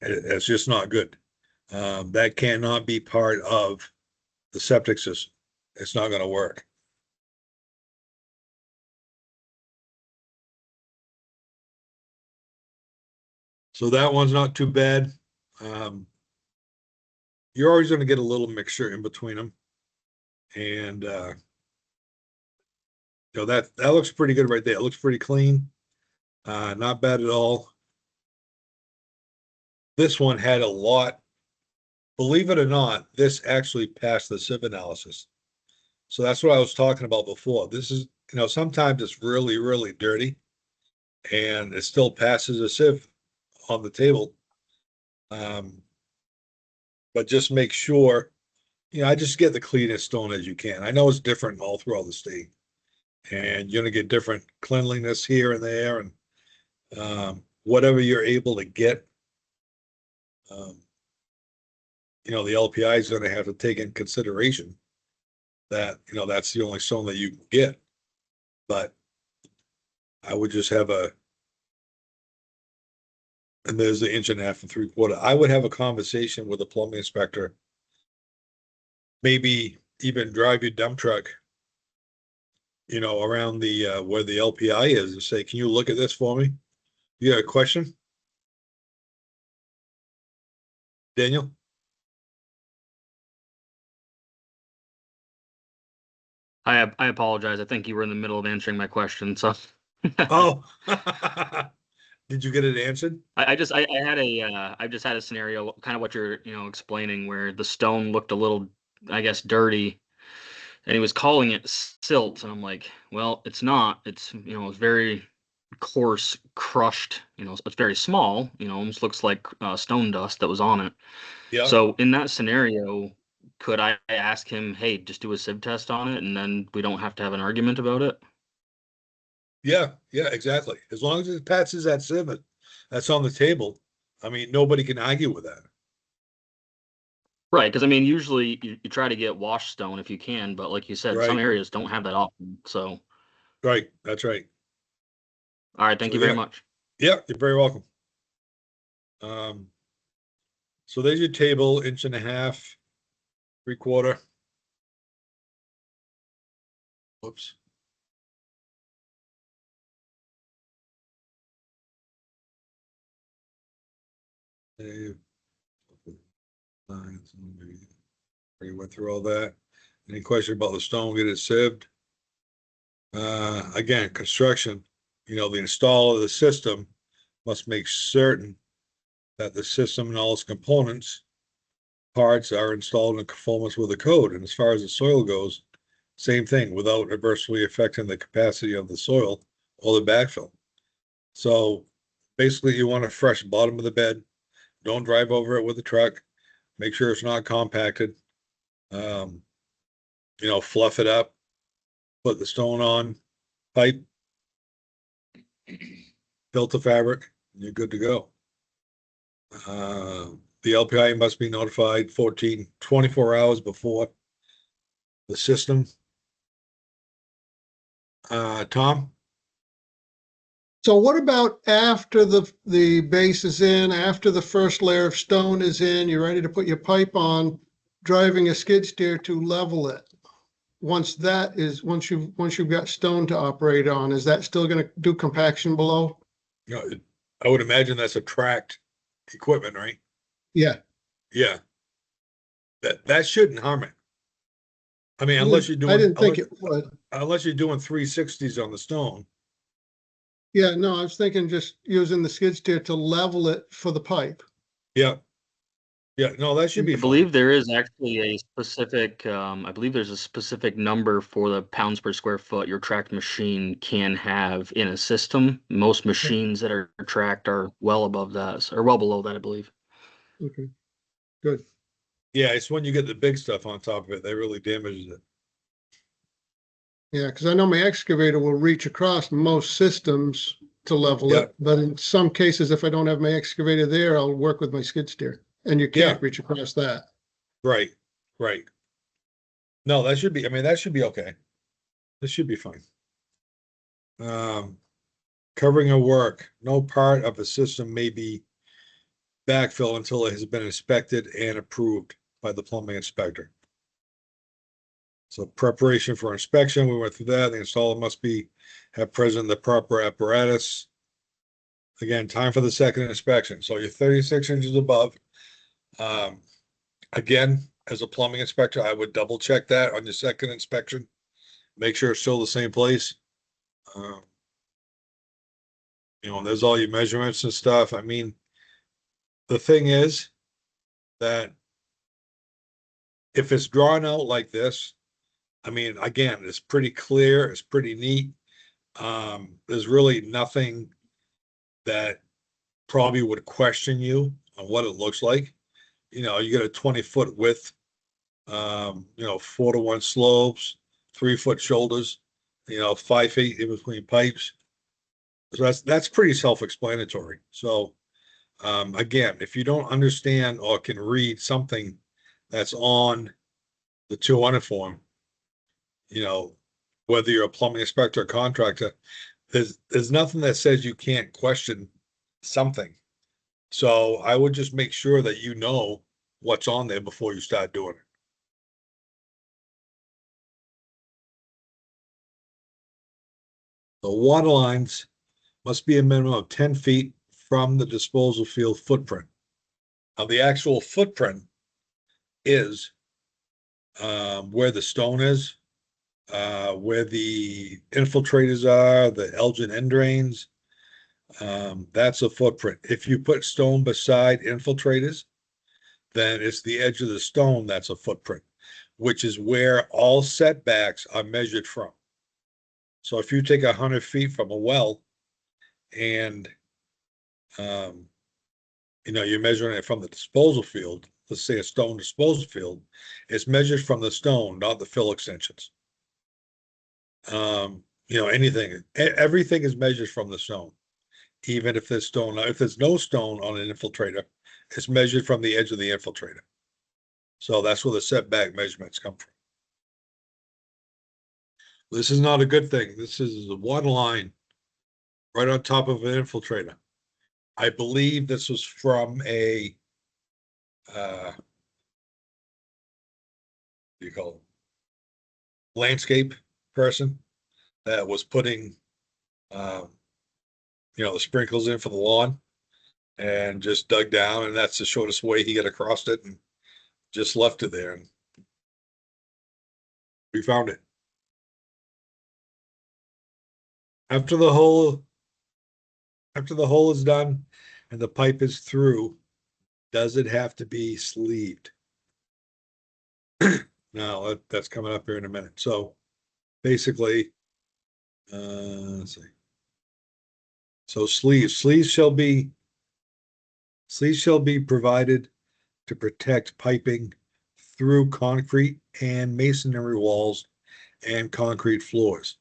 It's just not good. That cannot be part of the septic system. It's not going to work. So that one's not too bad. You're always going to get a little mixture in between them. And that looks pretty good right there. It looks pretty clean. Not bad at all. This one had a lot. Believe it or not, this actually passed the sieve analysis. So that's what I was talking about before. This is, sometimes it's really, really dirty and it still passes a sieve on the table. But just make sure, I just get the cleanest stone as you can. I know it's different all throughout the state. And you're going to get different cleanliness here and there, and whatever you're able to get. The LPI is going to have to take in consideration that, that's the only stone that you can get. But I would just have and there's the 1.5 inches and 3/4. I would have a conversation with a plumbing inspector, maybe even drive your dump truck, around the where the LPI is, and say, can you look at this for me? You got a question, Daniel? I apologize. I think you were in the middle of answering my question. So. Oh, did you get it answered? I just had a scenario, kind of what you're explaining, where the stone looked a little, I guess, dirty, and he was calling it silt, and I'm like, well, it's not. It's it's very coarse, crushed. It's very small. Almost looks like stone dust that was on it. Yeah. So in that scenario, could I ask him, hey, just do a sieve test on it, and then we don't have to have an argument about it? Yeah, exactly. As long as it passes that sieve that's on the table, I mean, nobody can argue with that. Right, because I mean, usually you try to get wash stone if you can, but like you said, some Right. areas don't have that option. So, Right, that's right. all right, thank So, you very yeah. much. Yeah, you're very welcome. So there's your table, 1.5 inches, 3/4. Whoops. Already went through all that. Any question about the stone, get it sieved? Again, construction, the installer of the system must make certain that the system and all its components, parts are installed in conformance with the code. And as far as the soil goes, same thing, without adversely affecting the capacity of the soil or the backfill. So basically you want a fresh bottom of the bed. Don't drive over it with a truck. Make sure it's not compacted. Fluff it up, put the stone on, pipe, filter fabric, and you're good to go. The LPI must be notified 24 hours before the system. Tom? So what about after the base is in, after the first layer of stone is in, you're ready to put your pipe on, driving a skid steer to level it? Once you've got stone to operate on, is that still going to do compaction below? I would imagine that's a tracked equipment, right? Yeah. Yeah. That shouldn't harm it. I mean, I didn't think it would. Unless you're doing 360s on the stone. Yeah, no, I was thinking just using the skid steer to level it for the pipe. Yeah. Yeah, no, that should be I fine. believe there is actually a specific, I believe there's a specific number for the pounds per square foot your tracked machine can have in a system. Most machines that are tracked are well above that, or well below that, I believe. Okay, good. Yeah, it's when you get the big stuff on top of it, that really damages it. Yeah, because I know my excavator will reach across most systems to level Yeah. it, but in some cases, if I don't have my excavator there, I'll work with my skid steer, and you Yeah. can't reach across that. Right, right. No, that should be, I mean, that should be okay. This should be fine. Covering of work, no part of a system may be backfill until it has been inspected and approved by the plumbing inspector. So preparation for inspection, we went through that. The installer must have present the proper apparatus. Again, time for the second inspection. So you're 36 inches above. Again, as a plumbing inspector, I would double check that on your second inspection. Make sure it's still the same place. There's all your measurements and stuff. I mean, the thing is that if it's drawn out like this, I mean, again, it's pretty clear, it's pretty neat. There's really nothing that probably would question you on what it looks like. You get a 20-foot width, 4-to-1 slopes, 3-foot shoulders, 5 feet in between pipes. So that's pretty self-explanatory. So again, if you don't understand or can read something that's on the 200 form, whether you're a plumbing inspector or contractor, there's nothing that says you can't question something. So I would just make sure that you know what's on there before you start doing it. The water lines must be a minimum of 10 feet from the disposal field footprint. Now, the actual footprint is where the stone is, where the infiltrators are, the Elgin end drains. That's a footprint. If you put stone beside infiltrators, then it's the edge of the stone that's a footprint, which is where all setbacks are measured from. So if you take 100 feet from a well and you're measuring it from the disposal field, let's say a stone disposal field, it's measured from the stone, not the fill extensions. Everything is measured from the stone. Even if there's no stone on an infiltrator, it's measured from the edge of the infiltrator. So that's where the setback measurements come from. This is not a good thing. This is a water line right on top of an infiltrator. I believe this was from a, what do you call it? Landscape person that was putting, the sprinkles in for the lawn and just dug down, and that's the shortest way he got across it and just left it there. And we found it. After the hole is done and the pipe is through, does it have to be sleeved? No, that's coming up here in a minute. So basically, let's see. So sleeves shall be provided to protect piping through concrete and masonry walls and concrete floors.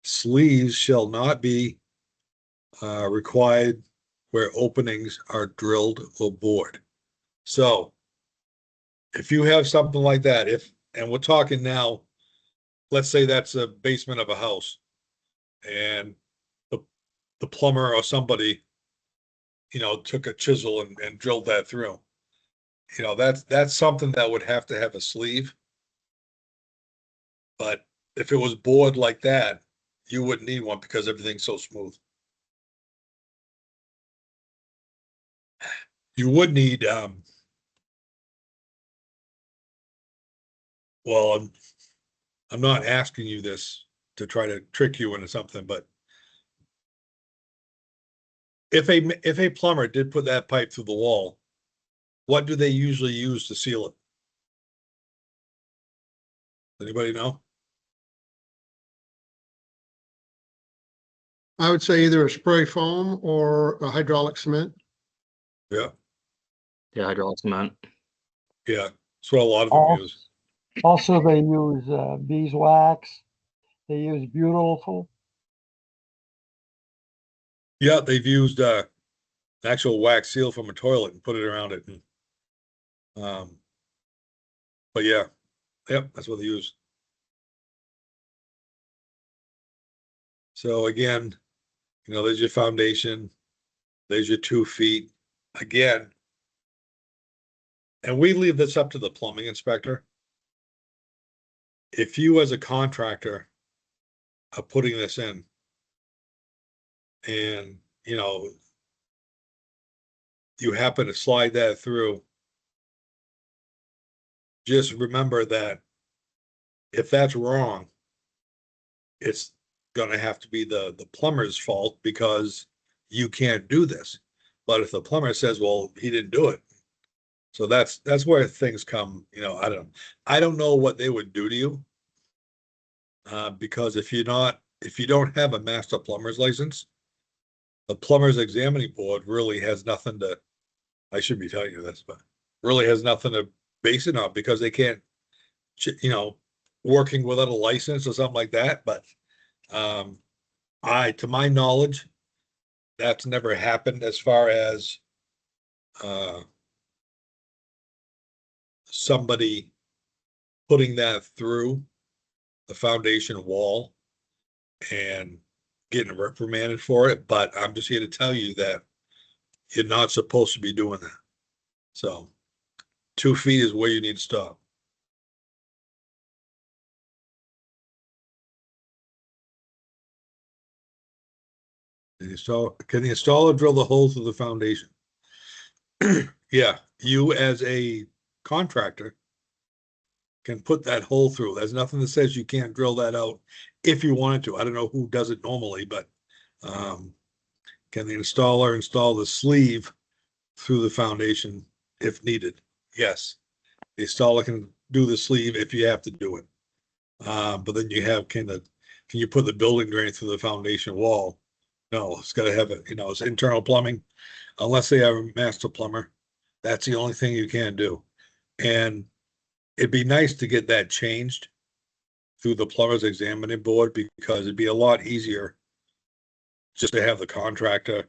Sleeves shall not be required where openings are drilled or bored. So if you have something like that, and we're talking now, let's say that's a basement of a house and the plumber or somebody, took a chisel and drilled that through. That's something that would have to have a sleeve. But if it was bored like that, you wouldn't need one because everything's so smooth. You would need, well, I'm not asking you this to try to trick you into something, but if a plumber did put that pipe through the wall, what do they usually use to seal it? Anybody know? I would say either a spray foam or a hydraulic cement. Yeah, Yeah, hydraulic cement. yeah, that's what a lot of them Also, use. also they use beeswax. They use beautiful. Yeah, they've used actual wax seal from a toilet and put it around it. And, but yeah, yep, that's what they use. So again, you know, there's your foundation, there's your 2 feet. Again, and we leave this up to the plumbing inspector. If you as a contractor are putting this in and, you know, you happen to slide that through, just remember that if that's wrong, it's gonna have to be the plumber's fault because you can't do this. But if the plumber says, well, he didn't do it. So that's where things come, you know, I don't know what they would do to you. Because if you don't have a master plumber's license, the plumber's examining board really has nothing to, I should be telling you this, but really has nothing to base it on because they can't, you know, working without a license or something like that. But to my knowledge, that's never happened as far as somebody putting that through the foundation wall and getting reprimanded for it. But I'm just here to tell you that you're not supposed to be doing that. So 2 feet is where you need to stop. Can the installer drill the hole through the foundation? Yeah, you as a contractor can put that hole through. There's nothing that says you can't drill that out if you wanted to. I don't know who does it normally, but can the installer install the sleeve through the foundation if needed? Yes. The installer can do the sleeve if you have to do it. But then you have can you put the building drain through the foundation wall? No, it's got to have it, you know, it's internal plumbing. Unless they have a master plumber, that's the only thing you can do. And it'd be nice to get that changed through the plumber's examining board because it'd be a lot easier just to have the contractor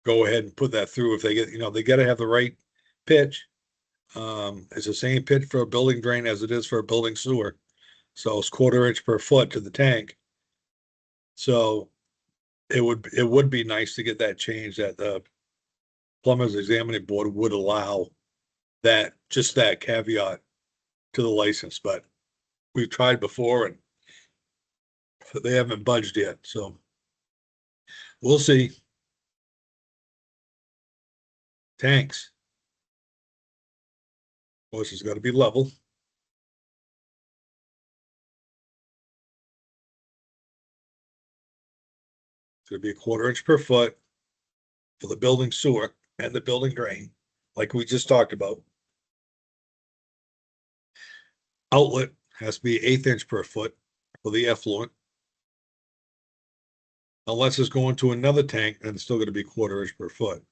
go ahead and put that through if they get, you know, they got to have the right pitch. It's the same pitch for a building drain as it is for a building sewer. So it's 1/4 inch per foot to the tank. So it would be nice to get that changed that the plumber's examining board would allow that, just that caveat to the license, but we've tried before and they haven't budged yet, so we'll see. Tanks. Of course, it's got to be level. It's going to be a 1/4 inch per foot for the building sewer and the building drain, like we just talked about. Outlet has to be 1/8 inch per foot for the effluent. Unless it's going to another tank, then it's still going to be 1/4 inch per foot.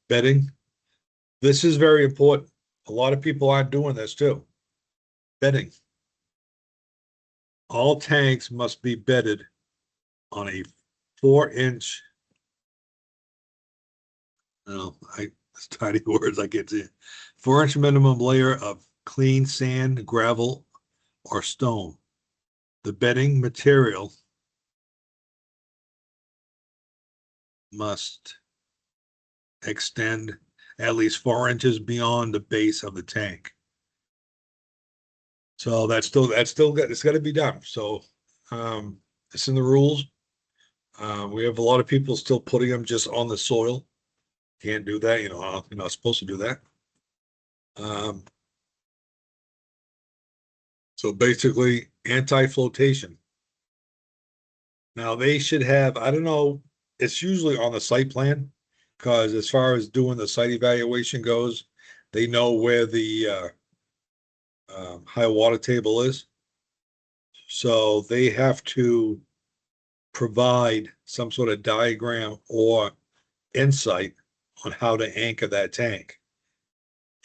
Bedding. This is very important. A lot of people aren't doing this too. Bedding. All tanks must be bedded on a 4-inch. No, it's tiny words I get to. 4-inch minimum layer of clean sand, gravel, or stone. The bedding material must extend at least 4 inches beyond the base of the tank. So that's still got, it's got to be done. So it's in the rules. We have a lot of people still putting them just on the soil. Can't do that, you know, you're not supposed to do that. So basically anti-flotation. Now they should have, I don't know it's usually on the site plan, because as far as doing the site evaluation goes, they know where the high water table is. So they have to provide some sort of diagram or insight on how to anchor that tank.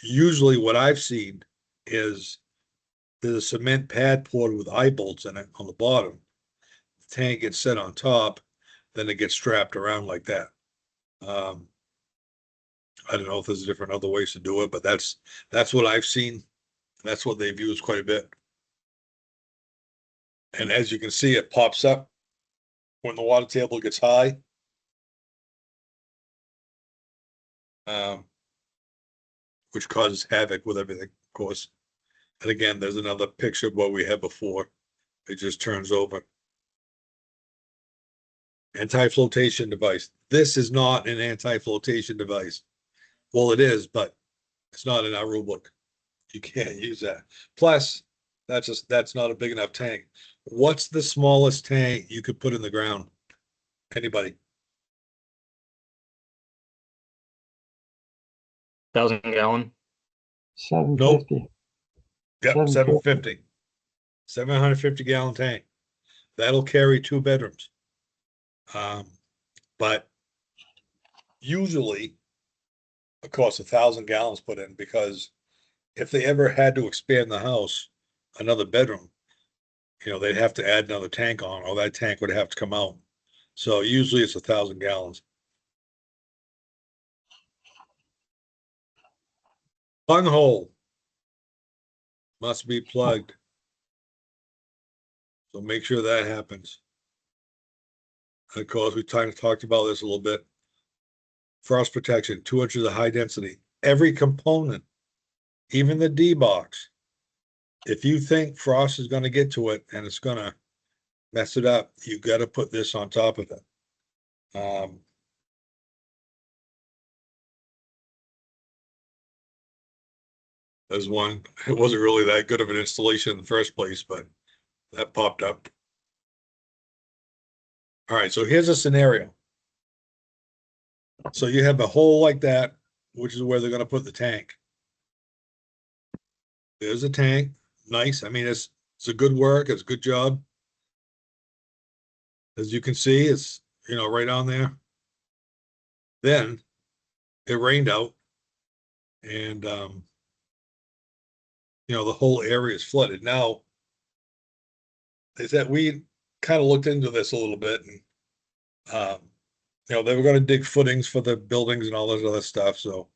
Usually what I've seen is there's a cement pad poured with eye bolts in it on the bottom. The tank gets set on top, then it gets strapped around like that. I don't know if there's different other ways to do it, but that's what I've seen. That's what they've used quite a bit. And as you can see, it pops up when the water table gets high. Which causes havoc with everything, of course. And again, there's another picture of what we had before. It just turns over. Anti-flotation device. This is not an anti-flotation device. Well, it is, but it's not in our rule book. You can't use that. Plus, that's not a big enough tank. What's the smallest tank you could put in the ground? Anybody? 1,000-gallon. 750. Yep, 750. 750-gallon tank. That'll carry 2 bedrooms. But usually it costs 1,000 gallons put in, because if they ever had to expand the house, another bedroom, they'd have to add another tank on, or that tank would have to come out. So usually it's 1,000 gallons. Bunghole must be plugged. So make sure that happens. And of course, we kind of talked about this a little bit. Frost protection, 2 inches of high density. Every component, even the D box. If you think frost is going to get to it and it's going to mess it up, you got to put this on top of it. There's one. It wasn't really that good of an installation in the first place, but that popped up. All right, so here's a scenario. So you have a hole like that, which is where they're going to put the tank. There's a tank. Nice. I mean, it's a good work. It's a good job. As you can see, it's, right on there. Then it rained out, and, the whole area is flooded. Now, is that we kind of looked into this a little bit, and, they were going to dig footings for the buildings and all this other stuff. So,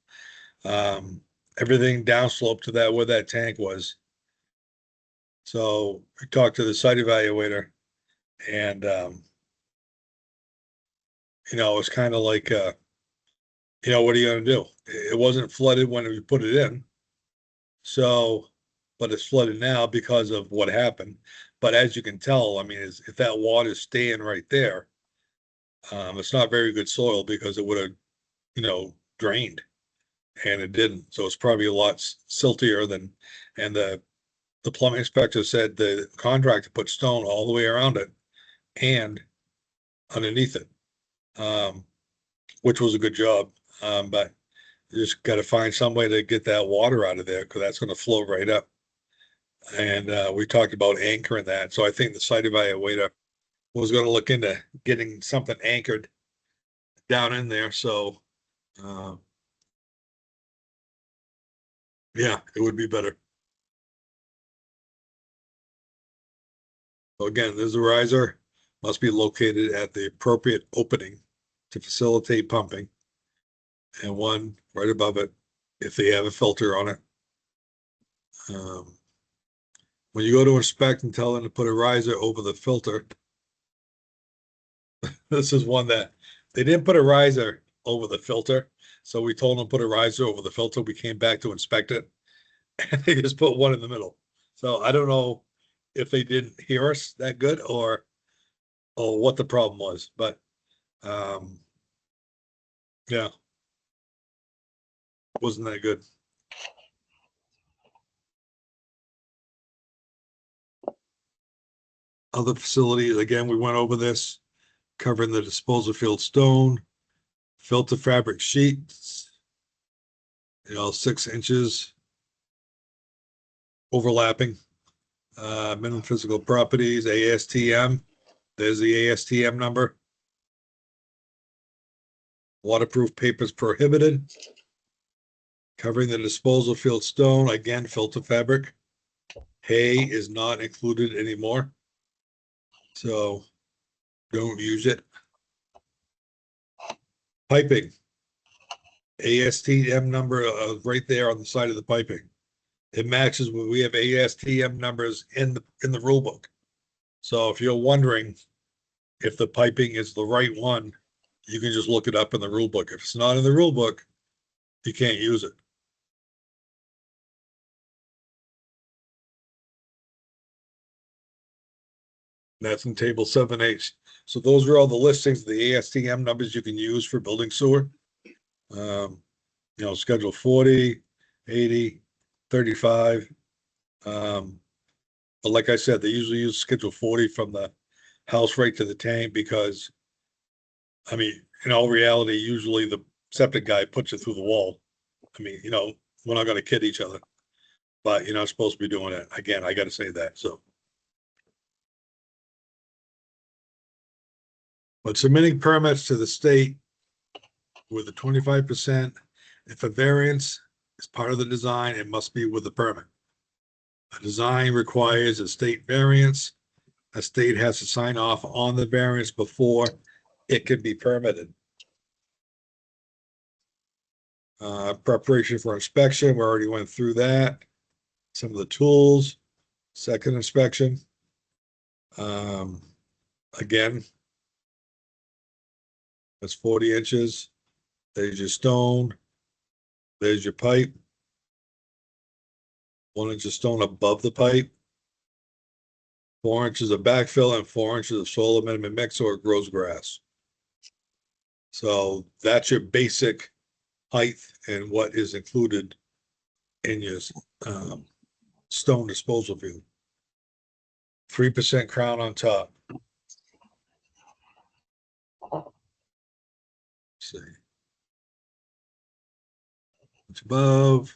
everything downslope to that, where that tank was. So we talked to the site evaluator, and, it's kind of like, what are you going to do? It wasn't flooded when we put it in. So, but it's flooded now because of what happened. But as you can tell, I mean, if that water is staying right there, it's not very good soil, because it would have, drained, and it didn't. So it's probably a lot siltier than, and the plumbing inspector said the contractor put stone all the way around it and underneath it, which was a good job. But you just got to find some way to get that water out of there, because that's going to flow right up. And we talked about anchoring that. So I think the site evaluator was going to look into getting something anchored down in there. So, yeah, it would be better. So again, there's a riser, must be located at the appropriate opening to facilitate pumping, and one right above it if they have a filter on it. When you go to inspect and tell them to put a riser over the filter, this is one that they didn't put a riser over the filter. So we told them to put a riser over the filter. We came back to inspect it, and they just put one in the middle. So I don't know if they didn't hear us that good, or what the problem was, but yeah, wasn't that good. Other facilities, again, we went over this. covering the disposal field stone, filter fabric sheets, 6 inches overlapping, minimum physical properties, ASTM. There's the ASTM number. Waterproof papers prohibited. Covering the disposal field stone, again, filter fabric. Hay is not included anymore, so don't use it. Piping, ASTM number right there on the side of the piping. It matches when we have ASTM numbers in the rule book. So if you're wondering if the piping is the right one, you can just look it up in the rule book. If it's not in the rule book, you can't use it. That's in table 7H. So those are all the listings of the ASTM numbers you can use for building sewer. Schedule 40, 80, 35. But like I said, they usually use schedule 40 from the house right to the tank because, in all reality, usually the septic guy puts it through the wall. We're not going to kid each other, but you're not supposed to be doing it. Again, I got to say that. So, but submitting permits to the state with a 25%, if a variance is part of the design, it must be with the permit. A design requires a state variance. A state has to sign off on the variance before it can be permitted. Preparation for inspection, we already went through that. Some of the tools, second inspection. Again, that's 40 inches. There's your stone. There's your pipe. 1 inch of stone above the pipe. 4 inches of backfill and 4 inches of soil amendment mix or it grows grass. So that's your basic height and what is included in your stone disposal field. 3% crown on top. Let's see. It's above.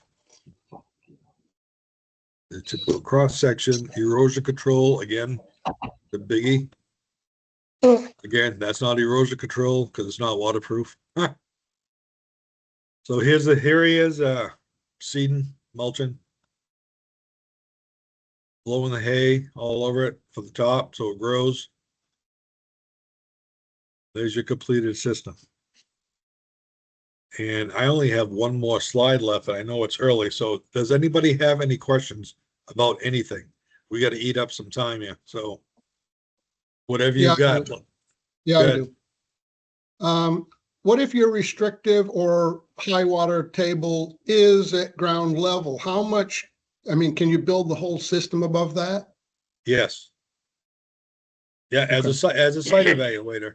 The typical cross section, erosion control, again, the biggie. Again, that's not erosion control because it's not waterproof. So here he is, seeding, mulching, blowing the hay all over it for the top so it grows. There's your completed system. And I only have one more slide left, and I know it's early. So does anybody have any questions about anything? We got to eat up some time here. So whatever you got. Yeah, I do. What if your restrictive or high water table is at ground level? How much, can you build the whole system above that? Yes. Yeah, as a site evaluator,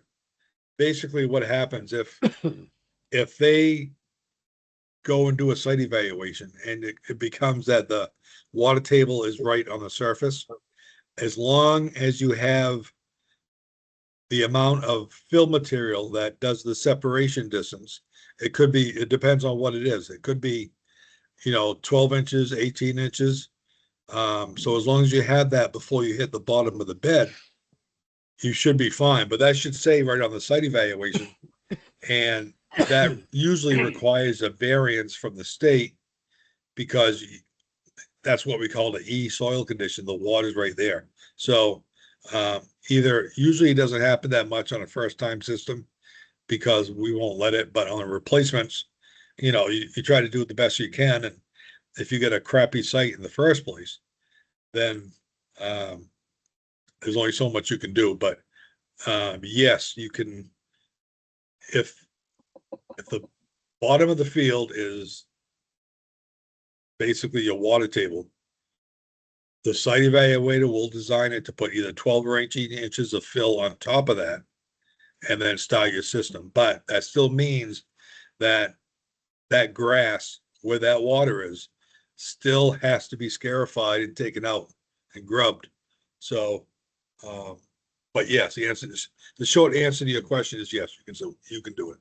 basically what happens if they go and do a site evaluation and it becomes that the water table is right on the surface, as long as you have the amount of fill material that does the separation distance, it depends on what it is. It could be, 12 inches, 18 inches. So as long as you have that before you hit the bottom of the bed, you should be fine. But that should say right on the site evaluation. And that usually requires a variance from the state because that's what we call the E soil condition. The water's right there. So usually it doesn't happen that much on a first time system because we won't let it, but on the replacements, you try to do it the best you can. And if you get a crappy site in the first place, then there's only so much you can do. But yes, you can, if the bottom of the field is basically your water table, the site evaluator will design it to put either 12 or 18 inches of fill on top of that and then start your system. But that still means that grass where that water is still has to be scarified and taken out and grubbed. So, but But yes, the short answer to your question is yes, you can do it.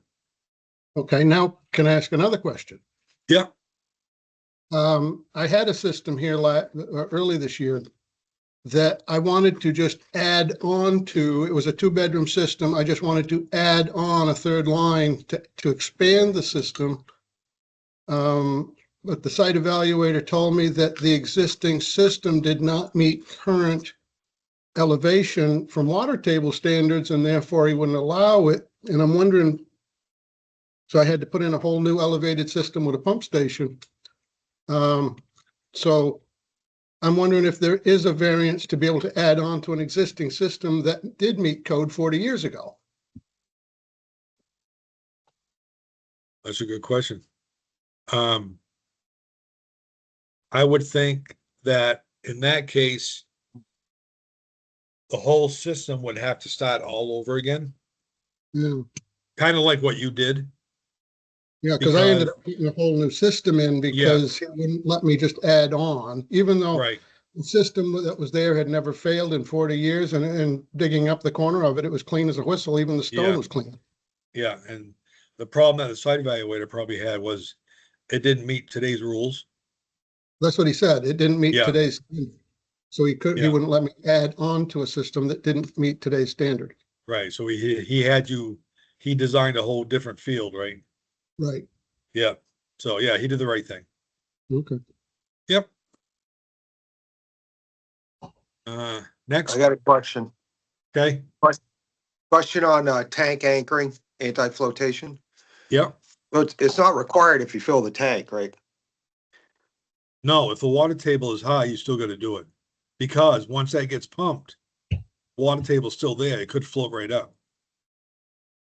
Okay, now can I ask another question? Yeah. I had a system here early this year that I wanted to just add on to. It was a 2-bedroom system. I just wanted to add on a third line to expand the system. But the site evaluator told me that the existing system did not meet current elevation from water table standards, and therefore he wouldn't allow it. And I'm wondering, so I had to put in a whole new elevated system with a pump station. So I'm wondering if there is a variance to be able to add on to an existing system that did meet code 40 years ago. That's a good question. I would think that in that case, the whole system would have to start all over again. Yeah. Kind of like what you did. Yeah, because I ended up putting a whole new system in because he wouldn't let me just add on, even though the system that was there had never failed in 40 years, and digging up the corner of it, it was clean as a whistle. Even the stone was clean. Yeah, and the problem that the site evaluator probably had was it didn't meet today's rules. That's what he said. It didn't meet today's, so he wouldn't let me add on to a system that didn't meet today's standard. Right. So he designed a whole different field, right? Right. Yeah. So yeah, he did the right thing. Okay. Yep. Next. I got a question. Okay. Question on tank anchoring, anti-flotation. Yep. Well, it's not required if you fill the tank, right? No, if the water table is high, you still got to do it, because once that gets pumped, water table's still there. It could float right up.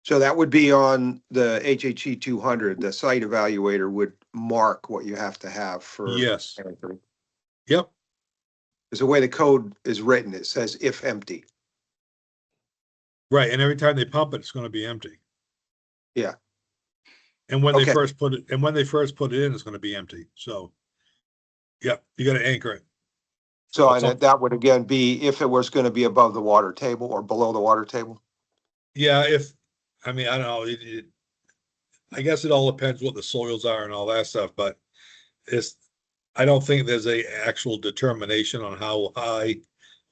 So that would be on the HHE 200. The site evaluator would mark what you have to have for anchoring. Yep. Because the way the code is written, it says if empty. Right, and every time they pump it, it's going to be empty. Yeah. And when they first put it, in, it's going to be empty. So, yeah, you got to anchor it. So and that would again be if it was going to be above the water table or below the water table. Yeah, I don't know. I guess it all depends what the soils are and all that stuff, but I don't think there's a actual determination on how high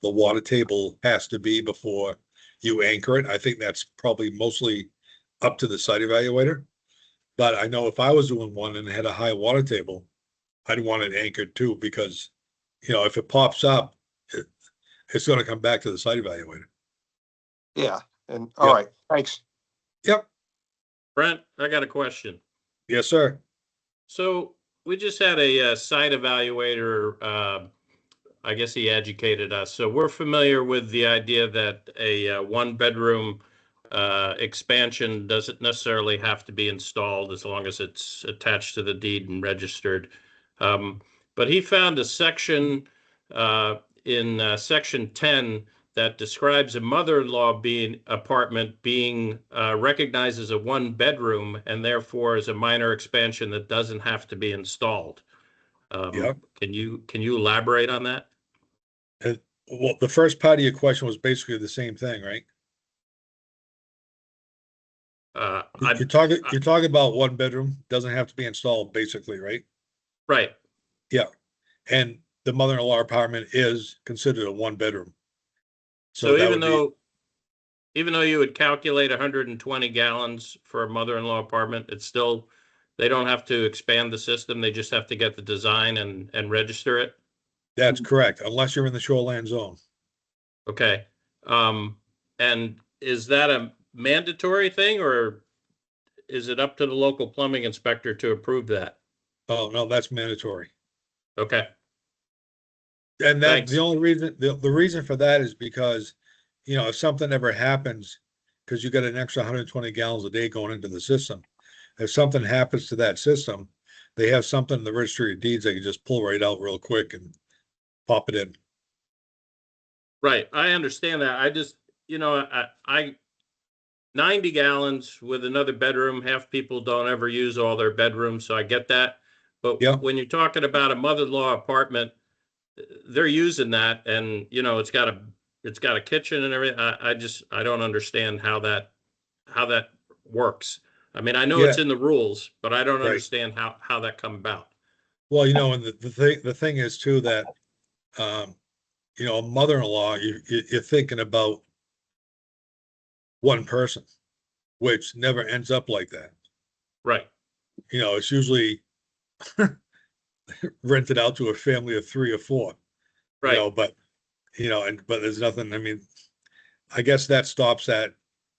the water table has to be before you anchor it. I think that's probably mostly up to the site evaluator. But I know if I was doing one and had a high water table, I'd want it anchored too, because, if it pops up, it's going to come back to the site evaluator. Yeah. And all right. Thanks. Yep. Brent, I got a question. Yes, sir. So we just had a site evaluator. I guess he educated us. So we're familiar with the idea that a 1-bedroom expansion doesn't necessarily have to be installed as long as it's attached to the deed and registered. But he found a section in section 10 that describes a mother-in-law apartment being recognized as a 1-bedroom and therefore as a minor expansion that doesn't have to be installed. Can you elaborate on that? Well, the first part of your question was basically the same thing, right? You're talking about 1-bedroom, doesn't have to be installed, basically, right? Right. Yeah. And the mother-in-law apartment is considered a 1-bedroom. So even though you would calculate 120 gallons for a mother-in-law apartment, it's still, they don't have to expand the system. They just have to get the design and register it. That's correct, unless you're in the shoreline zone. Okay. And is that a mandatory thing, or is it up to the local plumbing inspector to approve that? Oh, no, that's mandatory. Okay. And the only reason, the reason for that is because, if something ever happens, because you got an extra 120 gallons a day going into the system, if something happens to that system, they have something in the registry of deeds they can just pull right out real quick and pop it in. Right. I understand that. I just, I 90 gallons with another bedroom, half people don't ever use all their bedrooms, so I get that. But when you're talking about a mother-in-law apartment, they're using that, and it's got a it's got a kitchen and everything. I don't understand how that works. I mean, I know it's Yeah. in the rules, but I don't Right. understand how that come about. Well, and the thing is too that, a mother-in-law, you're thinking about one person, which never ends up like that. Right. It's usually rented out to a family of 3 or 4. Right. But there's nothing. I mean, I guess that stops at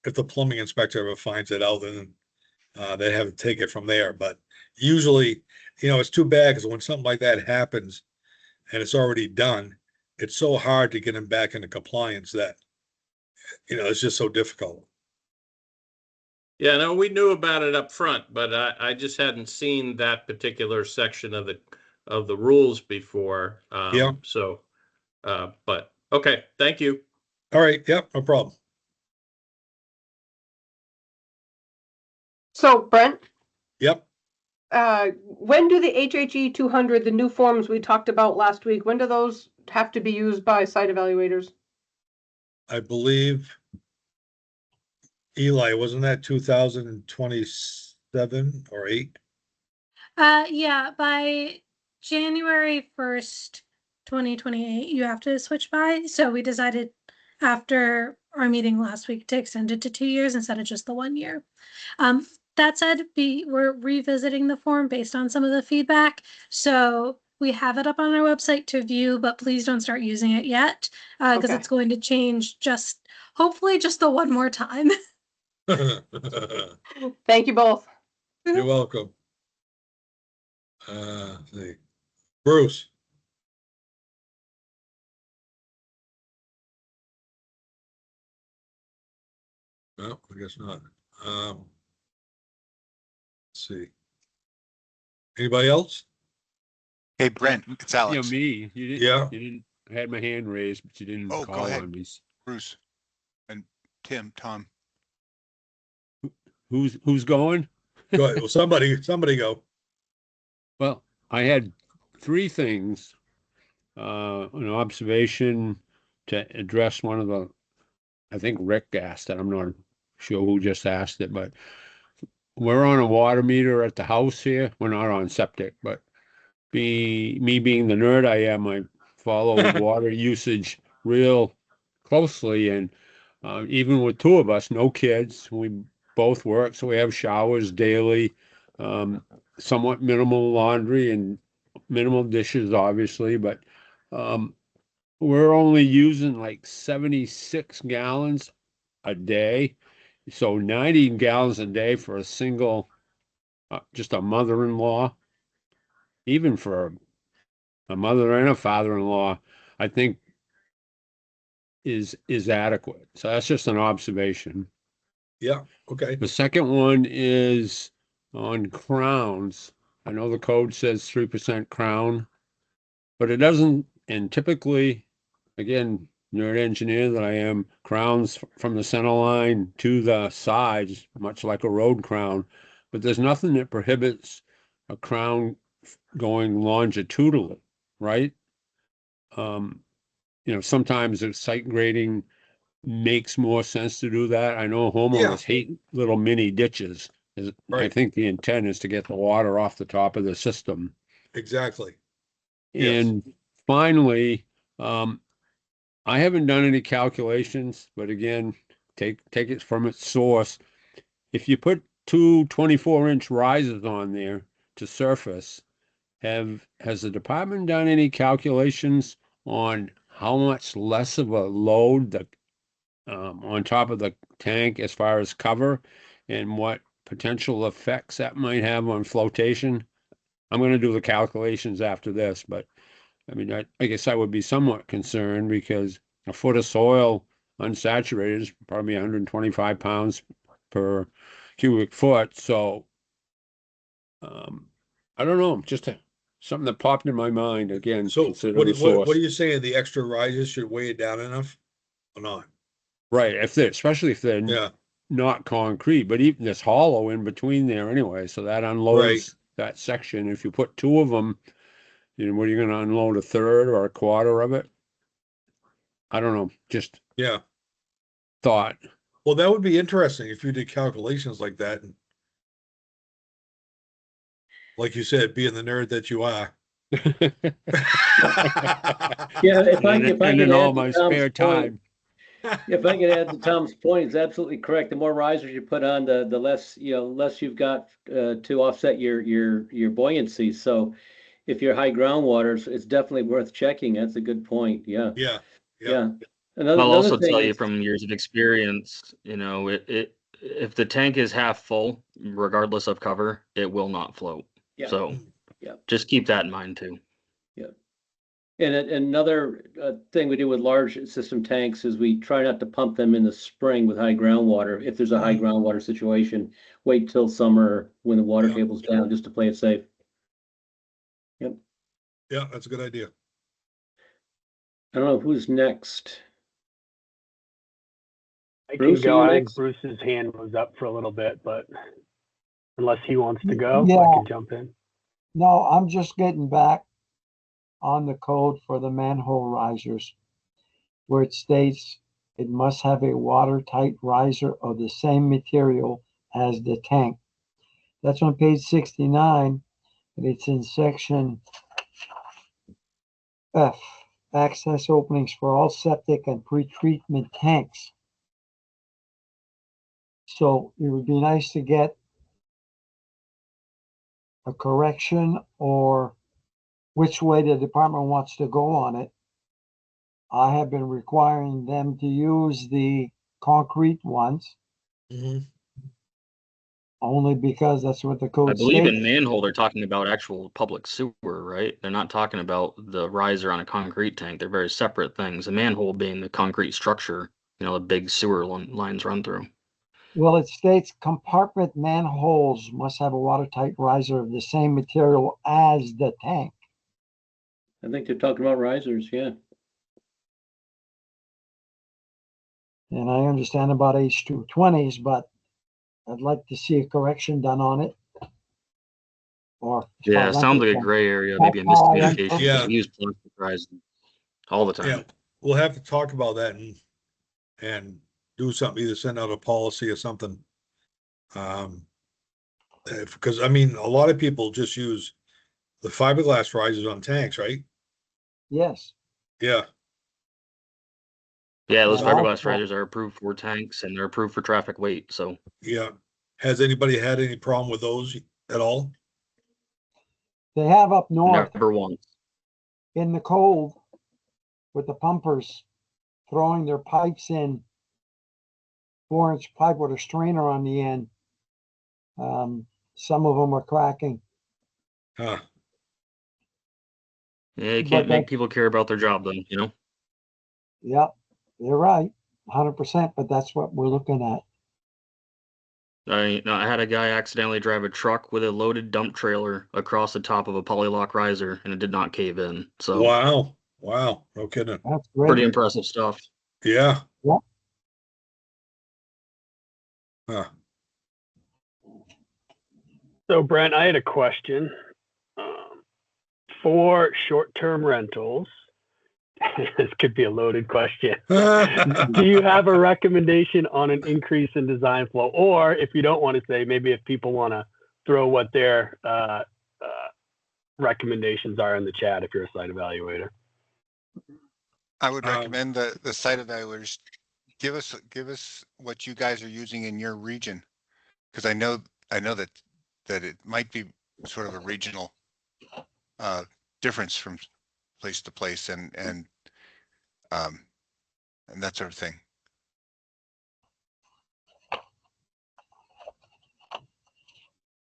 if the plumbing inspector ever finds it out, then they have to take it from there. But usually, it's too bad because when something like that happens and it's already done, it's so hard to get them back into compliance that, it's just so difficult. Yeah, no, we knew about it up front, but I just hadn't seen that particular section of the rules before. Yeah. So, but okay, thank you. All right. Yep. No problem. So Brent, Yep. when do the HHE 200, the new forms we talked about last week, when do those have to be used by site evaluators? I believe, Eli, wasn't that 2027 or 8? Yeah, by January 1st, 2028, you have to switch by. So we decided after our meeting last week to extend it to 2 years instead of just the 1 year. That said, we're revisiting the form based on some of the feedback. So we have it up on our website to view, but please don't start using it yet because Okay. it's going to change hopefully just the one more time. Thank you both. You're welcome. Let's see. Bruce. No, I guess not. Let's see. Anybody else? Hey, Brent, it's Alex. Me. You didn't. Yeah. You didn't. I had my hand raised, but you didn't Oh, call go ahead, on me. Bruce and Tom. Who's going? Go ahead. Well, somebody go. Well, I had 3 things. An observation to address one of the, I think Rick asked it. I'm not sure who just asked it, but we're on a water meter at the house here. We're not on septic, but me being the nerd I am, I follow water usage real closely. And even with 2 of us, no kids, we both work, so we have showers daily, somewhat minimal laundry and minimal dishes, obviously, but we're only using like 76 gallons a day. So 90 gallons a day for a single, just a mother-in-law, even for a mother and a father-in-law, I think is adequate. So that's just an observation. Yeah. Okay. The second one is on crowns. I know the code says 3% crown, but it doesn't. And typically, again, nerd engineer that I am, crowns from the center line to the sides, much like a road crown, but there's nothing that prohibits a crown going longitudinally, right? Sometimes the site grading makes more sense to do that. I know homeowners hate little mini ditches. I think the intent is to get the water off the top of the system. Exactly. And finally, I haven't done any calculations, but again, take it from its source. If you put 2 24-inch risers on there to surface, has the department done any calculations on how much less of a load on top of the tank as far as cover and what potential effects that might have on flotation? I'm going to do the calculations after this, but I mean, I guess I would be somewhat concerned because a foot of soil unsaturated is probably 125 pounds per cubic foot. So I don't know, just something that popped in my mind again. So consider what the source. are you saying? The extra risers should weigh it down enough or not? Right. Especially if they're not concrete, but even there's hollow in between there anyway. So that unloads that section. If you put 2 of them, what are you going to unload, a third or a quarter of it? I don't know, just Yeah. thought. Well, that would be interesting if you did calculations like that. And like you said, being the nerd that you are. Yeah, if I And could in all add my to Tom's spare point, time. if I could add to Tom's point, it's absolutely correct. The more risers you put on, the less, less you've got to offset your buoyancy. So if you're high groundwater, it's definitely worth checking. That's a good point. Yeah. Yeah. Yeah. I'll also Thing tell you is, from years of experience, if the tank is half full, regardless of cover, it will not float. Yeah. So Yeah. just keep that in mind too. Yeah. And another thing we do with large system tanks is we try not to pump them in the spring with high groundwater. If there's a high groundwater situation, wait till summer when the water table's down just to play it safe. Yep. Yeah, that's a good idea. I don't know who's next. I Bruce, can are go. you I think next? Bruce's hand was up for a little bit, but unless he wants to go, Yeah. I can jump in. No, I'm just getting back on the code for the manhole risers, where it states it must have a watertight riser of the same material as the tank. That's on page 69, and it's in section F, access openings for all septic and pretreatment tanks. So it would be nice to get a correction or which way the department wants to go on it. I have been requiring them to use the concrete ones only because that's what the I code believe states. in manhole, they're talking about actual public sewer, right? They're not talking about the riser on a concrete tank. They're very separate things. A manhole being the concrete structure, the big sewer lines run through. Well, it states compartment manholes must have a watertight riser of the same material as the tank. I think they're talking about risers. Yeah. And I understand about H220s, but I'd like to see a correction done on it. Or Yeah, sounds like a gray area, maybe a miscommunication. Yeah. We use plastic risers all the time. Yeah, we'll have to talk about that and do something, either send out a policy or something. Because I mean, a lot of people just use the fiberglass risers on tanks, right? Yes. Yeah. Yeah, those And fiberglass also- risers are approved for tanks and they're approved for traffic weight. So Yeah. Has anybody had any problem with those at all? They have up north never once. in the cold with the pumpers throwing their pipes in 4-inch pipe with a strainer on the end. Some of them are cracking. Huh. Yeah, you But can't make people care about their job then, Yep, you're right, 100%, but that's what we're looking at. I had a guy accidentally drive a truck with a loaded dump trailer across the top of a polylock riser and it did not cave in. So Wow. Wow. No kidding. That's great. pretty impressive stuff. Yeah. Yeah. Huh. So, Brent, I had a question. For short-term rentals, this could be a loaded question. Do you have a recommendation on an increase in design flow? Or if you don't want to say, maybe if people want to throw what their recommendations are in the chat, if you're a site evaluator. I would recommend the site evaluators give us what you guys are using in your region, because I know that it might be sort of a regional difference from place to place and that sort of thing.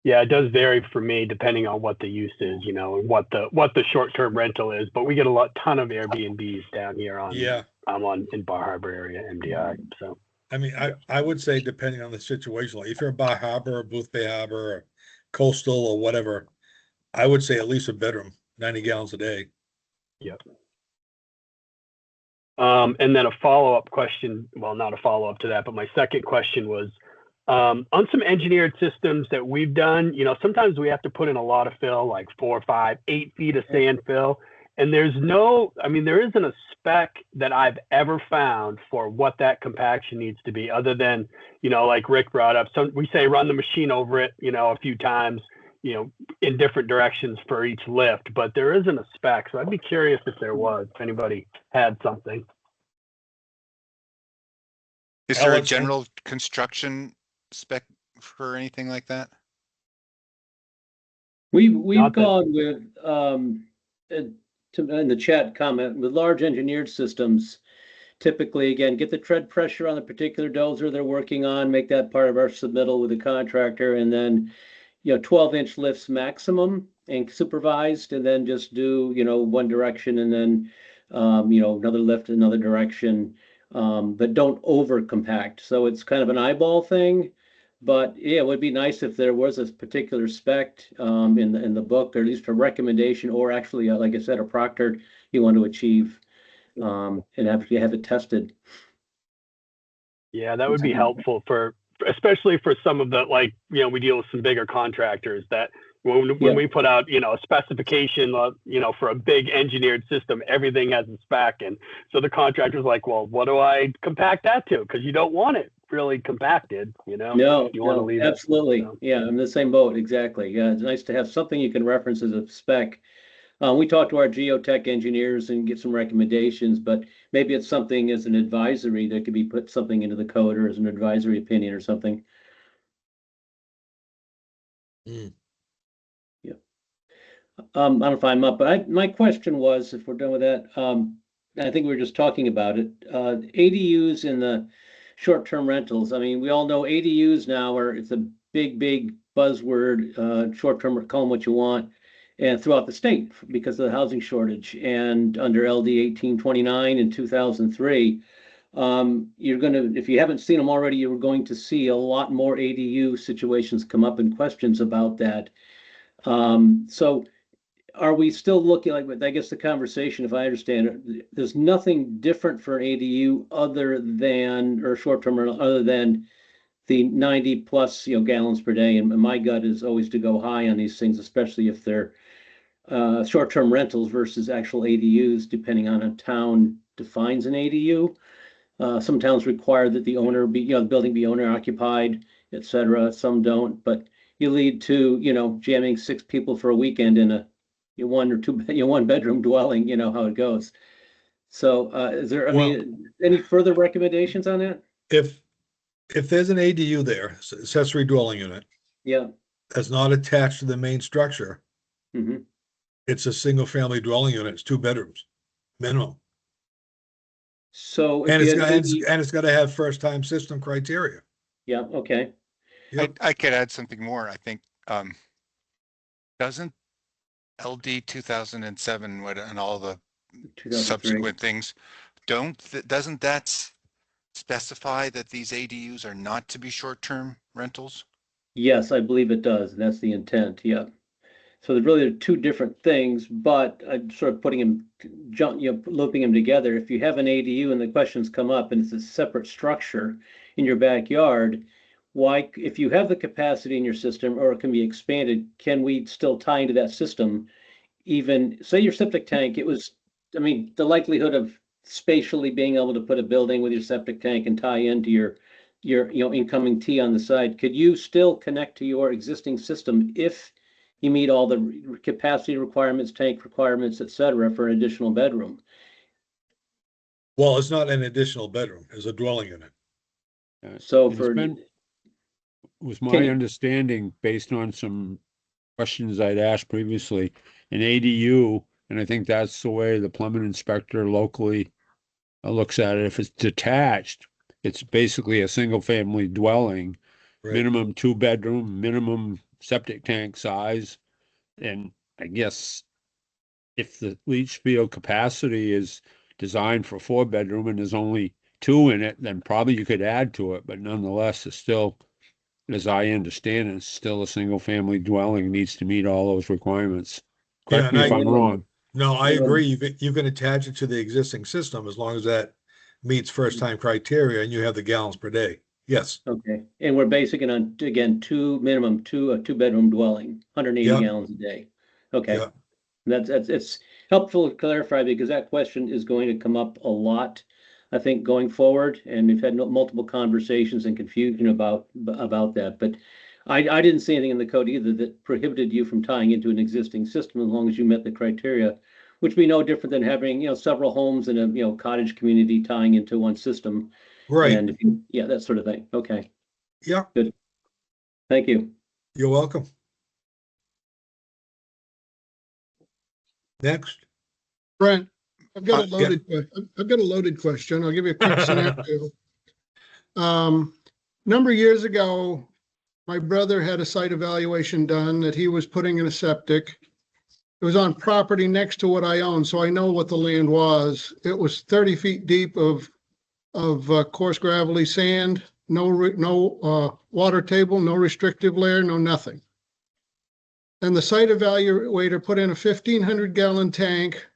Yeah, it does vary for me depending on what the use is, and what the short-term rental is. But we get a ton of Airbnbs down here in Bar Harbor area, MDI. So I mean, I would say depending on the situation, like if you're in Bar Harbor or Booth Bay Harbor or Coastal or whatever, I would say at least a bedroom, 90 gallons a day. Yep. And then a follow-up question, well, not a follow-up to that, but my second question was, on some engineered systems that we've done, sometimes we have to put in a lot of fill, like 4, 5, 8 feet of sand fill. And there's no, I mean, there isn't a spec that I've ever found for what that compaction needs to be, other than, you know, like Rick brought up, so we say run the machine over it, you know, a few times, you know, in different directions for each lift, but there isn't a spec. So I'd be curious if there was, if anybody had something. Is there a general construction spec for anything like that? We've gone with in the chat comment with large engineered systems. Typically, again, get the tread pressure on the particular dozer they're working on, make that part of our submittal with the contractor, and then, you know, 12-inch lifts maximum and supervised, and then just do, you know, one direction and then, you know, another lift, another direction, but don't over compact. So it's kind of an eyeball thing. But yeah, it would be nice if there was a particular spec in the book, or at least a recommendation, or actually, like I said, a proctored you want to achieve, and have it tested. Yeah, that would be helpful for, especially for some of the, like, you know, we deal with some bigger contractors that when we put out, you know, a specification, you know, for a big engineered system, everything has a spec. And so the contractor's like, well, what do I compact that to? Because you don't want it really compacted, you know? No, you want to leave absolutely. it. So. Yeah, I'm in the same boat. Exactly. Yeah, it's nice to have something you can reference as a spec. We talk to our geotech engineers and get some recommendations, but maybe it's something as an advisory that could be put something into the code, or as an advisory opinion or something. Mm. Yeah. I don't know if I'm up, but my question was, if we're done with that, I think we were just talking about it. ADUs in the short-term rentals. I mean, we all know ADUs now it's a big buzzword, short-term, call them what you want, and throughout the state because of the housing shortage. And under LD 1829 in 2003, you're going to, if you haven't seen them already, you're going to see a lot more ADU situations come up and questions about that. So are we still looking like, I guess the conversation, if I understand it, there's nothing different for an ADU other than, or short-term rental, other than the 90 plus, you know, gallons per day. And my gut is always to go high on these things, especially if they're short-term rentals versus actual ADUs, depending on a town defines an ADU. Some towns require that the owner be, you know, the building be owner occupied, et cetera. Some don't, but you lead to, you know, jamming 6 people for a weekend in a one or two, you know, one bedroom dwelling, you know how it goes. So is there, I mean, any further recommendations on that? If there's an ADU there, accessory dwelling unit, yeah, that's not attached to the main structure, mm-hmm. It's a single family dwelling unit. It's 2 bedrooms minimum. So and it's got to have first time system criteria. Yeah. Okay. Yep. I could add something more. I think doesn't LD 2007 and all the subsequent things doesn't that specify that these ADUs are not to be short-term rentals? Yes, I believe it does. And that's the intent. Yeah. So there really are 2 different things, but I'm sort of putting them, you know, looping them together. If you have an ADU and the questions come up and it's a separate structure in your backyard, why, if you have the capacity in your system or it can be expanded, can we still tie into that system? Even say your septic tank, it was, I mean, the likelihood of spatially being able to put a building with your septic tank and tie into your you know, incoming T on the side, could you still connect to your existing system if you meet all the capacity requirements, tank requirements, et cetera, for an additional bedroom? Well, it's not an additional bedroom, it's a dwelling unit. So was my understanding, based on some questions I'd asked previously, an ADU, and I think that's the way the plumbing inspector locally looks at it. If it's detached, it's basically a single family dwelling, right. Minimum 2 bedroom, minimum septic tank size. And I guess if the leach field capacity is designed for 4 bedroom and there's only 2 in it, then probably you could add to it. But nonetheless, it's still, as I understand it, it's still a single family dwelling, needs to meet all those requirements. Correct me if I'm wrong. No, I agree. You can attach it to the existing system as long as that meets first time criteria and you have the gallons per day. Yes. Okay. And we're basing it on, again, minimum 2 bedroom dwelling, 180 gallons a day. Okay. Yeah. That's helpful to clarify because that question is going to come up a lot, I think, going forward. And we've had multiple conversations and confusion about that. But I didn't see anything in the code either that prohibited you from tying into an existing system as long as you met the criteria, which would be no different than having, several homes in a, cottage community tying into one system. Right. And if you, yeah, that sort of thing. Okay. Yeah. Good. Thank you. You're welcome. Next. Brent, I've got a loaded question. I'll give you a quick scenario. Number of years ago, my brother had a site evaluation done that he was putting in a septic. It was on property next to what I own, so I know what the land was. It was 30 feet deep of coarse gravelly sand, no water table, no restrictive layer, no nothing. And the site evaluator put in a 1,500 gallon tank,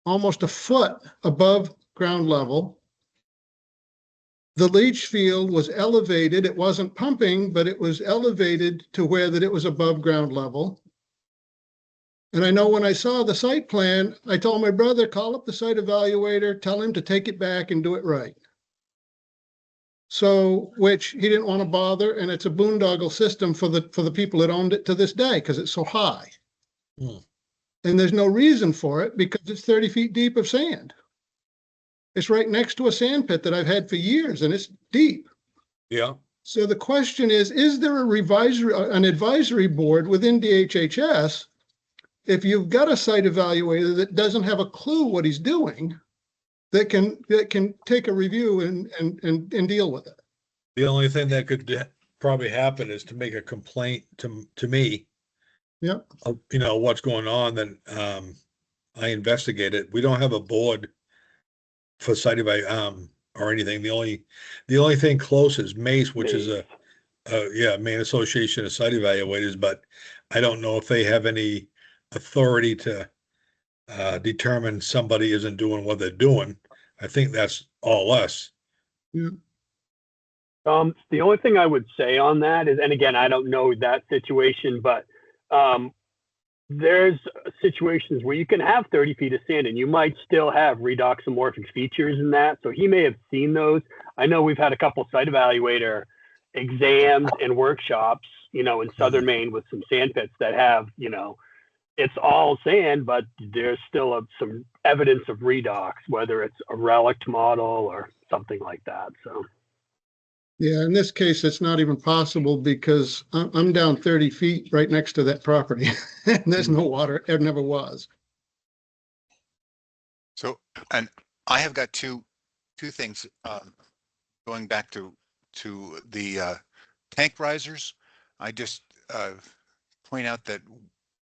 almost a foot above ground level. The leach field was elevated. It wasn't pumping, but it was elevated to where that it was above ground level. And I know when I saw the site plan, I told my brother, call up the site evaluator, tell him to take it back and do it right. So, which he didn't want to bother, and it's a boondoggle system for the people that owned it to this day because it's so high. And there's no reason for it because it's 30 feet deep of sand. It's right next to a sand pit that I've had for years, and it's deep. Yeah. So the question is there an advisory board within DHHS if you've got a site evaluator that doesn't have a clue what he's doing, that can take a review and deal with it? The only thing that could probably happen is to make a complaint to me. Yep. What's going on, then I investigate it. We don't have a board for site or anything. The only thing close is MACE, which is a Maine Association of Site Evaluators, but I don't know if they have any authority to determine somebody isn't doing what they're doing. I think that's all us. Yeah. The only thing I would say on that is, and again, I don't know that situation, but there's situations where you can have 30 feet of sand and you might still have redoxamorphic features in that. So he may have seen those. I know we've had a couple site evaluator exams and workshops, in southern Maine with some sand pits that have, it's all sand, but there's still some evidence of redox, whether it's a relict model or something like that. So. Yeah, in this case, it's not even possible because I'm down 30 feet right next to that property. And there's no water. There never was. So, and I have got two things going back to the tank risers. I just point out that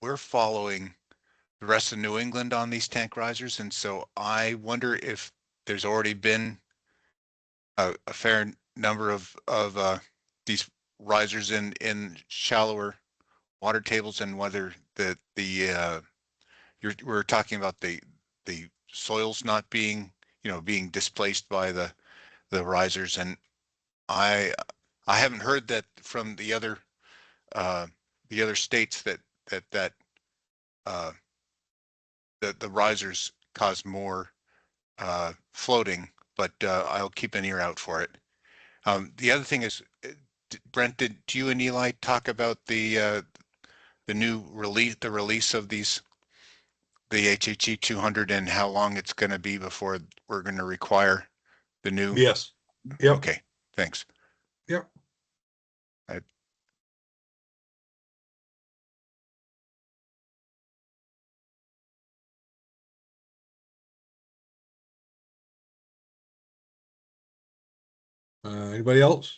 we're following the rest of New England on these tank risers, and so I wonder if there's already been a fair number of these risers in shallower water tables, and whether we're talking about the soils not being being displaced by the risers. And I haven't heard that from the other states that the risers cause more floating, but I'll keep an ear out for it. The other thing is, Brent, did you and Eli talk about the new release of the HHE 200 and how long it's going to be before we're going to require the new? Yes. Yep. Okay. Thanks. Yep. Anybody else?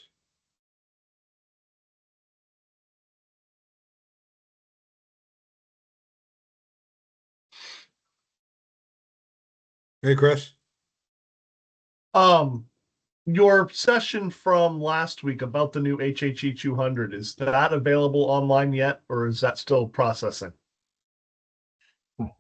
Hey, Chris. Your session from last week about the new HHE 200, is that available online yet, or is that still processing?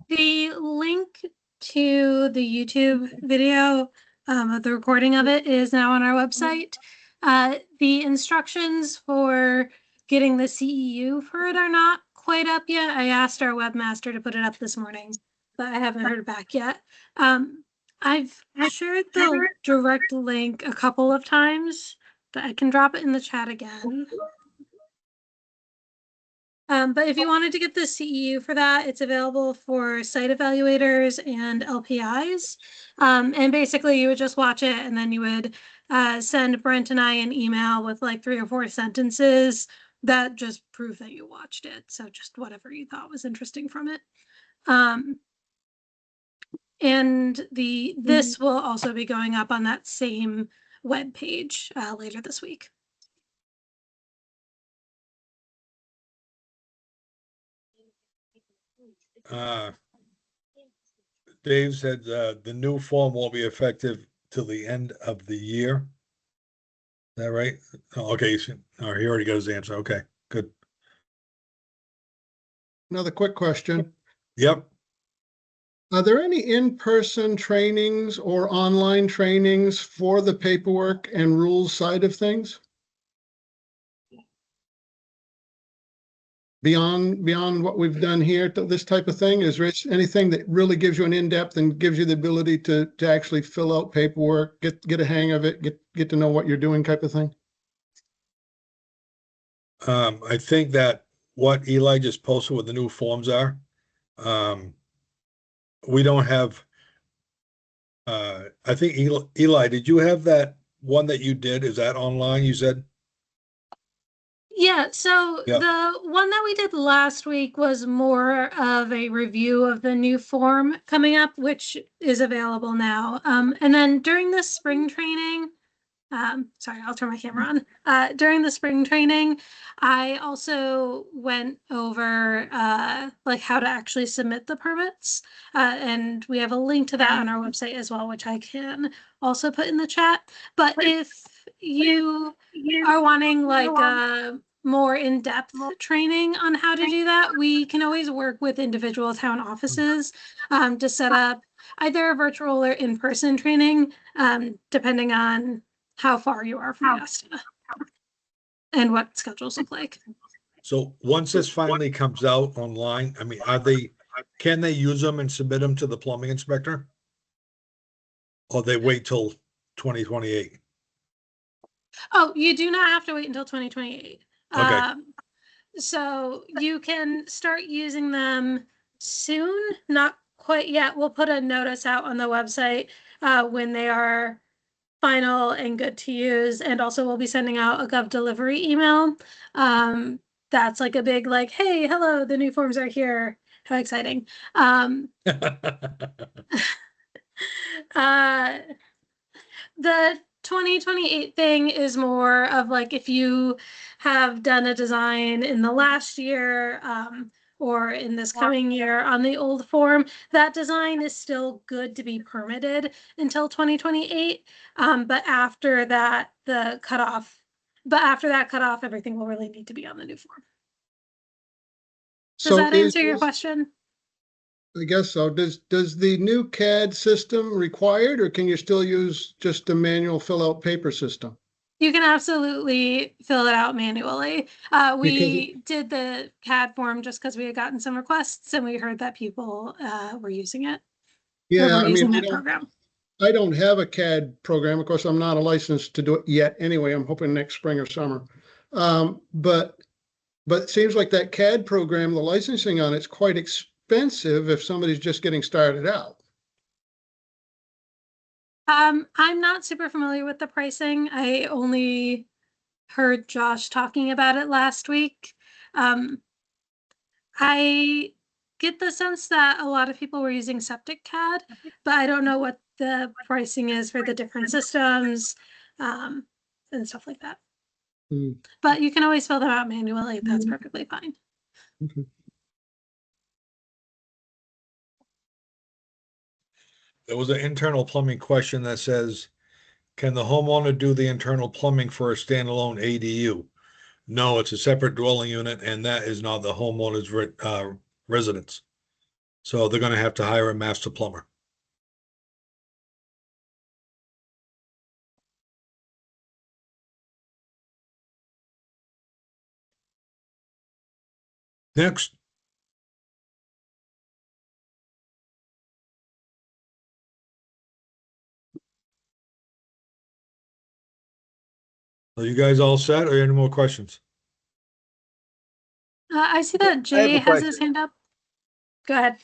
The link to the YouTube video of the recording of it is now on our website. The instructions for getting the CEU for it are not quite up yet. I asked our webmaster to put it up this morning, but I haven't heard back yet. I've shared the direct link a couple of times, but I can drop it in the chat again. But if you wanted to get the CEU for that, it's available for site evaluators and LPIs. And basically you would just watch it and then you would send Brent and I an email with like 3 or 4 sentences that just prove that you watched it. So just whatever you thought was interesting from it. And this will also be going up on that same web page later this week. Dave said the new form won't be effective till the end of the year. Is that right? Oh, okay, he already got his answer. Okay, good. Another quick question. Yep. Are there any in-person trainings or online trainings for the paperwork and rules side of things? Beyond what we've done here, this type of thing? Is there anything that really gives you an in-depth and gives you the ability to actually fill out paperwork, get a hang of it, get to know what you're doing type of thing? I think that what Eli just posted with the new forms are, we don't have, I think Eli, did you have that one that you did? Is that online, you said? Yeah, so Yep. the one that we did last week was more of a review of the new form coming up, which is available now. And then during the spring training, sorry, I'll turn my camera on. During the spring training, I also went over like how to actually submit the permits. And we have a link to that on our website as well, which I can also put in the chat. But if you are wanting like a more in-depth training on how to do that, we can always work with individual town offices to set up either a virtual or in-person training, depending on how far you are from Augusta and what schedules look like. So once this finally comes out online, I mean, can they use them and submit them to the plumbing inspector? Or they wait till 2028? Oh, you do not have to wait until 2028. Okay. So you can start using them soon, not quite yet. We'll put a notice out on the website when they are final and good to use. And also we'll be sending out a Gov delivery email. That's like a big like, hey, hello, the new forms are here. How exciting. The 2028 thing is more of like if you have done a design in the last year or in this coming year on the old form, that design is still good to be permitted until 2028. But after that, after that cutoff, everything will really need to be on the new form. Does that answer your question? I guess so. Does the new CAD system require it, or can you still use just a manual fill out paper system? You can absolutely fill it out manually. We did the CAD form just because we had gotten some requests and we heard that people were using it. Yeah, I mean, program. I don't have a CAD program. Of course, I'm not licensed to do it yet. Anyway, I'm hoping next spring or summer. But it seems like that CAD program, the licensing on it's quite expensive if somebody's just getting started out. I'm not super familiar with the pricing. I only heard Josh talking about it last week. I get the sense that a lot of people were using Septic CAD, but I don't know what the pricing is for the different systems and stuff like that. But you can always fill them out manually. That's perfectly fine. Okay. There was an internal plumbing question that says, can the homeowner do the internal plumbing for a standalone ADU? No, it's a separate dwelling unit, and that is not the homeowner's residence. So they're going to have to hire a master plumber. Next. Are you guys all set or any more questions? I see that Jay has his hand up. Go ahead.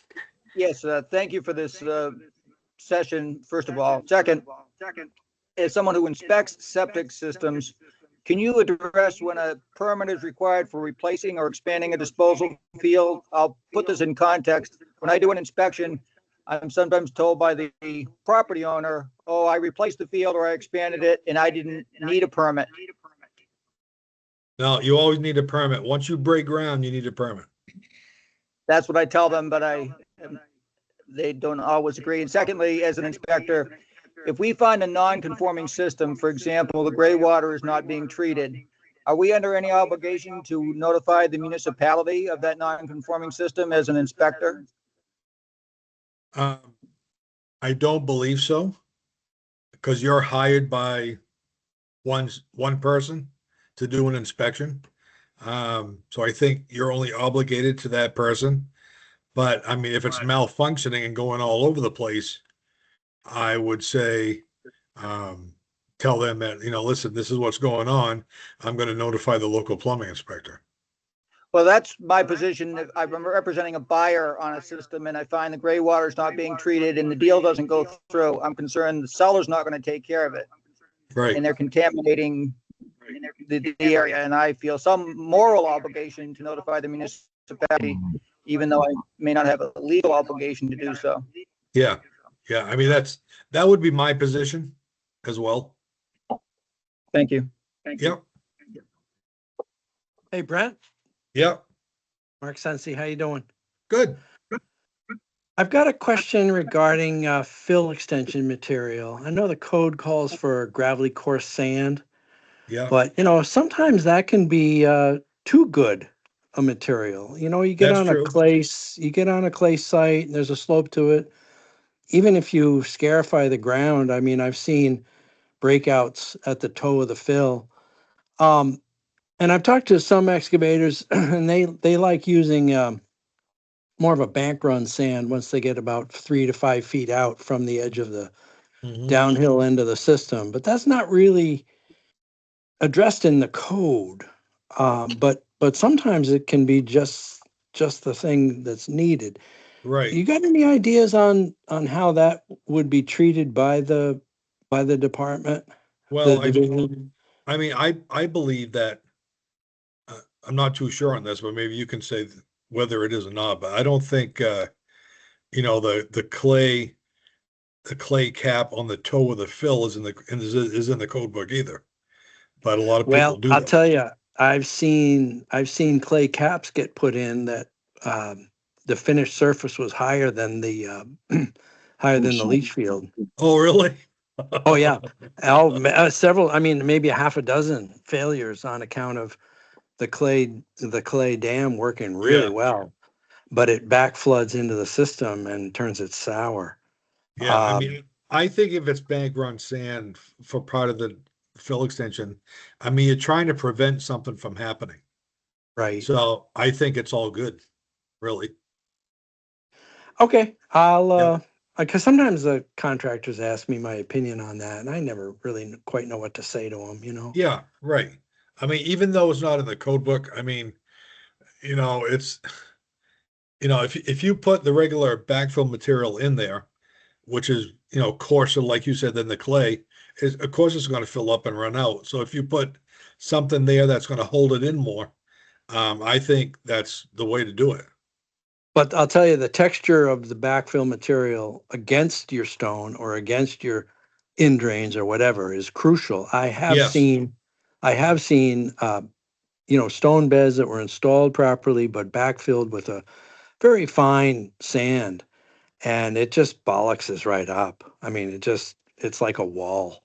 Yes, thank you for this session, first of all. Second, as someone who inspects septic systems, can you address when a permit is required for replacing or expanding a disposal field? I'll put this in context. When I do an inspection, I'm sometimes told by the property owner, oh, I replaced the field or I expanded it and I didn't need a permit. No, you always need a permit. Once you break ground, you need a permit. That's what I tell them, but they don't always agree. And secondly, as an inspector, if we find a non-conforming system, for example, the gray water is not being treated, are we under any obligation to notify the municipality of that non-conforming system as an inspector? I don't believe so, because you're hired by one person to do an inspection. So I think you're only obligated to that person. But I mean, if it's malfunctioning and going all over the place, I would say, tell them that, listen, this is what's going on. I'm going to notify the local plumbing inspector. Well, that's my position. I'm representing a buyer on a system and I find the gray water is not being treated and the deal doesn't go through. I'm concerned the seller's not going to take care of it. Right. And they're contaminating the area. And I feel some moral obligation to notify the municipality, even though I may not have a legal obligation to do so. Yeah. Yeah. I mean, that would be my position as well. Thank you. Yep. Hey, Brent. Yep. Mark Sensi, how you doing? Good. I've got a question regarding fill extension material. I know the code calls for gravelly coarse sand. Yeah. But, sometimes that can be too good a material. You get That's on true. you get on a clay site and there's a slope to it. Even if you scarify the ground, I mean, I've seen breakouts at the toe of the fill. And I've talked to some excavators and they like using more of a bank run sand once they get about 3 to 5 feet out from the edge of the downhill end of the system. But that's not really addressed in the code. But sometimes it can be just the thing that's needed. Right. You got any ideas on how that would be treated by the department? Well, The division? I mean, I believe that, I'm not too sure on this, but maybe you can say whether it is or not, but I don't think, the clay cap on the toe of the fill is in the code book either. But a lot of people Well, do I'll that. tell you, I've seen clay caps get put in that the finished surface was higher than the higher than the leach field. Oh, really? Oh yeah, several. I mean, maybe a half a dozen failures on account of the clay dam working really Yeah. well, but it back floods into the system and turns it sour. Yeah, I mean, I think if it's bank run sand for part of the fill extension, I mean, you're trying to prevent something from happening. Right. So I think it's all good, really. Okay, I'll because sometimes the contractors ask me my opinion on that, and I never really quite know what to say to them. Yeah, right. I mean, even though it's not in the code book, I mean, it's, if you put the regular backfill material in there, which is, coarser, like you said, than the clay, of course it's going to fill up and run out. So if you put something there that's going to hold it in more, I think that's the way to do it. But I'll tell you, the texture of the backfill material against your stone or against your in drains or whatever is crucial. I have Yes. seen stone beds that were installed properly but backfilled with a very fine sand, and it just bollockses right up. I mean, it's like a wall.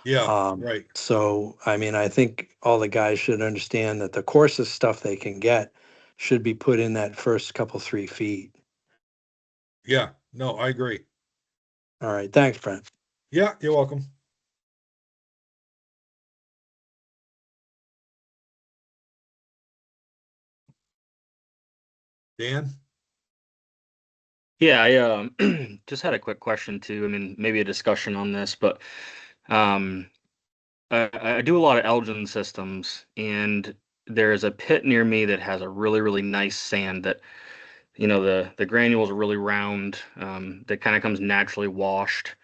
Yeah, right. So, I mean, I think all the guys should understand that the coarsest stuff they can get should be put in that first couple 3 feet. Yeah, no, I agree. All right. Thanks, Brent. Yeah, you're welcome. Dan? Yeah, I just had a quick question too. I mean, maybe a discussion on this, but um, I do a lot of Elgin systems, and there is a pit near me that has a really, really nice sand that, the granules are really round, that kind of comes naturally washed,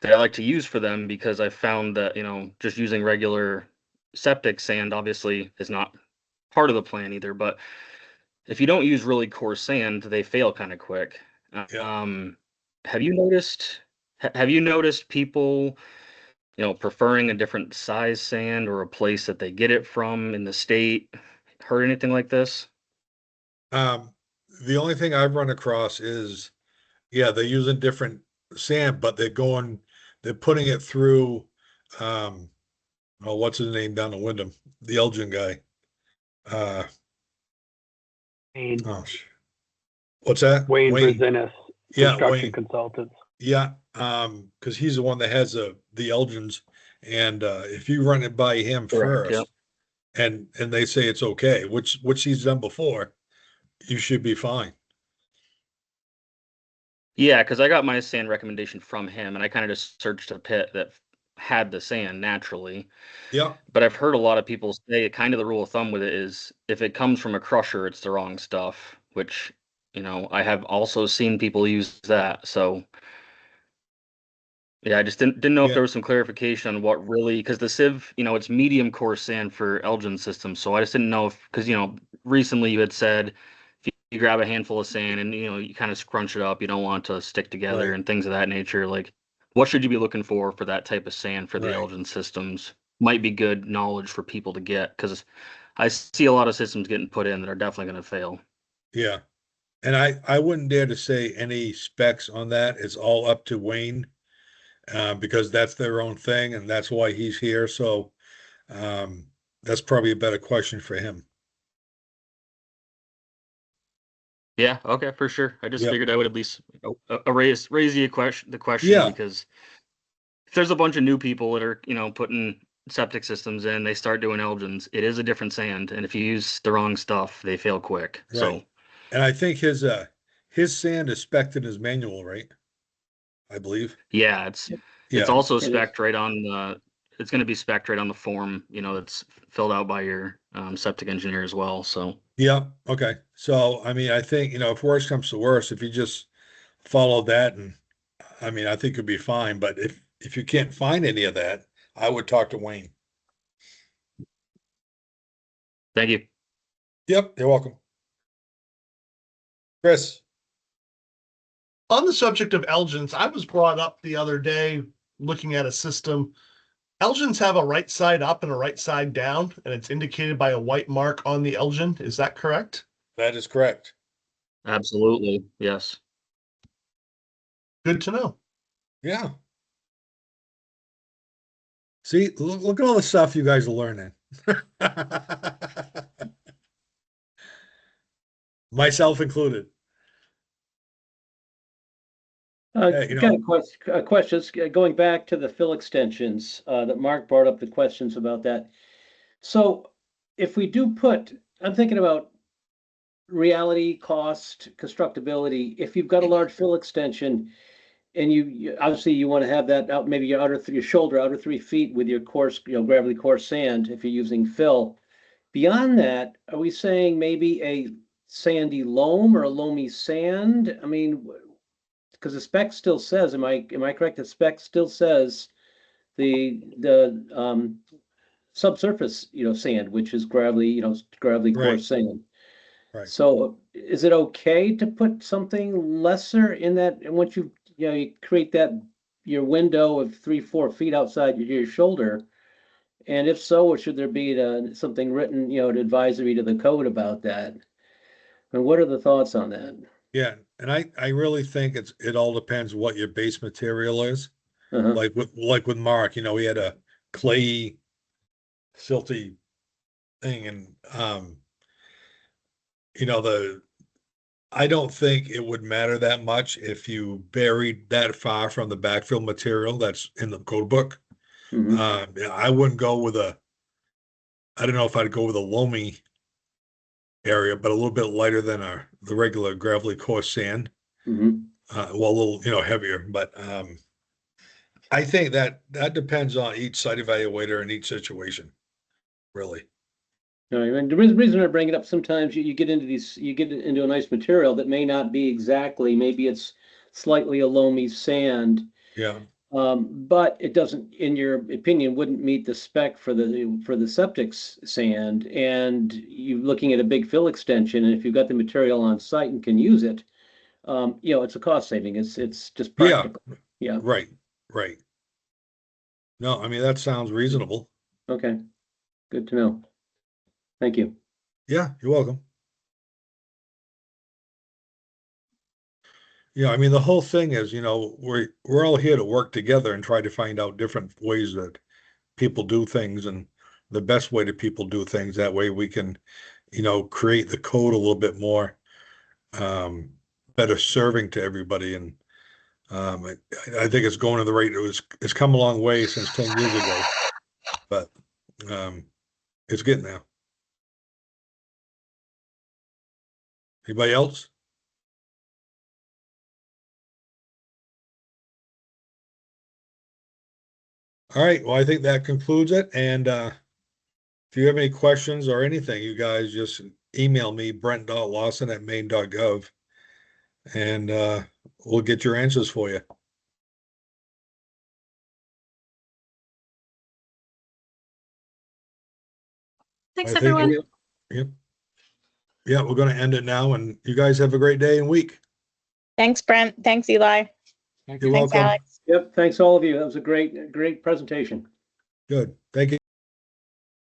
that I like to use for them because I found that, just using regular septic sand obviously is not part of the plan either, but if you don't use really coarse sand, they fail kind of quick. Um, have you noticed have you noticed people, preferring a different size sand or a place that they get it from in the state? Heard anything like this? The only thing I've run across is, yeah, they're using different sand, but they're putting it through, oh, what's his name down in Wyndham? The Elgin guy. Wayne. Oh, what's that? Wayne Brzezinus, Yeah, construction Wayne. consultants. Yeah, because he's the one that has the Elgins, and if you run it by him Correct, first, and they say it's okay, which he's done before, you should be fine. Yeah, because I got my sand recommendation from him, and I kind of just searched a pit that had the sand naturally. Yeah. But I've heard a lot of people say kind of the rule of thumb with it is if it comes from a crusher, it's the wrong stuff, which, I have also seen people use that. So yeah, I just didn't know if there was some clarification on what really, because the sieve, it's medium coarse sand for Elgin systems. So I just didn't know if, because, recently you had said if you grab a handful of sand and, you kind of scrunch it up, you don't want it to stick together Right. and things of that nature. Like, what should you be looking for that type of sand for the Right. Elgin systems? Might be good knowledge for people to get, because I see a lot of systems getting put in that are definitely going to fail. Yeah. And I wouldn't dare to say any specs on that. It's all up to Wayne, because that's their own thing, and that's why he's here. So that's probably a better question for him. Yeah, okay, for sure. I just Yep. figured I would at least raise the question Yeah. because if there's a bunch of new people that are, putting septic systems in, they start doing Elgins, it is a different sand, and if you use the wrong stuff, they fail quick. So Right. And I think his sand is spec'd in his manual, right? I believe. yeah, it's Yeah. also It is. spec'd right on the it's going to be spec'd right on the form, that's filled out by your septic engineer as well. So Yeah. Okay. So, I mean, I think, if worse comes to worse, if you just follow that, and I mean, I think you'll be fine. But if you can't find any of that, I would talk to Wayne. thank you. Yep. You're welcome. Chris. On the subject of Elgins, I was brought up the other day looking at a system. Elgins have a right side up and a right side down, and it's indicated by a white mark on the Elgin. Is that correct? That is correct. Absolutely. Yes. Good to know. Yeah. See, look at all the stuff you guys are learning. Myself included. Hey, Got a question. Going back to the fill extensions that Mark brought up the questions about that. So if we do I'm thinking about reality, cost, constructability. If you've got a large fill extension and you obviously you want to have that out, maybe your shoulder outer 3 feet with your coarse, gravity coarse sand if you're using fill. Beyond that, are we saying maybe a sandy loam or a loamy sand? I mean, because the spec still says, am I correct? The spec still says the subsurface, sand, which is gravelly, gravelly Right. coarse sand. Right. So is it okay to put something lesser in that? And once you create your window of 3-4 feet outside your shoulder, and if so, should there be something written, an advisory to the code about that? And what are the thoughts on that? Yeah, and I really think it all depends what your base material is. Uh-huh. Like with Mark, he had a clayey, silty thing, and I don't think it would matter that much if you buried that far from the backfill material that's in the code book. I wouldn't go with I don't know if I'd go with a loamy area, but a little bit lighter than the regular gravelly coarse sand. Mhm. Well, a little, heavier, but I think that depends on each site evaluator and each situation, really. No, and the reason I bring it up, sometimes you get into a nice material that may not be exactly, maybe it's slightly a loamy sand, Yeah. but it doesn't, in your opinion, wouldn't meet the spec for the septic sand. And you're looking at a big fill extension, and if you've got the material on site and can use it, it's a cost saving. It's just practical. Yeah. Right. No, I mean, that sounds reasonable. Okay. Good to know. Thank you. Yeah, you're welcome. Yeah, I mean, the whole thing is, we're all here to work together and try to find out different ways that people do things and the best way that people do things. That way we can, create the code a little bit more better serving to everybody. And I think it's going in the right. It's come a long way since 10 years ago, but it's getting there. Anybody else? All right. Well, I think that concludes it. And if you have any questions or anything, you guys just email me, brent.lawson@maine.gov, and we'll get your answers for you. Thanks, I think everyone. Yep. Yeah, we're going to end it now, and you guys have a great day and week. Thanks, Brent. Thanks, Eli. You're Thanks, welcome. Alex. Yep. Thanks, all of you. That was a great presentation. Good. Thank you.